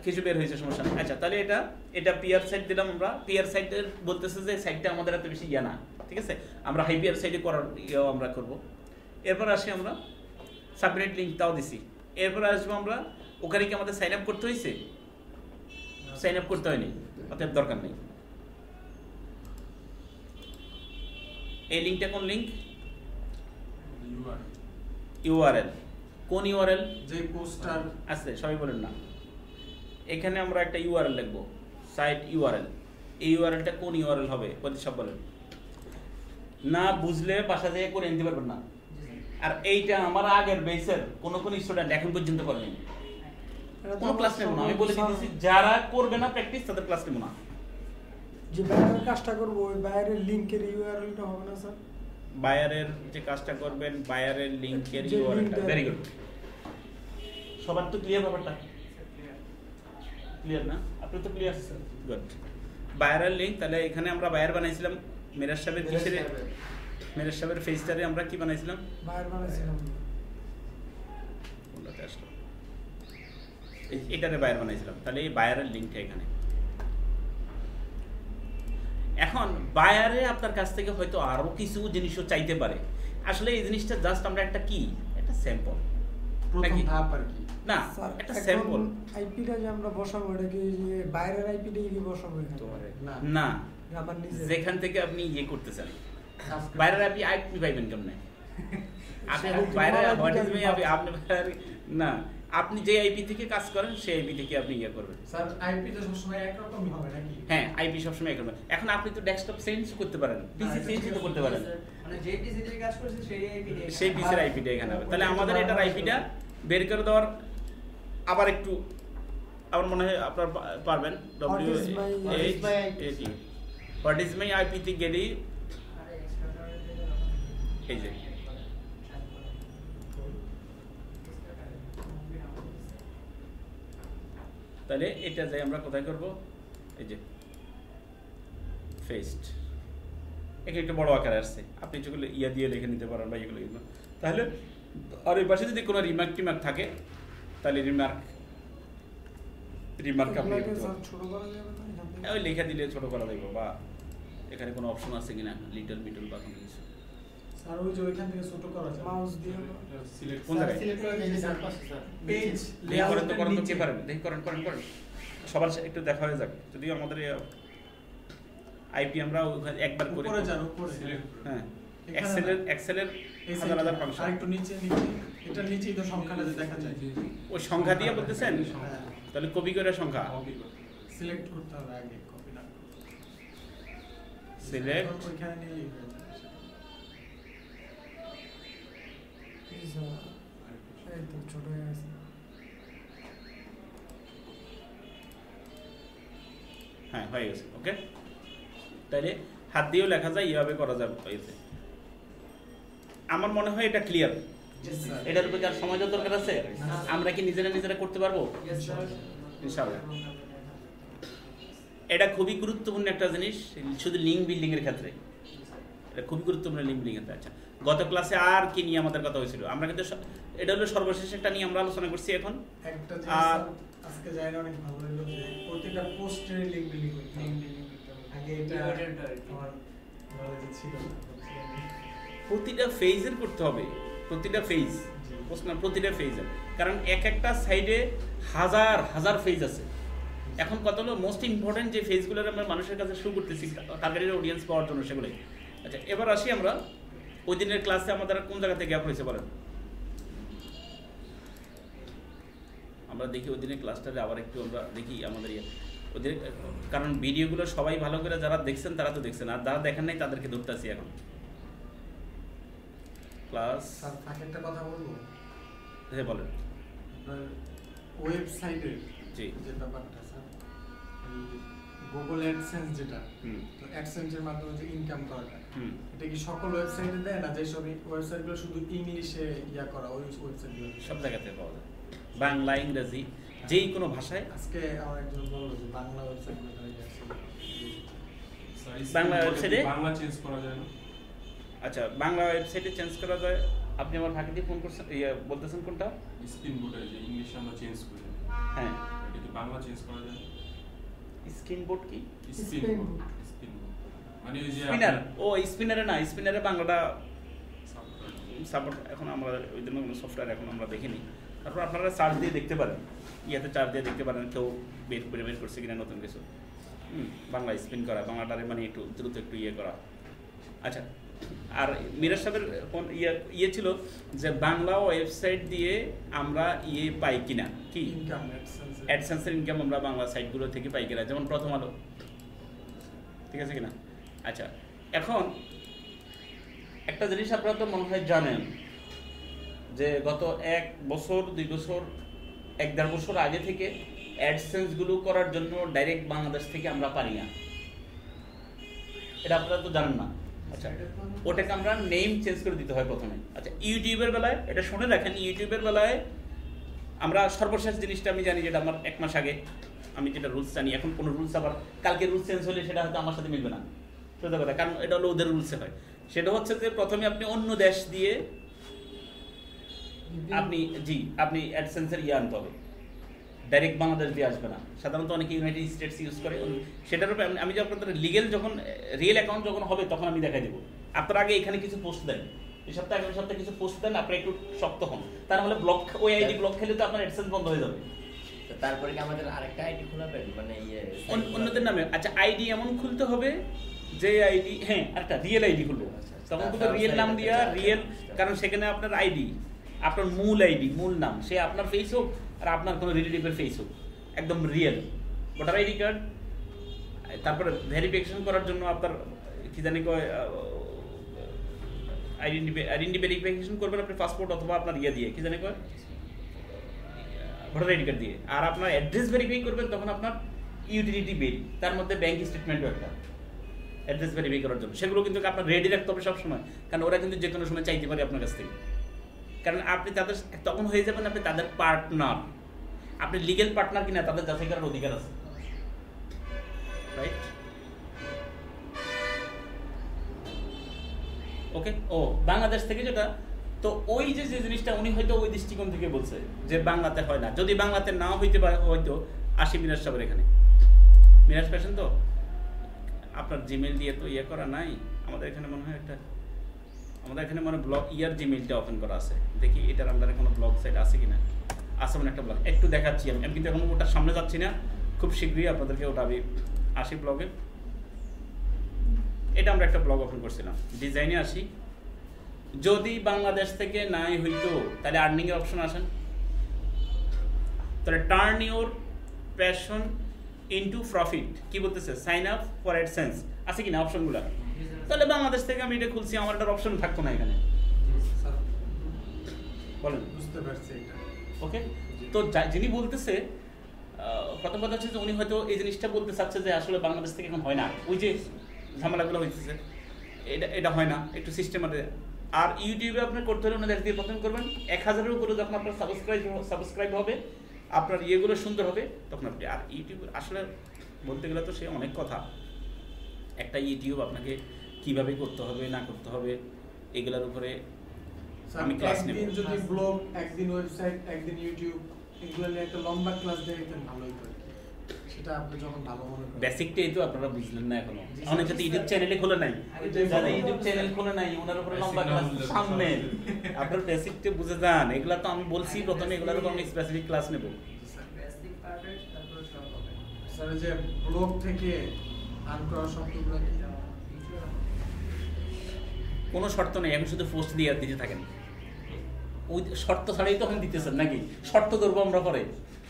কিছু বের হয়েছে সমস্যা নেই। আচ্ছা তাহলে এটা পিয়ার সাইড দিলাম আমরা। পিয়ার সাইডের বলতেছে যে সাইডটা আমাদের এত বেশি ইয়া না, ঠিক আছে, আমরা হাই পিয়ার সাইডে করার ইয়েও আমরা করব। এরপর আসি আমরা সাবমিট লিঙ্কটাও দিছি। এরপর আসবো আমরা, ওখানে কি আমাদের সাইন আপ করতে হয়েছে, সাইন আপ করতে হয়নি, অতএব দরকার নেই। এই লিঙ্কটা কোন লিঙ্ক, ইউআরএল। কোন ইউআরএল, যে পোস্টার আছে সবাই বলেন না। এখানে আমরা একটা ইউআরএল লিখবো, সাইট ইউআরএল। এই ইউআরএলটা কোন ইউআরএল হবে, প্রতি সব বলেন। না বুঝলে বাসা থেকে করে নিতে পারবেন না। আর এইটা আমার আগের বেসের কোন স্টুডেন্ট এখন পর্যন্ত করেনি, কোনো ক্লাস নেব না। আমি বলে দিতেছি যারা করবে না প্র্যাকটিস তাদের ক্লাস নেব না। যে বাইরের কাজটা করবো ওই বাইরের লিংকের ইউআরএলটা হবে না স্যার? বায়ারের যে কাজটা করবেন, বায়ারের লিংকের যে ইউআরএলটা, link টা- ভেরি গুড। সবার তো ক্লিয়ার ব্যাপারটা? ক্লিয়ার না? আপনি তো ক্লিয়ার, গুড। বায়ারের লিংক, তাহলে এখানে আমরা বায়ার বানাইছিলাম মিরাজ সাহেবের কিসের, মিরাজ সাহেবের ফেসটারে আমরা কি বানাইছিলাম? বাইরে বানাইছিলাম। কোনটাতে আসলো? এটারে বায়ার বানাইছিলাম। তাহলে এই বায়ারের লিংকটা এখানে। এখন বায়ারে আপনার কাছ থেকে হয়তো আরো কিছু জিনিসও চাইতে পারে। আসলে এই জিনিসটা জাস্ট আমরা একটা কি, একটা স্যাম্পল, প্রথম ধাপ আর কি। না স্যার একটা এখন স্যাম্পল। আইপিটা যে আমরা বসাবো এটা কি যে বাইরের আইপিটা কি বসাবো এখানে? না না, আমার নিজে যেখান থেকে আপনি ইয়ে করতে চান বাইরের আপনি আইপি পাইবেন কেমনে? আপনি বাইরে হোয়াট ইজ মি আপনি না, আপনি যে আইপি থেকে কাজ করেন সেই আইপি থেকে আপনি ইয়ে করবেন। স্যার আইপি তো সবসময় একরকমই হবে নাকি? হ্যাঁ, আইপি সবসময় করবেন। এখন আপনি তো ডেস্কটপ চেঞ্জ করতে পারেন, পিসি চেঞ্জ তো করতে পারেন, মানে যে পিসি থেকে কাজ করছে সেই আইপি সেই পিসির আইপিটা এখানে হবে। তাহলে আমাদের এটার আইপিটা বের করে দেওয়ার আবার একটু, আমার মনে হয় আপনার পারবেন। What is my IP? What is my IP তে গেলি এই যে তাহলে এটা যাই আমরা কোথায় করব? এই যে ফেস্ট, এখানে একটু বড় আকারে আসছে, আপনি যেগুলো ইয়া দিয়ে লিখে নিতে পারেন বা এগুলো। তাহলে আর ওই পাশে যদি কোনো রিমার্ক টিমার্ক থাকে তাহলে রিমার্ক আপনি এগুলাকে স্যার ছোট করা যাবে না এখান থেকে? ওই লেখা দিলে ছোট করা যাবে, বা এখানে কোনো অপশন আছে কিনা লিটল মিটল বা কোনো কিছু। স্যার ওই যে ওইখান থেকে ছোট করা যায় মাউস দিয়ে। সিলেক্ট কোন জায়গায়? সিলেক্ট করে এই যে ডান পাশে স্যার পেজ দেখি করেন তো, করেন তো, কে পারেন দেখি, করেন করেন করেন, সবার সাথে একটু দেখা হয়ে যাক। যদিও আমাদের আইপি আমরা ওখানে একবার করে, উপরে যান উপরে। হ্যাঁ এখানে এক্সেলের এই হাজার হাজার ফাংশন। আর একটু নিচে এটার নিচেই তো সংখ্যাটা যে দেখা যায়। ওই সংখ্যা দিয়ে বলতেছেন? হ্যাঁ, তাহলে কপি করে সংখ্যা সিলেক্ট করতে হবে আগে, কপি না সিলেক্ট, ওইখানে নিয়ে এই তো ছোট হয়ে গেছে। হ্যাঁ হয়ে গেছে, ওকে। তাইলে হাত দিয়েও লেখা যায়, এইভাবে করা যাবে। হয়েছে, আমার মনে হয় এটা ক্লিয়ার। এটার উপরে আর সময় দেওয়ার দরকার আছে? আমরা কি নিজেরা করতে পারবো? ইনশাআল্লাহ। এটা খুবই গুরুত্বপূর্ণ একটা জিনিস, শুধু লিঙ্ক বিল্ডিং এর ক্ষেত্রে এটা খুবই গুরুত্বপূর্ণ, লিঙ্ক বিল্ডিং এর ক্ষেত্রে। আচ্ছা, গত ক্লাসে আর কি নিয়ে আমাদের কথা হয়েছিল? আমরা কিন্তু এটা হলো সর্বশেষ একটা নিয়ে আমরা আলোচনা করছি এখন। একটা আর জিনিস আজকে জানি অনেক ভালো লাগলো যে প্রত্যেকটা পোস্টের লিংক বিল্ডিং করতে হবে। আগে এটা আমার নলেজে ছিল না। প্রতিটা ফেজের করতে হবে, প্রতিটা ফেজ, প্রতিটা ফেজের, কারণ এক একটা সাইডে হাজার হাজার ফেজ আছে। এখন কত হলো মোস্ট ইম্পর্টেন্ট যে ফেজগুলো আমরা মানুষের কাছে শুরু করতেছি টার্গেটেড অডিয়েন্স পাওয়ার জন্য, সেগুলোই। আচ্ছা, এবার আসি আমরা ওই দিনের ক্লাসে আমাদের কোন জায়গাতে গ্যাপ হয়েছে বলেন? আমরা দেখি ওই দিনের ক্লাসটাতে আবার একটু আমরা দেখি আমাদের ওদের, কারণ ভিডিওগুলো সবাই ভালো করে যারা দেখছেন তারা তো দেখছেন, আর যারা দেখেন নাই তাদেরকে ধরতেছি এখন। ক্লাস স্যার তাকে একটা কথা বলবো। হ্যাঁ বলেন। আপনার ওয়েবসাইটের জি। যে ব্যাপারটা স্যার, গুগল অ্যাডসেন্স যেটা, তো অ্যাডসেন্সের মাধ্যমে যে ইনকাম করাটা, এটা কি সকল ওয়েবসাইটে দেয় না? যেসব ওয়েবসাইটগুলো শুধু ইংলিশে ইয়া করা, ওই ওয়েবসাইটগুলো সব জায়গাতে পাওয়া যায়, বাংলা ইংরেজি যেই কোনো ভাষায়। আজকে আমার একজন বললো যে বাংলা ওয়েবসাইটগুলো বাংলা ওয়েবসাইটে বাংলা চেঞ্জ করা যায় না? আচ্ছা, বাংলা ওয়েবসাইটে চেঞ্জ করা যায়। আপনি আমার ফাঁকি দিয়ে ফোন করছেন, বলতেছেন কোনটা? স্পিন বোর্ডে যে ইংলিশে আমরা চেঞ্জ করি, হ্যাঁ, এটা কি বাংলা চেঞ্জ করা যায়? স্ক্রিন বোর্ড কি? স্পিন বোর্ড, স্পিন বোর্ড মানে ওই যে স্পিনার। ও স্পিনারে না, স্পিনারে বাংলাটা সাপোর্ট এখন আমরা ওই জন্য কোনো সফটওয়্যার এখন আমরা দেখিনি। তারপর আপনারা সার্চ দিয়ে দেখতে পারেন, ইয়াতে চার্জ দিয়ে দেখতে পারেন কেউ বের করছে কিনা নতুন কিছু। বাংলা স্পিন করা, বাংলাটারে মানে একটু দ্রুত একটু ইয়ে করা। আচ্ছা, আর মিরাজ সাহেবের ইয়ে ছিল যে বাংলা ওয়েবসাইট দিয়ে আমরা ইয়ে পাই কিনা, কি ইনকাম, অ্যাডসেন্সের ইনকাম আমরা বাংলা সাইটগুলো থেকে পাই কিনা, যেমন প্রথম আলো, ঠিক আছে কিনা? আচ্ছা, এখন একটা জিনিস আপনারা তো মনে হয় জানেন যে গত 1 বছর 2 বছর 1-1.5 বছর আগে থেকে অ্যাডসেন্স গুলো করার জন্য ডাইরেক্ট বাংলাদেশ থেকে আমরা পারি না, এটা আপনারা তো জানেন না। আচ্ছা, ওটাকে আমরা নেম চেঞ্জ করে দিতে হয় প্রথমে। আচ্ছা, ইউটিউবের বেলায় এটা শুনে রাখেন, ইউটিউবের বেলায় আমরা সর্বশেষ জিনিসটা আমি জানি, যেটা আমার 1 মাস আগে আমি যেটা রুলস জানি, এখন কোনো রুলস আবার কালকে রুলস চেঞ্জ হলে সেটা হয়তো আমার সাথে মিলবে না, সত্যি কথা, কারণ এটা হলো ওদের রুলসে হয়। সেটা হচ্ছে যে প্রথমে আপনি অন্য দেশ দিয়ে আপনি অ্যাডসেন্সের আনতে হবে, ডাইরেক্ট বাংলাদেশ দিয়ে আসবে না। সাধারণত অনেকে ইউনাইটেড স্টেটস ইউজ করে, সেটার উপরে আমি যে আপনাদের লিগেল যখন রিয়েল অ্যাকাউন্ট যখন হবে তখন আমি দেখাই দেবো। আপনারা আগে এখানে কিছু পোস্ট দেন, এই সপ্তাহে আগামী সপ্তাহে কিছু পোস্ট দেন, আপনি একটু শক্ত হন, তার মানে ব্লক ওই আইডি ব্লক খেলে তো আপনার অ্যাডসেন্স বন্ধ হয়ে যাবে। তারপরে কি আমাদের আরেকটা আইডি খোলাবেন, মানে অন্যদের নামে? আচ্ছা, আইডি এমন খুলতে হবে যে আইডি, হ্যাঁ একটা রিয়েল আইডি খুলবো, তখন কিন্তু রিয়েল নাম দিয়া রিয়েল, কারণ সেখানে আপনার আইডি, আপনার মূল আইডি, মূল নাম, সে আপনার ফেস হোক আর আপনার কোনো রিলেটিভের ফেস হোক, একদম রিয়েল ভোটার আইডি কার্ড। তারপরে ভেরিফিকেশন করার জন্য আপনার কি জানি কয় আইডেন্টি ভেরিফিকেশন করবেন আপনি পাসপোর্ট অথবা আপনার দিয়ে কি জানি কয় ভোটার আইডি কার্ড দিয়ে। আর আপনার অ্যাড্রেস ভেরিফাই করবেন তখন আপনার ইউটিলিটি বিল, তার মধ্যে ব্যাংক স্টেটমেন্টও একটা অ্যাড্রেস ভেরিফাই করার জন্য। সেগুলো কিন্তু আপনার রেডি রাখতে হবে সবসময়, কারণ ওরা কিন্তু যে কোনো সময় চাইতে পারে আপনার কাছ থেকে, কারণ আপনি তাদের তখন হয়ে যাবেন আপনি তাদের পার্টনার, আপনি লিগেল পার্টনার কিনা তাদের যাচাই করার অধিকার আছে, রাইট? ওকে। ও বাংলাদেশ থেকে যেটা, তো ওই যে জিনিসটা উনি হয়তো ওই দৃষ্টিকোণ থেকে বলছে যে বাংলাতে হয় না, যদি বাংলাতে না হইতে পারে হয়তো আসি মিরাজ সাহেবের এখানে, মিরাজ পেশেন্ট তো আপনার জিমেল দিয়ে তো করা নাই, আমাদের এখানে মনে হয় একটা, আমাদের এখানে মানে ব্লগ জিমেলটা ওপেন করা আছে, দেখি এটার আন্ডারে কোনো ব্লগ সাইট আছে কিনা। আছে মানে একটা ব্লগ একটু দেখাচ্ছি আমি কিন্তু এখন ওটার সামনে যাচ্ছি না, খুব শীঘ্রই আপনাদেরকে ওটা আমি আসি ব্লগে। এটা আমরা একটা ব্লগ ওপেন করছিলাম, ডিজাইনে আসি। যদি বাংলাদেশ থেকে নাই হইতো তাহলে আর্নিং এর অপশন আসেন, তাহলে turn your passion into profit, কি বলতেছে, সাইন আপ ফর অ্যাডসেন্স আছে কিনা অপশনগুলো? তাহলে বাংলাদেশ থেকে আমি এটা খুলছি, আমার একটা অপশন থাকতো না এখানে, বলেন? বুঝতে পারছি এটা। ওকে। তো যিনি বলতেছে প্রথম কথা হচ্ছে যে উনি হয়তো এই জিনিসটা বলতে চাচ্ছে যে আসলে বাংলাদেশ থেকে এখন হয় না, ওই যে ঝামেলাগুলো হইতেছে, এটা হয় না, একটু সিস্টেমের। আর ইউটিউবে আপনার করতে হলে ওনাদের দিয়ে প্রথম করবেন, 1000-এর উপরে যখন আপনার সাবস্ক্রাইব হবে, আপনার ইয়েগুলো সুন্দর হবে, তখন আপনি। আর ইউটিউব আসলে বলতে গেলে তো সে অনেক কথা, একটা ইউটিউব আপনাকে কিভাবে করতে হবে না করতে হবে এগুলোর উপরে আমি ক্লাস নেব। একদিন যদি ব্লগ, একদিন ওয়েবসাইট, একদিন ইউটিউব, এগুলো নিয়ে একটা লম্বা ক্লাস দিতেন ভালো হতো, সেটা আপনি যখন ভালো মনে করেন। বেসিকটাই তো আপনারা বুঝলেন না এখনো, অনেকে তো ইউটিউব চ্যানেলে খোলে নাই, যারা ইউটিউব চ্যানেল খোলে নাই ওনার উপরে লম্বা ক্লাস সামনে, আপনারা বেসিকটা বুঝে যান। এগুলা তো আমি বলছি প্রথমে, এগুলার উপর আমি স্পেসিফিক ক্লাস নেব। বেসিক পারফেক্ট, তারপর সব হবে। স্যার যে ব্লগ থেকে আর্ন করার শর্তগুলো কি? কোনো শর্ত নেই, এখন শুধু পোস্ট দিয়ে দিতে থাকেন, ওই শর্ত ছাড়াই তখন দিতেছেন নাকি? শর্ত ধরবো আমরা পরে,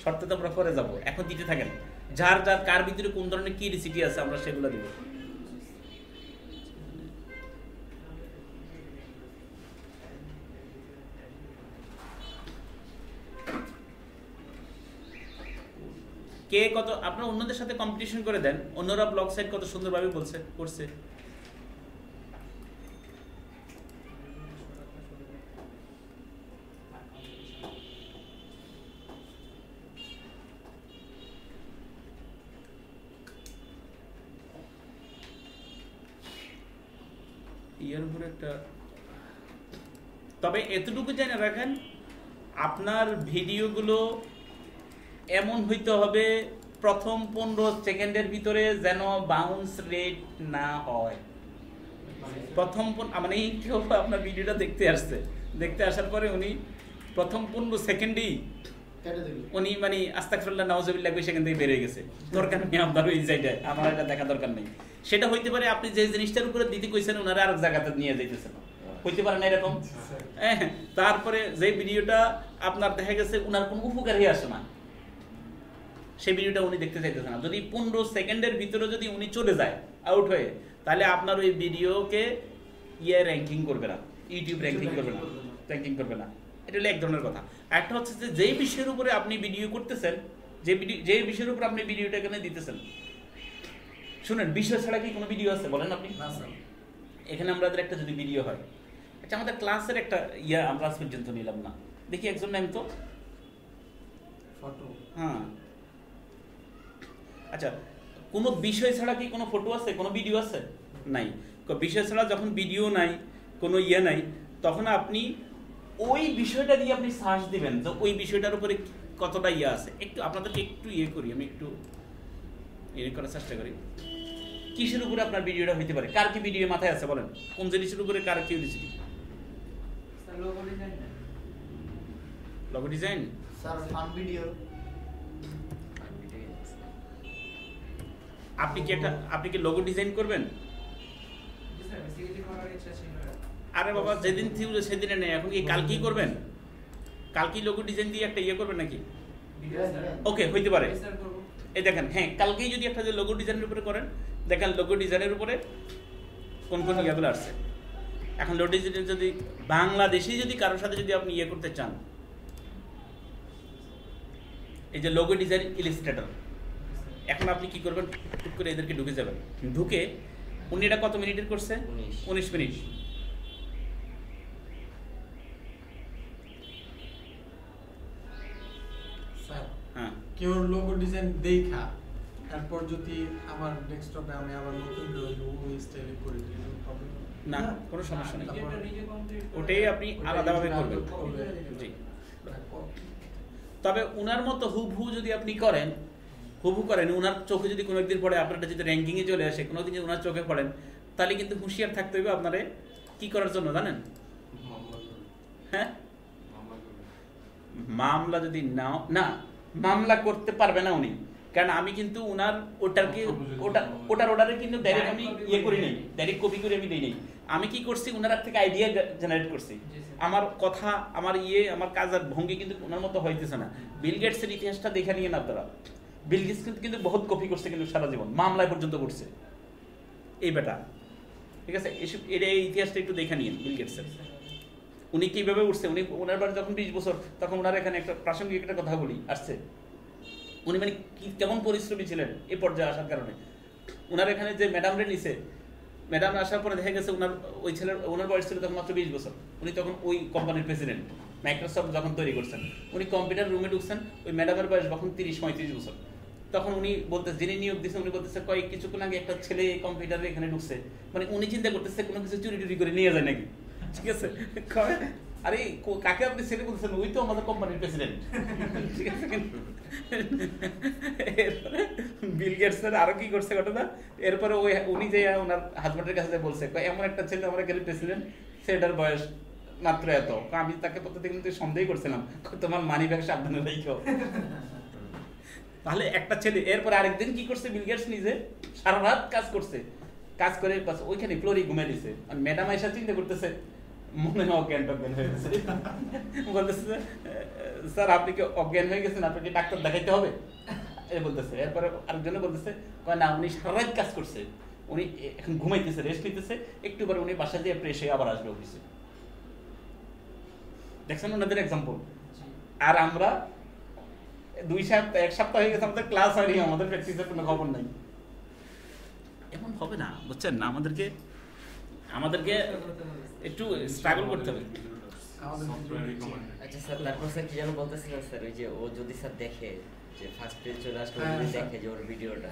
শর্ত তো আমরা পরে যাবো, এখন দিতে থাকেন। যার যার কার ভিতরে কোন ধরনের কি রেসিপি আছে আমরা সেগুলো দিব। কে কত আপনারা অন্যদের সাথে কম্পিটিশন করে দেন, অন্যরা ব্লগ সাইট কত সুন্দরভাবে বলছে করছে। এর উপরে একটা, তবে এতটুকু জেনে রাখেন আপনার ভিডিওগুলো এমন হইতে হবে প্রথম 15 সেকেন্ডের ভিতরে যেন বাউন্স রেট না হয়। প্রথম মানে কেউ আপনার ভিডিওটা দেখতে আসার পরে উনি প্রথম 15 সেকেন্ডেই উনি মানে আস্তাগফিরুল্লাহ নাউজুবিল্লাহ কই সেখান থেকে বের হয়ে গেছে, দরকার নেই আপনার ওই জায়গায়, আমার এটা দেখা দরকার নেই। সেটা হইতে পারে আপনি যে জিনিসটার উপরে দিতে কইছেন ওনারা আরেক জায়গাতে নিয়ে যাইতেছেন, হইতে পারে না এরকম। হ্যাঁ, তারপরে যে ভিডিওটা আপনার দেখা গেছে ওনার কোনো উপকারই আসে না, সেই ভিডিওটা উনি দেখতে চাইতেছেন না। যদি 15 সেকেন্ডের ভিতরে যদি উনি চলে যায় আউট হয়ে, তাহলে আপনার ওই ভিডিওকে র্যাঙ্কিং করবে না, ইউটিউব র্যাঙ্কিং করবে না, এটা হলো এক ধরনের কথা। একটা হচ্ছে যে যেই বিষয়ের উপরে আপনি ভিডিও করতেছেন, যে বিষয়ের উপর আপনি ভিডিওটা এখানে দিতেছেন, শুনেন বিষয় ছাড়া কি কোনো ভিডিও আছে বলেন আপনি? এখানে আমাদের একটা যদি ভিডিও হয়, আচ্ছা আমাদের ক্লাসের একটা আমরা আজ পর্যন্ত নিলাম না, দেখি একজন নেন তো ফটো। হ্যাঁ আচ্ছা, কোনো বিষয় ছাড়া কি কোনো ফটো আছে, কোনো ভিডিও আছে? নাই। বিষয় ছাড়া যখন ভিডিও নাই, কোনো নাই, তখন আপনি ওই বিষয়টা দিয়ে আপনি সার্চ দিবেন যে ওই বিষয়টার উপরে কতটা আছে। একটু আপনাদেরকে একটু করি, আমি একটু করার চেষ্টা করি। কিসের উপরে আপনার ভিডিওটা হইতে পারে? কার কি ভিডিও মাথায় আছে বলেন? কোন জিনিসের উপরে কার কি হয়েছে? Logo design sir, fun video. আপনি কি লোগো ডিজাইন করবেন? আরে বাবা, যেদিন ছিল সেদিনে নেই, এখন কি কালকেই করবেন? কালকেই লোগো ডিজাইন দিয়ে একটা করবেন নাকি? ওকে, হইতে পারে। এই দেখেন, হ্যাঁ কালকেই যদি একটা যে লোগো ডিজাইনের উপরে করেন, দেখেন লোগো ডিজাইনের উপরে কোন কোন ইয়াগুলো আসছে। এখন লোগো ডিজাইন যদি বাংলাদেশে যদি কারোর সাথে যদি আপনি করতে চান, এই যে লোগো ডিজাইন ইলাস্ট্রেটর, এখন আপনি কি করবেন? টুক করে এদেরকে ঢুকে যাবেন, ঢুকে উনি এটা কত মিনিটের করছে? 19 মিনিট। স্যার, হ্যাঁ, কেউ লোগো ডিজাইন দেখা তারপর যদি আমার ডেস্কটপে আমি আবার নতুন করে ওই স্টাইলে করে দিই, প্রবলেম না কোনো সমস্যা নেই, ওটাই আপনি আলাদাভাবে করবেন। জি, তবে উনার মতো হুবহু যদি আপনি করেন, উনার চোখে যদি কোনো একদিন পড়ে, আপনারটা যদি র্যাঙ্কিংয়ে চলে আসে, কোনোদিন যদি উনার চোখে পড়েন, তাহলে কিন্তু হুঁশিয়ার থাকতে হবে আপনারে কি করার জন্য জানেন? হ্যাঁ, মামলা যদি না মামলা করতে পারবে না উনি, কারণ আমি কিন্তু উনার ওটার অর্ডারে কিন্তু ডাইরেক্ট আমি করি নাই, ডাইরেক্ট কপি করে আমি দিই নাই। আমি কি করছি, উনার থেকে আইডিয়া জেনারেট করছি। আমার কথা, আমার আমার কাজের ভঙ্গি কিন্তু ওনার মতো হইতেছে না। বিল গেটসের ইতিহাসটা দেখে নিয়ে না আপনারা, বিল গেটস কিন্তু বহুত কপি করছে, কিন্তু সারা জীবন মামলায় পর্যন্ত করছে এই বেটা, ঠিক আছে? এই ইতিহাসটা একটু দেখে নিন বিল গেটসের। উনি কিভাবে উঠছে, ওনার বাড়ি যখন 20 বছর, তখন ওনার এখানে একটা প্রাসঙ্গিক একটা কথা বলি আসছে, উনি মানে কেমন পরিশ্রমী ছিলেন এই পর্যায়ে আসার কারণে। ওনার এখানে যে ম্যাডামরে নিছে, ম্যাডাম আসার পরে দেখা গেছে ওনার বয়স ছিল তখন মাত্র 20 বছর। উনি তখন ওই কোম্পানির প্রেসিডেন্ট, মাইক্রোসফট যখন তৈরি করছেন, উনি কম্পিউটার রুমে ঢুকছেন, ওই ম্যাডামের বয়স তখন 30-35 বছর। তখন উনি বলতেছে, যিনি নিয়োগ দিচ্ছে উনি বলতেছে, কিছুক্ষণ আগে একটা ছেলে কম্পিউটারে এখানে ঢুকছে, মানে উনি চিন্তা করতেছে কোনো কিছু চুরি টুরি করে নিয়ে যায় নাকি, ঠিক আছে? আরে কাকে আপনি ছেলে বলছেন? ওই তো আমাদের কোম্পানির প্রেসিডেন্ট, ঠিক আছে? এরপরে বিল গেটস আরো কি করছে ঘটনা, এরপরে উনি যে ওনার হাজবেন্ডের কাছে বলছে, এমন একটা ছেলে আমার এখানে প্রেসিডেন্ট, সেটার বয়স মাত্র এত। আমি তাকে প্রত্যেক কিন্তু সন্দেহ করছিলাম, তোমার মানি ব্যাগ সাবধানে রেখো। তাহলে একটা ছেলে, এরপরে আরেকদিন কি করছে, বিল গেটস নিজে সারা রাত কাজ করছে, কাজ করে ওইখানে ফ্লোরে ঘুমিয়ে দিছে। আর ম্যাডাম আইসা চিন্তা করতেছে, মনে হয় অজ্ঞান টজ্ঞান হয়ে গেছে, বলতেছে স্যার আপনি কি অজ্ঞান হয়ে গেছেন, আপনাকে ডাক্তার দেখাইতে হবে বলতেছে। এরপরে আরেকজনে বলতেছে, না উনি সারা রাত কাজ করছে, উনি এখন ঘুমাইতেছে, রেস্ট নিতেছে, একটু পরে উনি বাসা দিয়ে ফ্রেশ হয়ে আবার আসবে অফিসে। দেখছেন ওনাদের এক্সাম্পল। আর আমরা 1 সপ্তাহ হয়ে গেছে, আমাদের ক্লাস হয়নি, আমাদের প্র্যাকটিসের কোনো খবর নাই। এমন হবে না, বুঝছেন? আমাদেরকে একটু স্ট্রাগল করতে হবে। আচ্ছা স্যার, তারপর স্যার কি যেন বলতেছিলেন স্যার, ওই যে ও যদি স্যার দেখে যে ফার্স্ট পেজ চলে আসলো, যদি দেখে যে ওর ভিডিওটা,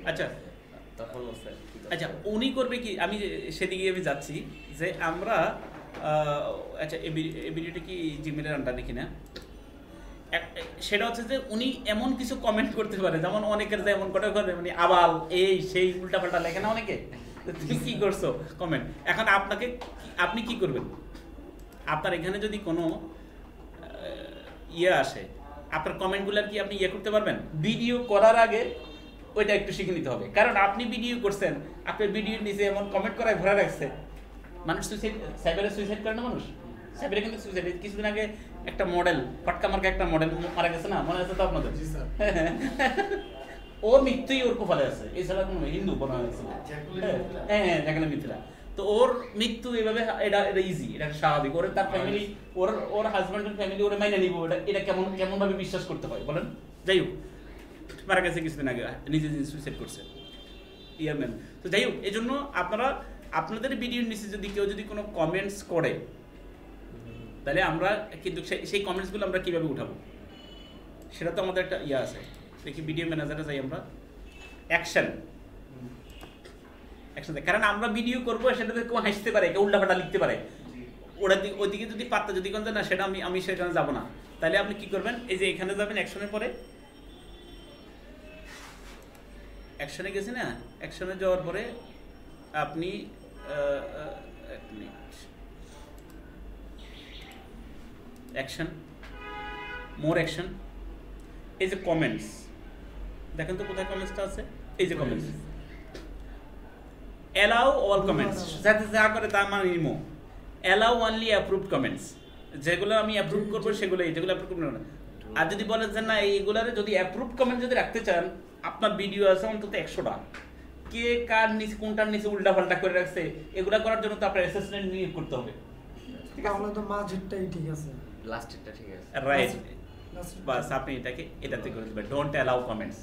আচ্ছা তখন ও স্যার আচ্ছা উনি করবে কি, আমি সেদিকে আমি যাচ্ছি যে আমরা আচ্ছা এই ভিডিওটা কি জিমেলের আন্ডারে কিনা, সেটা হচ্ছে যে উনি এমন কিছু কমেন্ট করতে পারে, যেমন অনেকের যে এমন করে মানে আবাল এই সেই উল্টাপাল্টা লেখে না অনেকে, তুমি কি করছো কমেন্ট। এখন আপনি কি করবেন? আপনার এখানে যদি কোনো আসে, আপনার কমেন্টগুলোর কি আপনি করতে পারবেন? ভিডিও করার আগে ওইটা একটু শিখে নিতে হবে, কারণ আপনি ভিডিও করছেন, আপনার ভিডিওর নিচে এমন কমেন্ট করায় ভরা রাখছে। মানুষ সাইবারে সুইসাইড করে না, মানুষ সাইবারে কিন্তু সুইসাইড। কিছুদিন আগে একটা মডেল, ফটকা মার্কা একটা মডেল মারা গেছে না, মনে আছে তো আপনাদের? ওর মৃত্যুই ওর কপালে আছে, এছাড়া কোনো হিন্দু বলা হয়েছে। হ্যাঁ, জাগালে মিথিলা। তো ওর মৃত্যু এভাবে এটা ইজি, এটা স্বাভাবিক। ওর তার ফ্যামিলি, ওর হাজব্যান্ডের ফ্যামিলি ওরে মাইনে নিব, এটা কেমন ভাবে বিশ্বাস করতে হয় বলেন? যাই হোক, মারা গেছে কিছুদিন আগে, নিজে সুইসাইড করছে ইয়ারম্যান। তো যাই হোক, এই জন্য আপনারা আপনাদের ভিডিওর নিচে যদি কেউ যদি কোনো কমেন্টস করে, তাহলে আমরা কিন্তু সেই কমেন্টসগুলো আমরা কীভাবে উঠাবো সেটা তো আমাদের একটা ইয়ে আছে। দেখি ভিডিও ম্যানেজারে যাই আমরা, অ্যাকশন, কারণ আমরা ভিডিও করবো সেটাতে কেউ হাসতে পারে, কেউ উল্টাপাল্টা লিখতে পারে, ওইদিকে যদি পাত্তা যদি কোন না সেটা আমি সেখানে যাবো না। তাহলে আপনি কি করবেন, এই যে এখানে যাবেন অ্যাকশনের পরে, অ্যাকশনে গেছে না, অ্যাকশনে যাওয়ার পরে আপনি অ্যাকশন, মোর অ্যাকশন, এই যে কমেন্টস দেখেন তো কোথায় কমেন্টসটা আছে, এই যে কমেন্টস, অ্যালাউ অল কমেন্টস, যাতে যা করে তা মানে নিমো, অ্যালাউ অনলি অ্যাপ্রুভড কমেন্টস, যেগুলো আমি অ্যাপ্রুভ করবো সেগুলো, যেগুলো অ্যাপ্রুভ করবো না। আর যদি বলেন যে না এইগুলারে যদি অ্যাপ্রুভ কমেন্ট যদি রাখতে চান, আপনার ভিডিও আছে অন্তত 100টা, কে কার নিচে কোনটার নিচে উল্টা পাল্টা করে রাখছে, এগুলা করার জন্য তো আপনার অ্যাসেসমেন্ট নিয়োগ করতে হবে। ঠিক আছে, আমরা তো মাঝেরটাই ঠিক আছে, লাস্টেরটা ঠিক আছে, রাইট। বাস আপনি এটাতে করে দেবেন, ডোন্ট অ্যালাউ কমেন্টস,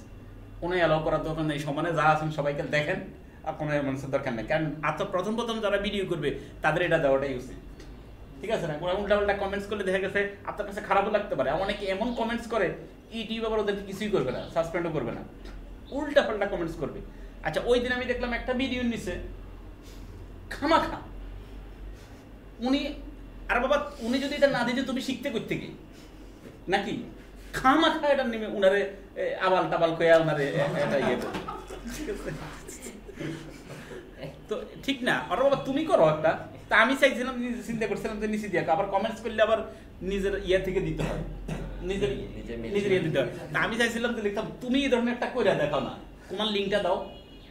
কোনো অ্যালাউ করার দরকার নেই, সমানে যা আছেন সবাইকে দেখেন, আর কোনো মানুষের দরকার নেই। কারণ প্রথম যারা ভিডিও করবে তাদের এটা দেওয়াটাই উচিত, ঠিক আছে না? উল্টা পাল্টা কমেন্টস করলে দেখা গেছে আপনার কাছে খারাপও লাগতে পারে। অনেকে এমন কমেন্টস করে ইউটিউব আবার ওদেরকে কিছুই করবে না, সাসপেন্ডও করবে না, উল্টা পাল্টা কমেন্টস করবে। আচ্ছা, ওই দিন আমি দেখলাম একটা ভিডিও নিচে খামাখা উনি, আর বাবা উনি যদি এটা না দিতে তুমি শিখতে করতে গিয়ে নাকি খামাখা এটা নেমে উনারে আবাল টাবাল কয়া উনারে এটা ইয়ে করবে, ঠিক আছে? তো ঠিক না, আর বাবা তুমি করো একটা। তা আমি চাইছিলাম, চিন্তা করছিলাম যে নিচে দিয়ে, আবার কমেন্টস করলে আবার নিজের ইয়ে থেকে দিতে হয়, নিজের ইয়ে দিতে হয়। তা আমি চাইছিলাম যে লিখতাম তুমি এই ধরনের একটা কইরা দেখাও না, তোমার লিঙ্কটা দাও,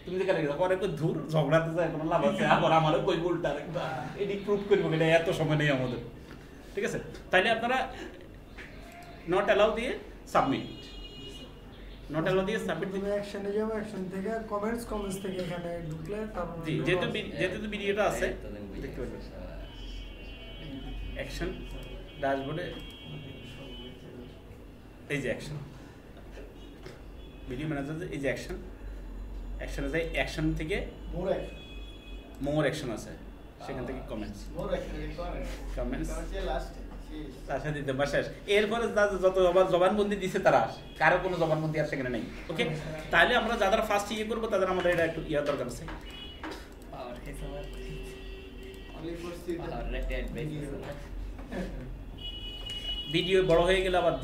তুমি যে কালে পরে ধূর ঝগড়াতে যায় কোনো লাভ আছে, আবার আমারও কই উল্টা এটি প্রুভ করবো কিনা, এত সময় নেই আমাদের, ঠিক আছে? তাইলে আপনারা নট অ্যালাউ দিয়ে সাবমিট, নট অ্যালাউ দিয়ে সাবমিট দিলে অ্যাকশনে যাবো, অ্যাকশন থেকে কমেন্টস থেকে এখানে ঢুকলে তারপর জি, যেহেতু ভিডিওটা আছে দেখতে পাবেন, অ্যাকশন ড্যাশবোর্ডে এই যে অ্যাকশন, ভিডিও ম্যানেজার, এই যে অ্যাকশনে যাই, অ্যাকশন থেকে মোর অ্যাকশন আছে, সেখান থেকে কমেন্টস তার সাথে দিতে বাস। এরপরে যত জবানবন্দি দিছে তারা, কারো কোনো জবানবন্দি আর সেখানে নেই। ওকে, তাহলে আমরা যারা ফার্স্ট ইয়ে করবো তাদের আমাদের এটা একটু ইয়ে দরকার আছে। ভিডিও বড় হয়ে গেলে আবার